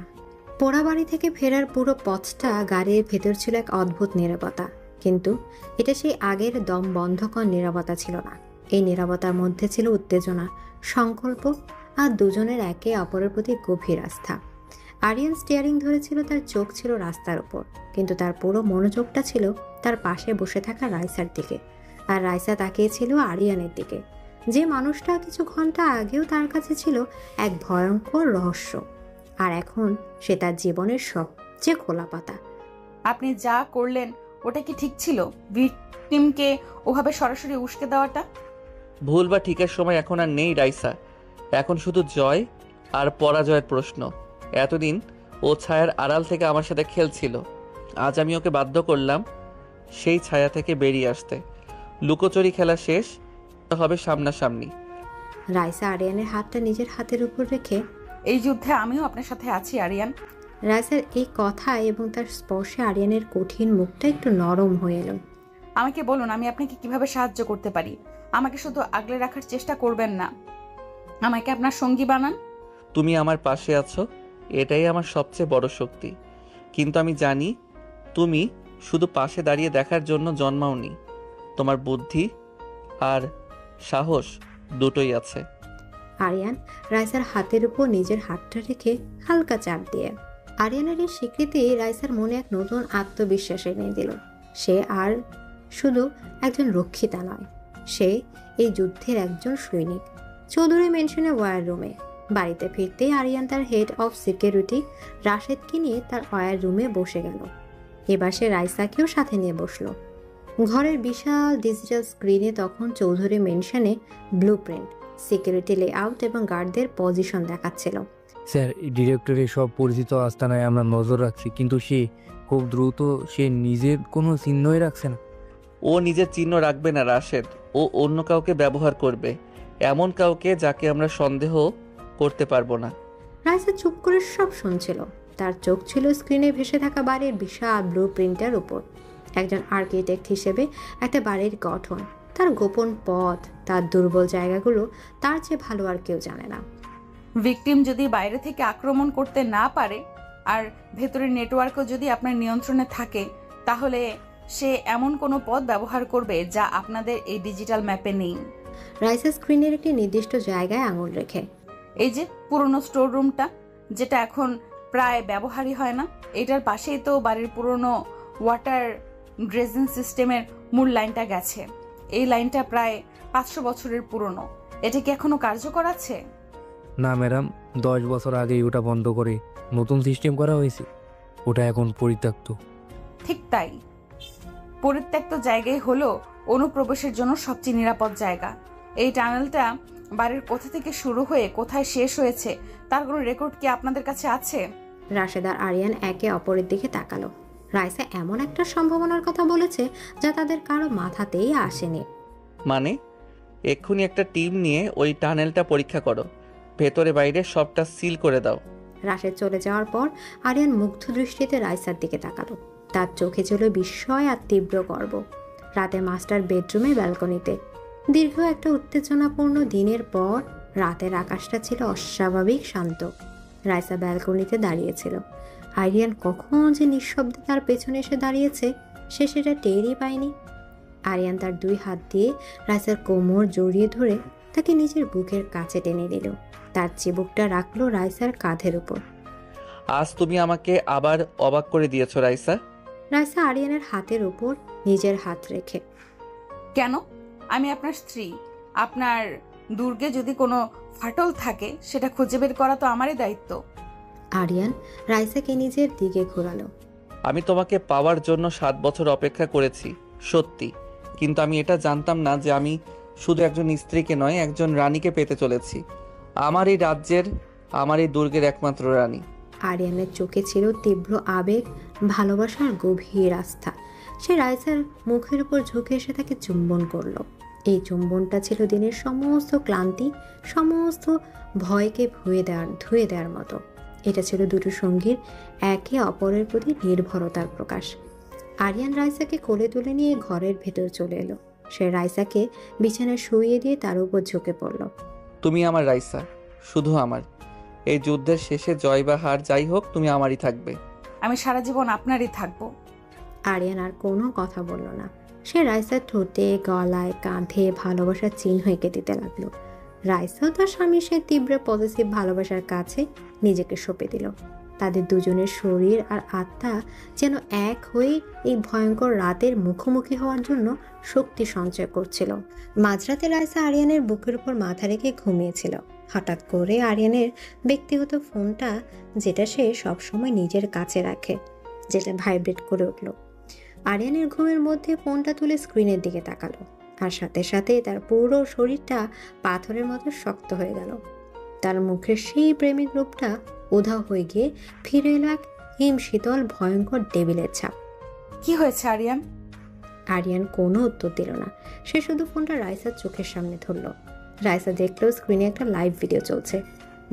পোড়া বাড়ি থেকে ফেরার পুরো পথটা গাড়ির ভেতর ছিল এক অদ্ভুত নীরবতা, কিন্তু এটা সেই আগের দম বন্ধকর নীরবতা ছিল না। এই নীরবতার মধ্যে ছিল উত্তেজনা, সংকল্প আর দুজনের একে অপরের প্রতি গভীর আস্থা। আরিয়ান স্টিয়ারিং ধরেছিল, তার চোখ ছিল রাস্তার উপর, কিন্তু তার পুরো মনোযোগটা ছিল তার পাশে বসে থাকা রাইসার দিকে। আর রাইসা তাকিয়েছিল আরিয়ানের দিকে, যে মানুষটা কিছু ঘন্টা আগেও তার কাছে ছিল এক ভয়ঙ্কর রহস্য, আর এখন সে তার জীবনের সবচেয়ে খোলা পাতা। আপনি যা করলেন ওটা কি ঠিক ছিল? ভিকটিমকে ওভাবে সরাসরি উস্কে দেওয়াটা? ভুল বা ঠিকের সময় এখন আর নেই রাইসা, এখন শুধু জয় আর পরাজয়ের প্রশ্ন। এতদিন ও ছায়ার আড়াল থেকে আমার সাথে খেলছিল, আজ আমি ওকে বাধ্য করলাম সেই ছায়া থেকে বেরিয়ে আসতে। লুকোচুরি খেলা শেষ হবে সামনাসামনি। রাইসা আরিয়ানের হাতটা নিজের হাতের উপর রেখে, এই যুদ্ধে আমিও আপনার সাথে আছি আরিয়ান। রাইসার এই কথা এবং তার স্পর্শে আরিয়ানের কঠিন মুখটা একটু নরম হয়ে এলো। আমাকে বলুন আমি আপনাকে কিভাবে সাহায্য করতে পারি। আমাকে শুধু আগলে রাখার চেষ্টা করবেন না, আমাকে আপনার সঙ্গী বানান। তুমি আমার পাশে আছো, এটাই আমার সবচেয়ে বড় শক্তি। কিন্তু আমি জানি তুমি শুধু পাশে দাঁড়িয়ে দেখার জন্য জন্মাওনি, তোমার বুদ্ধি আর সাহস দুটোই আছে। আরিয়ান রাইসার হাতের উপর নিজের হাতটা রেখে হালকা চাপ দিয়ে। আরিয়ানের এই স্বীকৃতি রাইসার মনে এক নতুন আত্মবিশ্বাস এনে দিল। সে আর শুধু একজন রক্ষিতা নয়, সে এই যুদ্ধের একজন সৈনিক। চৌধুরী মেনশনে ওয়ার রুমে বাড়িতে ফিরতেই আরিয়ান তার হেড অফ সিকিউরিটি রাশেদকে নিয়ে তার ওয়ার রুমে বসে গেল। এবার সে রাইসাকেও সাথে নিয়ে বসলো। ঘরের বিশাল ডিজিটাল স্ক্রিনে তখন চৌধুরী মেনশনে ব্লুপ্রিন্ট, সিকিউরিটি লেআউট এবং গার্ডদের পজিশন দেখাচ্ছিল। স্যার, ডিরেক্টরের সব পরিচিত আস্তানায় আমরা নজর রাখছি, কিন্তু সে খুব দ্রুত সে নিজের কোনো চিহ্নই রাখছে না। ও নিজের চিহ্ন রাখবে না রাশেদ, ও অন্য কাউকে ব্যবহার করবে, এমন কাউকে যাকে আমরা সন্দেহ করতে পারবো না। রাইসা চুপ করে সব শুনছিল। তার চোখ ছিল স্ক্রিনে ভেসে থাকা বাড়ির বিশাল ব্লু প্রিন্টের উপর। একজন আর্কিটেক্ট হিসেবে একটা বাড়ির গঠন, তার গোপন পথ, তার দুর্বল জায়গাগুলো তার চেয়ে ভালো আর কেউ জানে না। ভিকটিম যদি বাইরে থেকে আক্রমণ করতে না পারে আর ভেতরের নেটওয়ার্কও যদি আপনার নিয়ন্ত্রণে থাকে, তাহলে সে এমন কোনো পথ ব্যবহার করবে যা আপনাদের এই ডিজিটাল ম্যাপে নেই। রাইসা স্ক্রিনের একটি নির্দিষ্ট জায়গায় আঙুল রেখে, এই যে পুরনো স্টোর রুমটা, যেটা এখন প্রায় ব্যবহারই হয় না, এটার পাশেই তো বাড়ির পুরনো ওয়াটার ড্রেজিং সিস্টেমের মূল লাইনটা গেছে। এই লাইনটা প্রায় 500 বছরের পুরনো। এটা কি এখনো কার্যকর আছে? না ম্যাডাম, 10 বছর আগেই ওটা বন্ধ করে নতুন সিস্টেম করা হয়েছে। ওটা এখন পরিত্যক্ত। ঠিক তাই, পরিত্যক্ত জায়গায় হলো অনুপ্রবেশের জন্য সবচেয়ে নিরাপদ জায়গা। এই টানেলটা বাড়ির কোথা থেকে শুরু হয়ে কোথায় শেষ হয়েছে তার কোনো রেকর্ড কি আপনাদের কাছে আছে? রাশেদ আর আরিয়ান একে অপরের দিকে তাকালো। রাইসা এমন একটা সম্ভাবনার কথা বলেছে যা তাদের কারো মাথাতেই আসেনি। মানে এক্ষুনি একটা টিম নিয়ে ওই টানেলটা পরীক্ষা করো, ভেতরে বাইরে সবটা সিল করে দাও। রাশেদ চলে যাওয়ার পর আরিয়ান মুগ্ধ দৃষ্টিতে রাইসার দিকে তাকালো। তার চোখে ছিল বিস্ময় আর তীব্র গর্ব। রাতে মাস্টার বেডরুমে ব্যালকনিতে দীর্ঘ একটা উত্তেজনাপূর্ণ দিনের পর রাতের আকাশটা ছিল অস্বাভাবিক শান্ত। রাইসা ব্যালকনিতে দাঁড়িয়েছিল। আরিয়ান কখন যে নিঃশব্দে তার পেছনে এসে দাঁড়িয়েছে সে সেটা টেরই পায়নি। আরিয়ান তার 2 হাত দিয়ে রাইসার কোমর জড়িয়ে ধরে তাকে নিজের বুকের কাছে টেনে নিল। তার চিবুকটা রাখলো রাইসার কাঁধের উপর। আজ তুমি আমাকে আবার অবাক করে দিয়েছো রাইসা। রাইসা আরিয়ানের হাতের উপর নিজের হাত রেখে, কেন? আমি আপনার স্ত্রী। আপনার দুর্গে যদি কোনো ফাটল থাকে সেটা খুঁজে বের করা তো আমারই দায়িত্ব। আরিয়ান রাইসাকে নিজের দিকে ঘোরালো। আমি তোমাকে পাওয়ার জন্য 7 বছর অপেক্ষা করেছি সত্যি, কিন্তু আমি এটা জানতাম না যে আমি শুধু একজন স্ত্রীকে নয়, একজন রানীকে পেতে চলেছি। আমার এই রাজ্যের, আমার এই দুর্গের একমাত্র রানী। আরিয়ানের চোখে ছিল তীব্র আবেগ, ভালোবাসার গভীর আস্থা। সে রাইসার মুখের উপর ঝুঁকে এসে তাকে চুম্বন করলো। এই চুম্বনটা ছিল দিনের সমস্ত ক্লান্তি, সমস্ত ভয়কে ধুয়ে দেওয়ার মতো। এটা ছিল দুটো সঙ্গীর একে অপরের প্রতি নির্ভরতার প্রকাশ। আরিয়ান রাইসাকে কোলে তুলে নিয়ে ঘরের ভেতর চলে এলো। সে রাইসাকে বিছানায় শুইয়ে দিয়ে তার উপর ঝুঁকে পড়ল। তুমি আমার রাইসা, শুধু আমার। এই যুদ্ধের শেষে জয় বা হার যাই হোক, তুমি আমারই থাকবে। আমি সারা জীবন আপনারই থাকবো। আরিয়ান আর কোনো কথা বলল না। সে রাইসার ঠোঁটে, গলায়, কাঁধে ভালোবাসার চিহ্ন এঁকে দিতে লাগলো। রাইসাও তার স্বামীর সেই তীব্র পজিটিভ ভালোবাসার কাছে নিজেকে সঁপে দিল। তাদের দুজনের শরীর আর আত্মা যেন এক হয়ে এই ভয়ঙ্কর রাতের মুখোমুখি হওয়ার জন্য শক্তি সঞ্চয় করছিল। মাঝরাতে রাইসা আরিয়ানের বুকের উপর মাথা রেখে ঘুমিয়েছিল। হঠাৎ করে আরিয়ানের ব্যক্তিগত ফোনটা, যেটা সে সবসময় নিজের কাছে রাখে, যেটা ভাইব্রেট করে উঠল। আরিয়ানের ঘুমের মধ্যে ফোনটা তুলে স্ক্রিনের দিকে তাকালো, আর সাথে সাথে তার পুরো শরীরটা পাথরের মতো শক্ত হয়ে গেল। তার মুখের সেই প্রেমিক রূপটা উধাও হয়ে গিয়ে ফিরে এলো এক হিম শীতল ভয়ঙ্কর টেবিলের ছাপ। কি হয়েছে আরিয়ান? আরিয়ান কোনো উত্তর দিল না। সে শুধু ফোনটা রাইসার চোখের সামনে ধরল। রাইসা দেখলো স্ক্রিনে একটা লাইভ ভিডিও চলছে।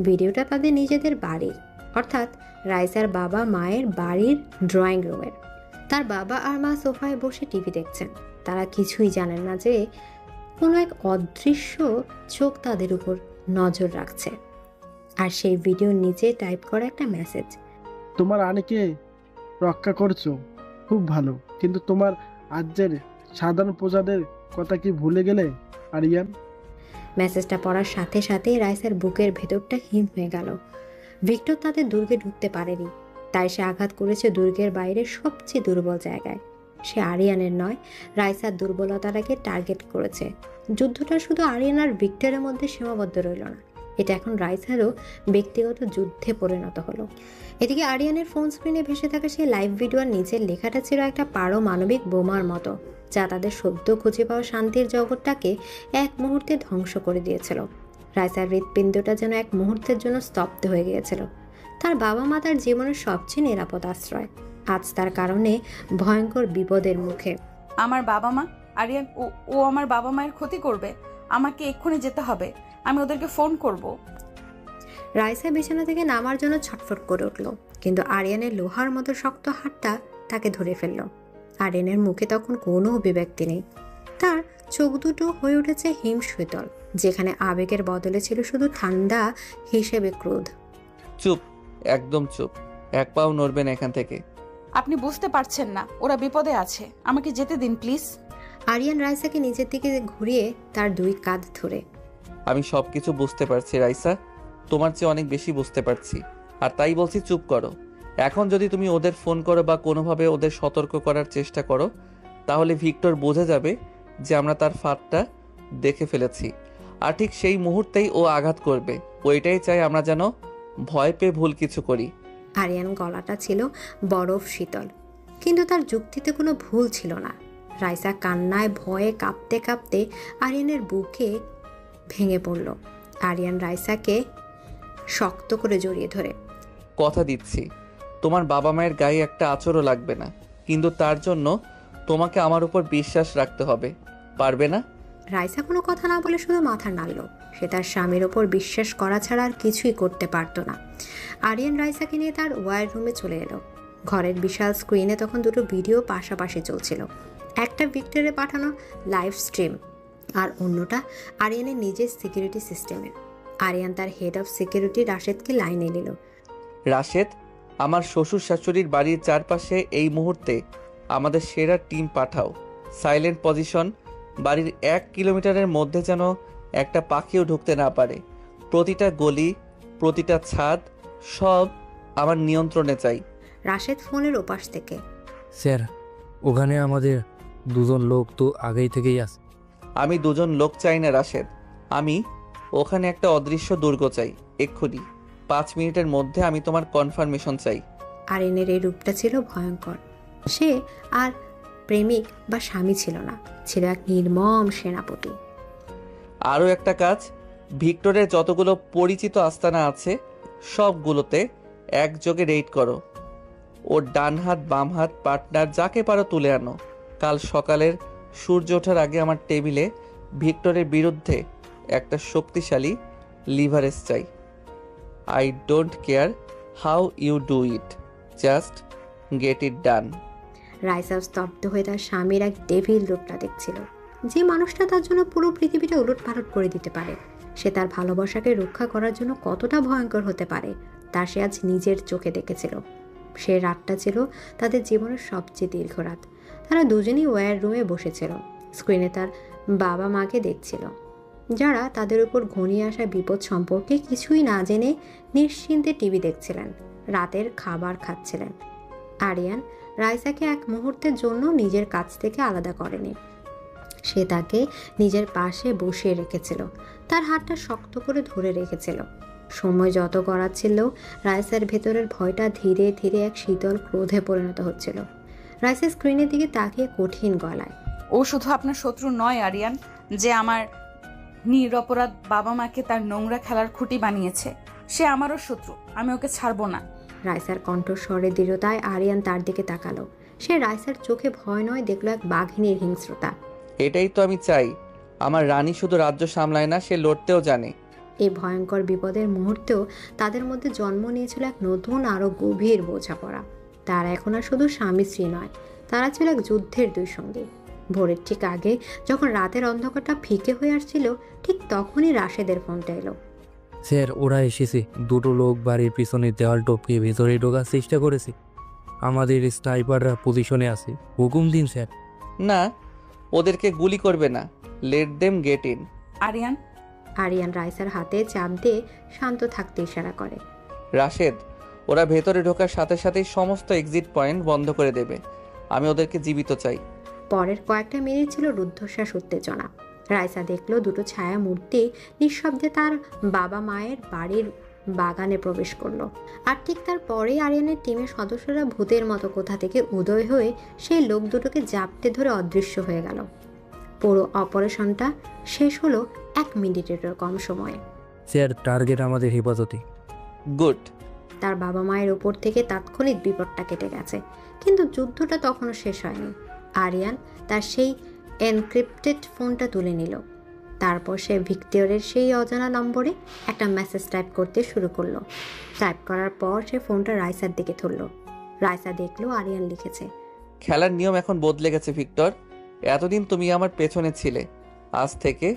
ভিডিওটা তাদের নিজেদের বাড়ির, অর্থাৎ রাইসার বাবা মায়ের বাড়ির ড্রয়িং রুমের। তার বাবা আর মা সোফায় বসে টিভি দেখছেন। তারা কিছুই জানেন না যে কোনো এক অদৃশ্য চোখ তাদের উপর নজর রাখছে। আর সেই ভিডিওর নিচে টাইপ করা একটা মেসেজ, তোমার রানীকে রক্ষা করছো, খুব ভালো, কিন্তু তোমার রাজ্যের সাধারণ প্রজাদের কথা কি ভুলে গেলে আরিয়ান? মেসেজটা পড়ার সাথে সাথে রাইসার বুকের ভেতরটা হিম হয়ে গেল। ভিক্টর তাদের দুর্গে ঢুকতে পারেনি, তাই সে আঘাত করেছে দুর্গের বাইরে সবচেয়ে দুর্বল জায়গায়। সে আরিয়ানের নয়, রাইসার দুর্বলতাটাকে টার্গেট করেছে। যুদ্ধটা শুধু আরিয়ান আর ভিক্টরের মধ্যে সীমাবদ্ধ রইল না, এটা এখন রাইসারও ব্যক্তিগত যুদ্ধে পরিণত হলো। এদিকে আরিয়ানের ফোন স্ক্রিনে ভেসে থাকা সেই লাইভ ভিডিওর নিচের লেখাটা ছিল একটা পারমাণবিক বোমার মতো, যা তাদের সদ্য খুঁজে পাওয়া শান্তির জগৎটাকে এক মুহূর্তে ধ্বংস করে দিয়েছিল। রাইসার হৃৎপিণ্ডটা যেন এক মুহূর্তের জন্য স্তব্ধ হয়ে গিয়েছিল। তার বাবা মা তার জীবনের সবচেয়ে নিরাপদ আশ্রয়, আজ তার কারণে ভয়ঙ্কর বিপদের মুখে। আমার বাবা মা? আরিয়ান, ও আমার বাবা মায়ের ক্ষতি করবে। আমাকে এক্ষুনি যেতে হবে, আমি ওদেরকে ফোন করব। রাইসা বিছানা থেকে নামার জন্য ছটফট করে উঠল, কিন্তু আরিয়ানের লোহার মতো শক্ত হাতটা তাকে ধরে ফেলল। আরিয়ানের মুখে তখন কোনো অভিব্যক্তি নেই। তার চোখ দুটো হয়ে উঠেছে হিম শীতল, যেখানে আবেগের বদলে ছিল শুধু ঠান্ডা হিসেবে ক্রোধ। চুপ, একদম চুপ, এক পাও নড়বেন এখান থেকে। আপনি বুঝতে পারছেন না, ওরা বিপদে আছে, আমাকে যেতে দিন প্লিজ। আরিয়ান রাইসাকে নিজের দিকে ঘুরিয়ে তার 2 কাঁধ ধরে, আমি সবকিছু বুঝতে পারছি রাইসা, তোমার চেয়ে অনেক বেশি বুঝতে পারছি, আর তাই বলছি চুপ করো। এখন যদি তুমি ওদের ফোন করো বা কোনোভাবে ওদের সতর্ক করার চেষ্টা করো, তাহলে ভিক্টর বোঝা যাবে যে আমরা তার ফাঁদটা দেখে ফেলেছি, আর ঠিক সেই মুহূর্তেই ও আঘাত করবে। ওইটাই চাই আমরা যেন ভয় পেয়ে ভুল কিছু করি। আরিয়ান গলাটা ছিল বরফ শীতল, কিন্তু তার যুক্তিতে কোনো ভুল ছিল না। রাইসা কান্নায় ভয়ে কাঁপতে কাঁপতে আরিয়ানের বুকে ভেঙে পড়ল। আরিয়ান রাইসাকে শক্ত করে জড়িয়ে ধরে, কথা দিচ্ছি তোমার বাবা মায়ের গায়ে একটা আঁচড়ও লাগবে না, কিন্তু তার জন্য তোমাকে আমার উপর বিশ্বাস রাখতে হবে, পারবে না? রাইসা কোনো কথা না বলে শুধু মাথা নাড়ল। সে তার স্বামীর ওপর বিশ্বাস করা ছাড়া আর কিছুই করতে পারত না। আরিয়ান রাইসাকে নিয়ে তার ওয়ার রুমে চলে এলো। ঘরের বিশাল স্ক্রিনে তখন 2টো ভিডিও পাশাপাশি চলছিল। একটা ভিক্টরে পাঠানো লাইভ স্ট্রিম, আর অন্যটা আরিয়ানের নিজের সিকিউরিটি সিস্টেমের। আরিয়ান তার হেড অফ সিকিউরিটি রাশেদকে লাইনে নিল। রাশেদ, আমার শ্বশুর শাশুড়ির বাড়ির চারপাশে এই মুহূর্তে আমাদের সেরা টিম পাঠাও। Silent position. বাড়ির 1 কিলোমিটারের মধ্যে যেন একটা পাখিও ঢুকতে না পারে। প্রতিটা গলি, প্রতিটা ছাদ সব আমার নিয়ন্ত্রণে চাই। রাশেদ ফোনের ওপাশ থেকে, স্যার, ওখানে আমাদের 2জন লোক তো আগেই থেকেই আছে। আমি 2জন লোক চাই না রাশেদ, আমি ওখানে একটা অদৃশ্য দুর্গ চাই। এক্ষুনি 5 মিনিটের মধ্যে আমি তোমার কনফার্মেশন চাই। আরিয়ানের এই রূপটা ছিল ভয়ঙ্কর। সে আর প্রেমিক বা স্বামী ছিল না, ছিল এক নির্মম সেনাপতি। আরও একটা কাজ, ভিক্টরের যতগুলো পরিচিত আস্তানা আছে সবগুলোতে একযোগে রেড করো। ওর ডান হাত বাম হাত পার্টনার যাকে পারো তুলে আনো। কাল সকালের সূর্য ওঠার আগে আমার টেবিলে ভিক্টরের বিরুদ্ধে একটা শক্তিশালী লিভারেজ চাই। I don't care how you do it, just get it done. Raisa স্তব্ধ হয়ে তার স্বামীর এক ডেভিল রূপটা দেখছিল, যে মানুষটা তার জন্য পুরো পৃথিবীটা উলটপালট করে দিতে পারে। সে তার ভালোবাসাকে রক্ষা করার জন্য কতটা ভয়ঙ্কর হতে পারে তা সে আজ নিজের চোখে দেখেছিল। সে রাতটা ছিল তাদের জীবনের সবচেয়ে দীর্ঘ রাত। তারা দুজনেই ওয়্যার রুমে বসেছিল, স্ক্রিনে তার বাবা মাকে দেখছিল, যারা তাদের উপর ঘনিয়ে আসা বিপদ সম্পর্কে কিছুই না জেনে নিশ্চিন্তে টিভি দেখছিলেন, রাতের খাবার খাচ্ছিলেন। আরিয়ান রাইসাকে এক মুহূর্তের জন্য নিজের কাছ থেকে আলাদা করেনি। সে তাকে নিজের পাশে বসিয়ে রেখেছিল, তার হাতটা শক্ত করে ধরে রেখেছিল। সময় যত গড়াচ্ছিল, রাইসার ভেতরের ভয়টা ধীরে ধীরে এক শীতল ক্রোধে পরিণত হচ্ছিল। রাইসা স্ক্রিনের দিকে তাকিয়ে কঠিন গলায়, ও শুধু আপনার শত্রু নয় আরিয়ান, যে আমার নিরপরাধ বাবা মাকে তার নোংরা খেলার খুঁটি বানিয়েছে, সে আমারও শত্রু, আমি ওকে ছাড়বো না। রাইসার কণ্ঠস্বরের দৃঢ়তায় আরিয়ান তার দিকে তাকালো। সে রাইসার চোখে ভয় নয়, দেখলো এক বাঘিনীর হিংস্রতা। এটাই তো আমি চাই। আমার রানী শুধু রাজ্য সামলায় না, সে লড়তেও জানে। এই ভয়ঙ্কর বিপদের মুহূর্তেও তাদের মধ্যে জন্ম নিয়েছিল এক নতুন আরো গভীর বোঝাপড়া। তারা এখন আর শুধু স্বামী স্ত্রী নয়, তারা ছিল এক যুদ্ধের দুই সঙ্গী। ভোরের ঠিক আগে যখন রাতের অন্ধকারটা ফিকে হয়ে আসছিল, ঠিক তখনই রাশেদের ফোনটা এলো। স্যার, ওরা এসেছে। 2টো লোক বাড়ির পিছনে দেওয়াল টপকে ভেতরে ঢোকার চেষ্টা করেছে। আমাদের স্নাইপাররা পজিশনে আছে। হুকুম দিন স্যার। না, ওদেরকে গুলি করবে না, let them get in. Aryan রাইসার হাতে চাপ দিয়ে শান্ত থাকতে ইশারা করে। রাশেদ, ওরা ভেতরে ঢোকার সাথে সাথেই সমস্ত এক্সিট পয়েন্ট বন্ধ করে দেবে। আমি ওদেরকে জীবিত চাই। পরের কয়েকটা মিনিট ছিল রুদ্ধশ্বাস উত্তেজনা। রাইসা দেখলো 2টো ছায়া মূর্তি নিঃশব্দে তার বাবা মায়ের বাড়ির বাগানে প্রবেশ করলো। আর ঠিক তারপরেই আরিয়ানের টিমের সদস্যরা ভূতের মতো কোথা থেকে উদয় হয়ে সেই লোক দুটোকে জাপটে ধরে অদৃশ্য হয়ে গেল। পুরো অপারেশনটা শেষ হলো 1 মিনিটেরও কম সময়ে। স্যার, টার্গেট আমাদের হেফাজতে। গুড। তার বাবা মায়ের ওপর থেকে তাৎক্ষণিক বিপদটা কেটে গেছে, কিন্তু যুদ্ধটা তখনও শেষ হয়নি। আরিয়ান তার সেই এনক্রিপ্টেড ফোনটা তুলে নিল। তারপর সে ভিক্টরের সেই অজানা নম্বরে একটা মেসেজ টাইপ করতে শুরু করলো। টাইপ করার পর সে ফোনটা রাইসার দিকে ধরল। রাইসা দেখলো আরিয়ান লিখেছে, খেলার নিয়ম এখন বদলে গেছে ভিক্টর। এতদিন তুমি আমার পেছনে ছিলে, আজ থেকে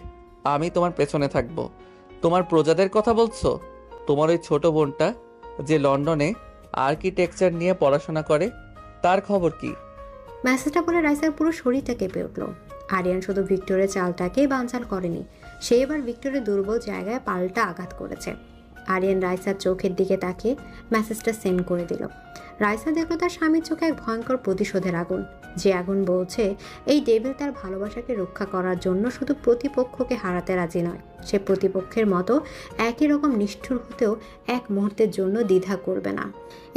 আমি তোমার পেছনে থাকব। তোমার প্রজাদের কথা বলছো? তোমার ওই ছোট বোনটা যে লন্ডনে আর্কিটেকচার নিয়ে পড়াশোনা করে, তার খবর কি? মেসেজটা পড়ে রাইসার পুরো শরীরটা কেঁপে উঠল। আরিয়ান শুধু ভিক্টরের চালটাকেই বানচাল করেনি, সে এবার ভিক্টরের দুর্বল জায়গায় পাল্টা আঘাত করেছে। আরিয়ান রাইসার চোখের দিকে তাকিয়ে মেসেজটা সেন্ড করে দিল। রাইসা দেখলো তার স্বামীর চোখে এক ভয়ঙ্কর প্রতিশোধের আগুন, যে আগুন বলছে এই ডেভিল তার ভালোবাসাকে রক্ষা করার জন্য শুধু প্রতিপক্ষকে হারাতে রাজি নয়, সে প্রতিপক্ষের মতো একই রকম নিষ্ঠুর হতেও এক মুহূর্তের জন্য দ্বিধা করবে না।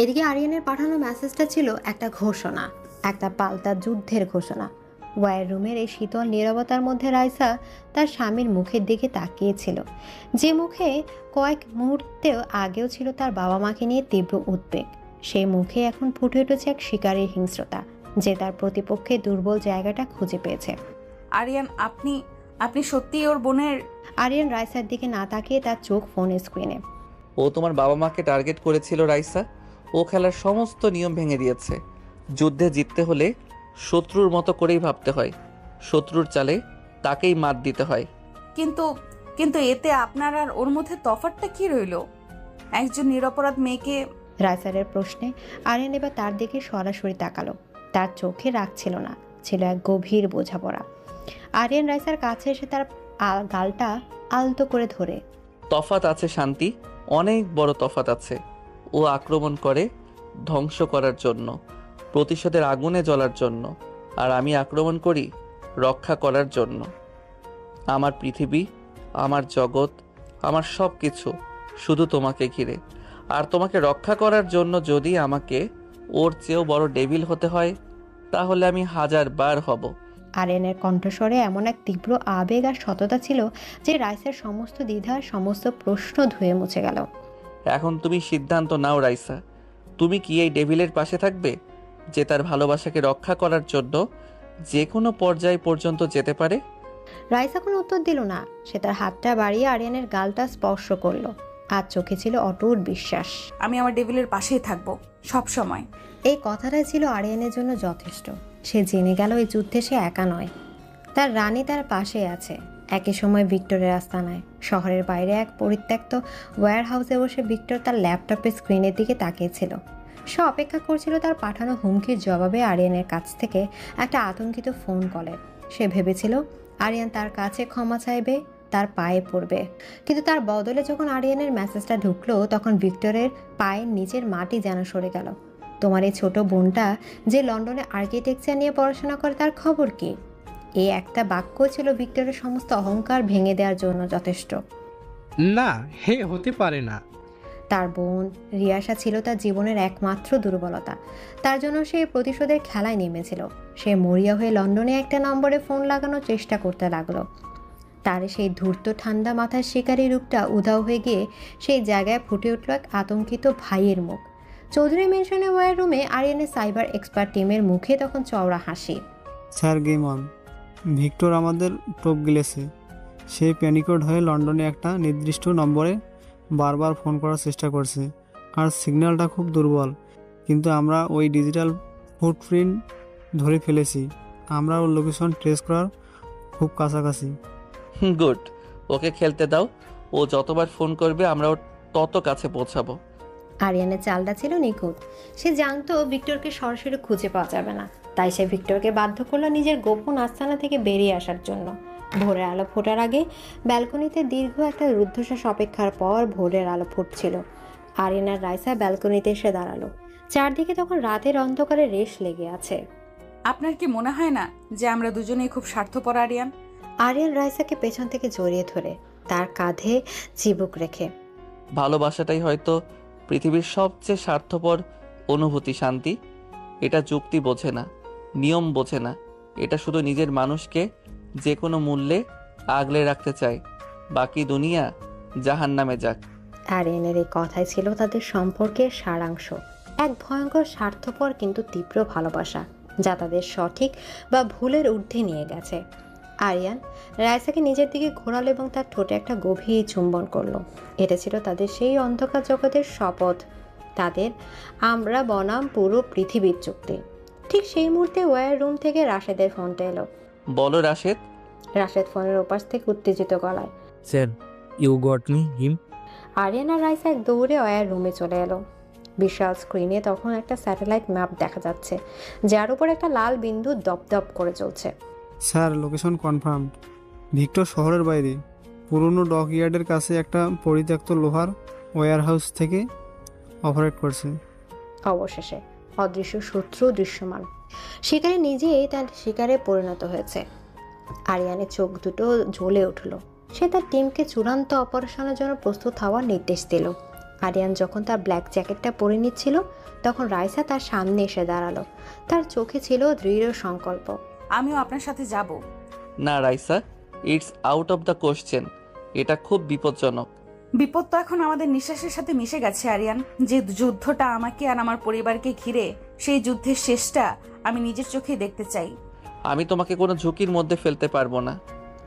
এদিকে আরিয়ানের পাঠানো মেসেজটা ছিল একটা ঘোষণা, একটা পাল্টা যুদ্ধের ঘোষণা। ওয়্যার রুমের এই শীতল নীরবতার মধ্যে রাইসা তার স্বামীর মুখের দিকে তাকিয়েছিল, যে মুখে কয়েক মুহূর্তেও আগেও ছিল তার বাবা মাকে নিয়ে তীব্র উদ্বেগ। সেই মুখে এখন ফুটে উঠেছে এক শিকারীর হিংস্রতা, যে তার প্রতিপক্ষের দুর্বল জায়গাটা খুঁজে পেয়েছে। আরিয়ান, আপনি সত্যিই ওর বোনের? আরিয়ান রাইসার দিকে না তাকিয়ে তার চোখ ফোনের স্ক্রিনে। ও তোমার বাবা মাকে টার্গেট করেছিল রাইসা। ও খেলার সমস্ত নিয়ম ভেঙে দিয়েছে। যুদ্ধে জিততে হলে শত্রুর মতো করেই ভাবতে হয়, শত্রুর চালে তাকেই মাত দিতে হয়। কিন্তু কিন্তু এতে আপনার আর ওর মধ্যে তফাৎটা কি রইল? একজন নিরপরাধ মেয়েকে। রাইসারের প্রশ্নে আরিয়ান এবার তার দিকে সরাসরি তাকালো। তার চোখে রাগ ছিল না, ছিল এক গভীর বোঝাপড়া। আরিয়ান রাইসার কাছে এসে তার গালটা আলতো করে ধরে। তফাৎ আছে শান্তি, অনেক বড় তফাৎ আছে। ও আক্রমণ করে ধ্বংস করার জন্য, প্রতিশোধের আগুনে জ্বলার জন্য, আর আমি আক্রমণ করি রক্ষা করার জন্য। আমার পৃথিবী, আমার জগৎ, আমার সব কিছু শুধু তোমাকে ঘিরে। আর তোমাকে রক্ষা করার জন্য যদি আমাকে ওর চেয়েও বড় ডেভিল হতে হয়, তাহলে আমি 1000 বার হব। আরিয়ানের কণ্ঠস্বরে এমন এক তীব্র আবেগ আর সততা ছিল যে রাইসার সমস্ত দ্বিধার সমস্ত প্রশ্ন ধুয়ে মুছে গেল। এখন তুমি সিদ্ধান্ত নাও রাইসা, তুমি কি এই ডেভিলের পাশে থাকবে যে তার ভালোবাসাকে রক্ষা করার জন্য যে কোনো পর্যায় পর্যন্ত যেতে পারে? রাইসা কোনো উত্তর দিল না। সে তার হাতটা বাড়িয়ে আরিয়ানের গালটা স্পর্শ করলো, আর চোখে ছিল অটুট বিশ্বাস। আমি আমার ডেভিলের পাশেই থাকবো সব সময়। এই কথাটাই ছিল আরিয়ানের জন্য যথেষ্ট। সে জেনে গেল এই যুদ্ধে সে একা নয়, তার রানী তার পাশে আছে। একই সময় ভিক্টরের আস্তানায় শহরের বাইরে এক পরিত্যক্ত ওয়্যার হাউসে বসে ভিক্টর তার ল্যাপটপের স্ক্রিনের দিকে তাকিয়েছিল। সে অপেক্ষা করছিল তার পাঠানো হুমকির জবাবে আরিয়ানের কাছ থেকে একটা আতঙ্কিত ফোন কলের। সে ভেবেছিল আরিয়ান তার কাছে ক্ষমা চাইবে, তার পায়ে পড়বে। কিন্তু তার বদলে যখন আরিয়ানের মেসেজটা ঢুকলো, তখন ভিক্টরের পায়ের নিচের মাটি যেন সরে গেল। তোমার এই ছোট বোনটা যে লন্ডনে আর্কিটেকচার নিয়ে পড়াশোনা করে, তার খবর কি? এই একটা বাক্য ছিল ভিক্টরের সমস্ত অহংকার ভেঙে দেওয়ার জন্য যথেষ্ট। না, হে হতে পারে না। তার বোন রিয়াসা ছিল তার জীবনের একমাত্র দুর্বলতা। তার জন্য সে প্রতিশোধের খেলায় নেমেছিল। সে মরিয়া হয়ে লন্ডনে একটা নম্বরে ফোন লাগানোর চেষ্টা করতে লাগলো। তার সেই ধূর্ত ঠান্ডা মাথার শিকারী রূপটা উধাও হয়ে গিয়ে সেই জায়গায় ফুটে উঠল এক আতঙ্কিত ভাইয়ের মুখ। চৌধুরী মেনশনের ওয়্যার রুমে আরিয়ানের সাইবার এক্সপার্ট টিমের মুখে তখন চওড়া হাসি। Sir game on. ভিক্টর আমাদের টোপ গিলেছে। সে প্যানিকড হয়ে লন্ডনে একটা নির্দিষ্ট নম্বরে বারবার ফোন করার চেষ্টা করছে, আর সিগন্যালটা খুব দুর্বল। কিন্তু আমরা ওই ডিজিটাল ফুটপ্রিন্ট ধরে ফেলেছি। আমরা ওর লোকেশন ট্রেস করার খুব কাছাকাছি। গুড, ওকে খেলতে দাও। ও যতবার ফোন করবে আমরা ওর তত কাছে পৌঁছাবো। আরিয়ানের চালটা ছিল নিখুঁত। সে জানতো ভিক্টরকে সরাসরি খুঁজে পাওয়া যাবে না, তাই সে ভিক্টরকে বাধ্য করলো নিজের গোপন আস্তানা থেকে বেরিয়ে আসার জন্য। ভোরের আলো ফোটার আগে ব্যালকনিতে দীর্ঘ একটা রুদ্ধশ্বাস অপেক্ষার পর ভোরের আলো ফুটছিল। আরিয়ান আর রাইসা ব্যালকনিতে এসে দাঁড়ালো। চারদিকে তখন রাতের অন্ধকারে রেশ লেগে আছে। আপনার কি মনে হয় না যে আমরা দুজনেই খুব স্বার্থপর? আরিয়ান রাইসাকে পেছন থেকে জড়িয়ে ধরে তার কাঁধে চিবুক রেখে। ভালোবাসাটাই হয়তো পৃথিবীর সবচেয়ে স্বার্থপর অনুভূতি শান্তি। এটা যুক্তি বোঝে না, নিয়ম বোঝে না। এটা শুধু নিজের মানুষকে যে কোনো মূল্যে আগলে রাখতে চায়। বাকি দুনিয়া জাহান্নামে যাক। আরিয়ানের এই কথাই ছিল তাদের সম্পর্কের সারাংশ। এক ভয়ঙ্কর স্বার্থপর কিন্তু তীব্র ভালোবাসা, যা তাদের সঠিক বা ভুলের ঊর্ধ্বে নিয়ে গেছে। আরিয়ান রাইসাকে নিজের দিকে ঘোরালো এবং তার ঠোঁটে একটা গভীর চুম্বন করলো। এটা ছিল তাদের সেই অন্ধকার জগতের শপথ, তাদের আমরা বনাম পুরো পৃথিবীর চুক্তি। ঠিক সেই মুহূর্তে ওয়্যার রুম থেকে রাশেদের ফোনটা এলো। বলো রাশেদ। রাশেদ ফোনের ওপাশ থেকে উত্তেজিত গলায়, স্যার ইউ গট মি হিম। আরিয়ান আর রাইসা এক দৌড়ে ওয়্যার রুমে চলে এলো। বিশাল স্ক্রিনে তখন একটা স্যাটেলাইট ম্যাপ দেখা যাচ্ছে, যার উপর একটা লাল বিন্দু দপদপ করে চলছে। Sir location confirmed. ভিক্টর শহরের বাইরে পুরনো ডকইয়ার্ডের কাছে একটা পরিত্যক্ত লোহার ওয়্যার হাউস থেকে অপারেট করছে। অবশেষে অদৃশ্য শত্রু দৃশ্যমান। শিকারে নিজেই তার শিকারে পরিণত হয়েছে। আরিয়ানের চোখ দুটো জ্বলে উঠল। সে তার টিমকে চূড়ান্ত অপারেশনের জন্য প্রস্তুত হওয়ার নির্দেশ দিল। আরিয়ান যখন তার ব্ল্যাক জ্যাকেটটা পরে নিচ্ছিল, তখন রাইসা তার সামনে এসে দাঁড়ালো। তার চোখে ছিল দৃঢ় সংকল্প। আমিও আপনার সাথে যাব। না Raisa, it's out of the question. এটা খুব বিপজ্জনক। বিপদ তো এখন আমাদের নিঃশ্বাসের সাথে মিশে গেছে আরিয়ান। যে যুদ্ধটা আমাকে আর আমার পরিবারকে ঘিরে, সেই যুদ্ধের শেষটা আমি নিজের চোখে দেখতে চাই। আমি তোমাকে কোনো ঝুঁকির মধ্যে ফেলতে পারবো না।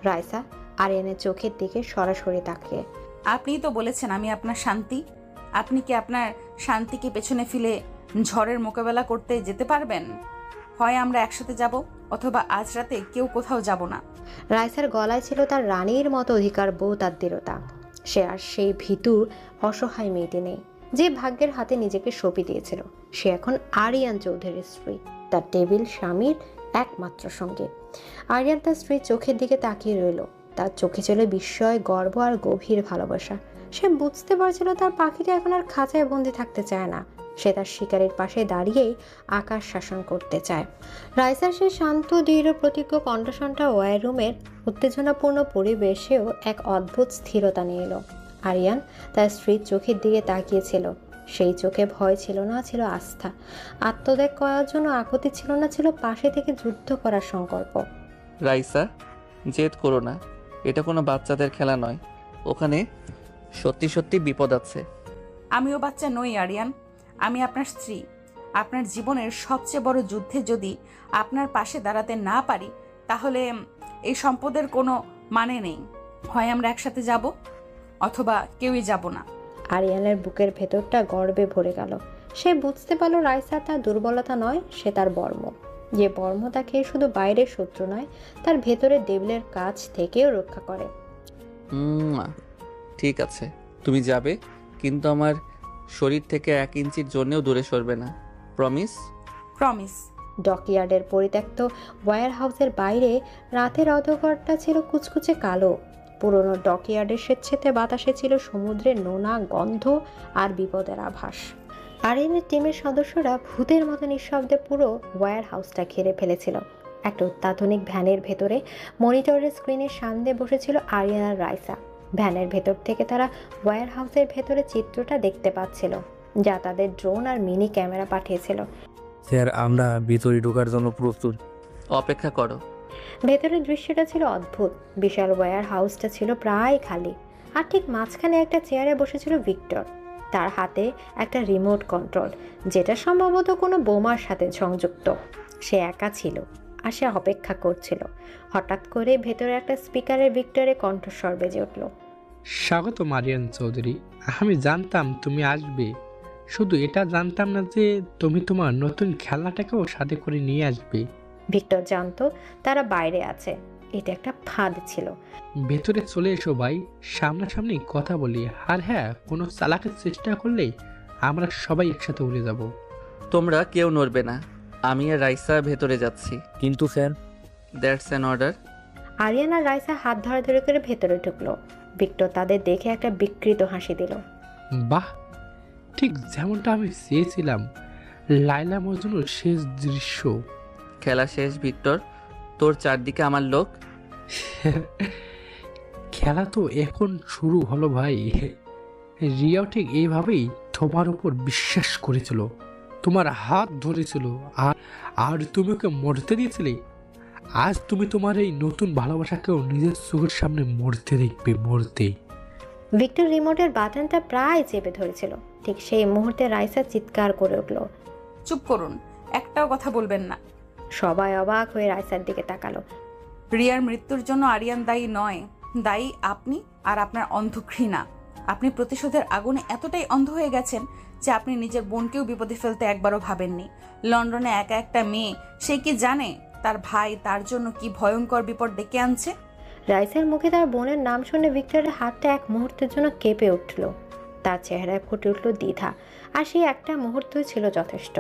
রাইসা আরিয়ানের চোখের দিকে সরাসরি তাকিয়ে, আপনিই তো বলেছেন আমি আপনার শান্তি। আপনি কি আপনার শান্তিকে পেছনে ফেলে ঝড়ের মোকাবেলা করতে যেতে পারবেন? হয় আমরা একসাথে যাব, অথবা আজ রাতে কেউ কোথাও যাব না। রাইসার গলায় ছিল তার রানীর মতো অধিকার বোধ আর দৃঢ়তা। সে আর সেই ভীতু অসহায় মেয়েটি নেই যে ভাগ্যের হাতে নিজেকে সঁপে দিয়েছিল। সে এখন আরিয়ান চৌধুরীর স্ত্রী, তার টেবিল স্বামীর একমাত্র সঙ্গী। আরিয়ান তার স্ত্রীর চোখের দিকে তাকিয়ে রইল। তার চোখে ছিল বিস্ময়, গর্ব আর গভীর ভালোবাসা। সে বুঝতে পারছিল তার পাখিটা এখন আর খাঁচায় বন্দি থাকতে চায় না। সে তার শিকারের পাশে দাঁড়িয়েই আকাশ শাসন করতে চায়। রাইসার সেই শান্ত দৃঢ় প্রতিজ্ঞ কণ্ঠস্বরটা ওয়ার রুমের উত্তেজনাপূর্ণ পরিবেশেও এক অদ্ভুত স্থিরতা নিয়ে এলো। আরিয়ান তার স্ত্রীর চোখের দিকে তাকিয়েছিল। সেই চোখে ভয় ছিল না, ছিল আস্থা। আত্মত্যাগ করার জন্য আকুতি ছিল না, ছিল পাশে থেকে যুদ্ধ করার সংকল্প। রাইসা, জেদ করো না, এটা কোনো বাচ্চাদের খেলা নয়। ওখানে সত্যি সত্যি বিপদ আছে। আমিও বাচ্চা নই আরিয়ান, আমি আপনার স্ত্রী। আপনার জীবনের সবচেয়ে বড় যুদ্ধে যদি আপনার পাশে দাঁড়াতে না পারি, তাহলে এই সম্পদের কোনো মানে নেই। হয় আমরা একসাথে যাব, অথবা কেউই যাব না। আরিয়ানের বুকের ভেতরটা গর্বে ভরে গেল। সে বুঝতে পারল রাইসা তার দুর্বলতা নয়, সে তার বর্ম। যে বর্ম তাকে শুধু বাইরের শত্রু নয়, তার ভেতরের ডেভিলের কাছ থেকেও রক্ষা করে। ঠিক আছে, তুমি যাবে, কিন্তু আমার শরীর থেকে 1 ইঞ্চির জন্যও দূরে সরবে না। প্রমিস? প্রমিস। ডকইয়ার্ডের পরিত্যক্ত ওয়্যার হাউসের বাইরে রাতের অন্ধকারটা ছিল কুচকুচে কালো। পুরনো ডকইয়ার্ডের স্বেচ্ছেতে বাতাসে ছিল সমুদ্রের নোনা গন্ধ আর বিপদের আভাস। আরিয়ানের টিমের সদস্যরা ভূতের মতো নিঃশব্দে পুরো ওয়্যার হাউসটা ঘিরে ফেলেছিল। একটা অত্যাধুনিক ভ্যানের ভেতরে মনিটরের স্ক্রিনের সামনে বসেছিল আরিয়ান আর রাইসা। ভ্যানের ভেতর থেকে তারা ওয়্যার হাউসের ভেতরে চিত্রটা দেখতে পাচ্ছিল, যা তাদের ড্রোন আর মিনি ক্যামেরা পাঠিয়েছিল। স্যার, আমরা ভিতরে ঢোকার জন্য প্রস্তুত। অপেক্ষা করো। ভেতরের দৃশ্যটা ছিল অদ্ভুত। বিশাল ওয়্যার হাউসটা ছিল প্রায় খালি, আর ঠিক মাঝখানে একটা চেয়ারে বসেছিল ভিক্টর। তার হাতে একটা রিমোট কন্ট্রোল, যেটা সম্ভবত কোনো বোমার সাথে সংযুক্ত। সে একা ছিল আর সে অপেক্ষা করছিল। হঠাৎ করে ভেতরে একটা স্পিকারের ভিক্টরের কণ্ঠস্বর বেজে উঠল। স্বাগত আরিয়ান চৌধুরী, আমি জানতাম তুমি আসবে। শুধু এটা জানতাম না যে তুমি তোমার নতুন খেলাটাকেও সাথে করে নিয়ে আসবে। ভিক্টর জানতো তারা বাইরে আছে, এটা একটা ফাঁদ ছিল। ভেতরে চলে এসো ভাই, সামনাসামনি কথা বলি। আর হ্যাঁ, কোনো চালাকের চেষ্টা করলে আমরা সবাই একসাথে উড়ে যাব। তোমরা কেউ নড়বে না, আমি আর রাইসা ভেতরে যাচ্ছি। কিন্তু sir, that's an order. Aryan আর রাইসা হাত ধরাধরি করে ভেতরে ঢুকলো। ভিক্টর তাদের দেখে একটা বিকৃত হাসি দিল। বাহ, ঠিক যেমনটা আমি চেয়েছিলাম। লাইলা মজনুর শেষ দৃশ্য। খেলা শেষ ভিক্টর, তোর চারদিকে আমার লোক। খেলা তো এখন শুরু হলো ভাই। রিয়াও ঠিক এইভাবেই তোমার উপর বিশ্বাস করেছিল, তোমার হাত ধরেছিল, আর তুমি ওকে মরতে দিয়েছিলে। আজ তুমি তোমার এই নতুন ভালোবাসাকেও নিজের চোখের সামনে মরতে দেখবে, মরতে। ভিক্টর রিমোটের বাটনটা প্রায় চেপে ধরেছিল। ঠিক সেই মুহূর্তে রাইসা চিৎকার করে উঠল, চুপ করুন, একটাও কথা বলবেন না। সবাই অবাক হয়ে রাইসার দিকে তাকালো। রিয়ার মৃত্যুর জন্য আরিয়ান দায়ী নয়, দায়ী আপনি আর আপনার অন্ধ ঘৃণা। আপনি প্রতিশোধের আগুনে এতটাই অন্ধ হয়ে গেছেন যে আপনি নিজের বোনকেও বিপদে ফেলতে একবারও ভাবেননি। লন্ডনে একা একটা মেয়ে, সে কি জানে তার ভাই তার জন্য কি ভয়ঙ্কর বিপদ ডেকে আনছে? রাইসার মুখে তার বোনের নাম শুনে ভিক্টরের হাতটা এক মুহূর্তের জন্য কেঁপে উঠল। তার চেহারায় ফুটে উঠল দ্বিধা, আর সেই একটা মুহূর্তই ছিল যথেষ্ট।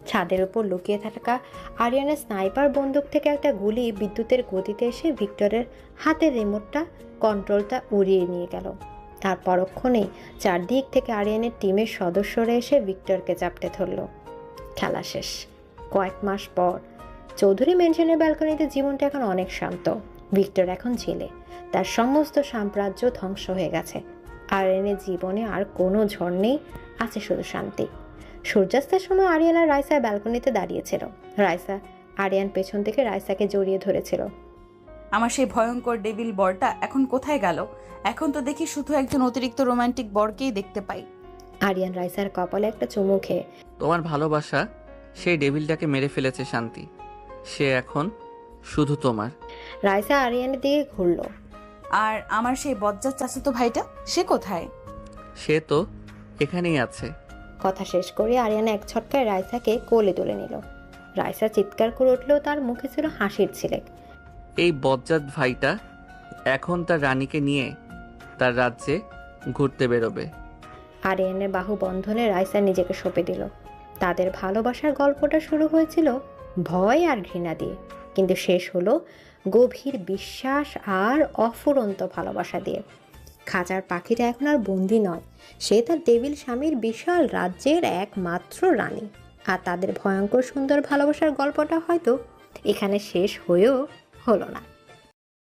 ছাদের উপর লুকিয়ে থাকা আরিয়ানের স্নাইপার বন্দুক থেকে একটা গুলি বিদ্যুতের গতিতে এসে ভিক্টরের হাতের রিমোটটা কন্ট্রোলটা উড়িয়ে নিয়ে গেল। তার পরক্ষণেই চারদিক থেকে আরিয়ানের টিমের সদস্যরা এসে ভিক্টরকে চাপটে ধরল। খেলা শেষ। কয়েক মাস পর চৌধুরী মেনশনের ব্যালকনিতে জীবনটা এখন অনেক শান্ত। ভিক্টর এখন জেলে, তার সমস্ত সাম্রাজ্য ধ্বংস হয়ে গেছে। আরিয়ানের জীবনে আর কোনো ঝড় নেই, আছে শুধু শান্তি। সূর্যাস্তের সময় আরিয়ান আর রাইসা ব্যালকনিতে দাঁড়িয়েছিল। রাইসা আরিয়ান পেছন থেকে রাইসাকে জড়িয়ে ধরেছিল। আমার সেই ভয়ঙ্কর ডেভিল বরটা এখন কোথায় গেল? এখন তো দেখি শুধু একজন অতিরিক্ত রোমান্টিক বরকেই দেখতে পাই। আরিয়ান রাইসার কপালে একটা চুমু খেয়ে, তোমার ভালোবাসা সেই ডেভিলটাকে মেরে ফেলেছে শান্তি, সে এখন শুধু তোমার। রাইসা আরিয়ানের দিকে ঘুরল। আর আমার সেই বজ্জাত চাচাতো ভাইটা, সে কোথায়? সে তো এখানেই আছে। কথা শেষ করে আরিয়ান এক ছটকায় রাইসাকে কোলে তুলে নিল। রাইসা চিৎকার করে উঠলেও তার মুখে ছিল হাসির ছিলেক। এই বজ্জাত ভাইটা এখন তার রানীকে নিয়ে তার রাজ্যে ঘুরতে বেরোবে। আরিয়ানের বাহু বন্ধনে রাইসা নিজেকে সঁপে দিল। তাদের ভালোবাসার গল্পটা শুরু হয়েছিল ভয় আর ঘৃণা দিয়ে, কিন্তু শেষ হলো গভীর বিশ্বাস আর অফুরন্ত ভালোবাসা দিয়ে। খাঁচার পাখিটা এখন আর বন্দি নয়, সে তার টেবিল স্বামীর বিশাল রাজ্যের একমাত্র রানী। আর তাদের ভয়ঙ্কর সুন্দর ভালোবাসার গল্পটা হয়তো এখানে শেষ হয়েও হলো না।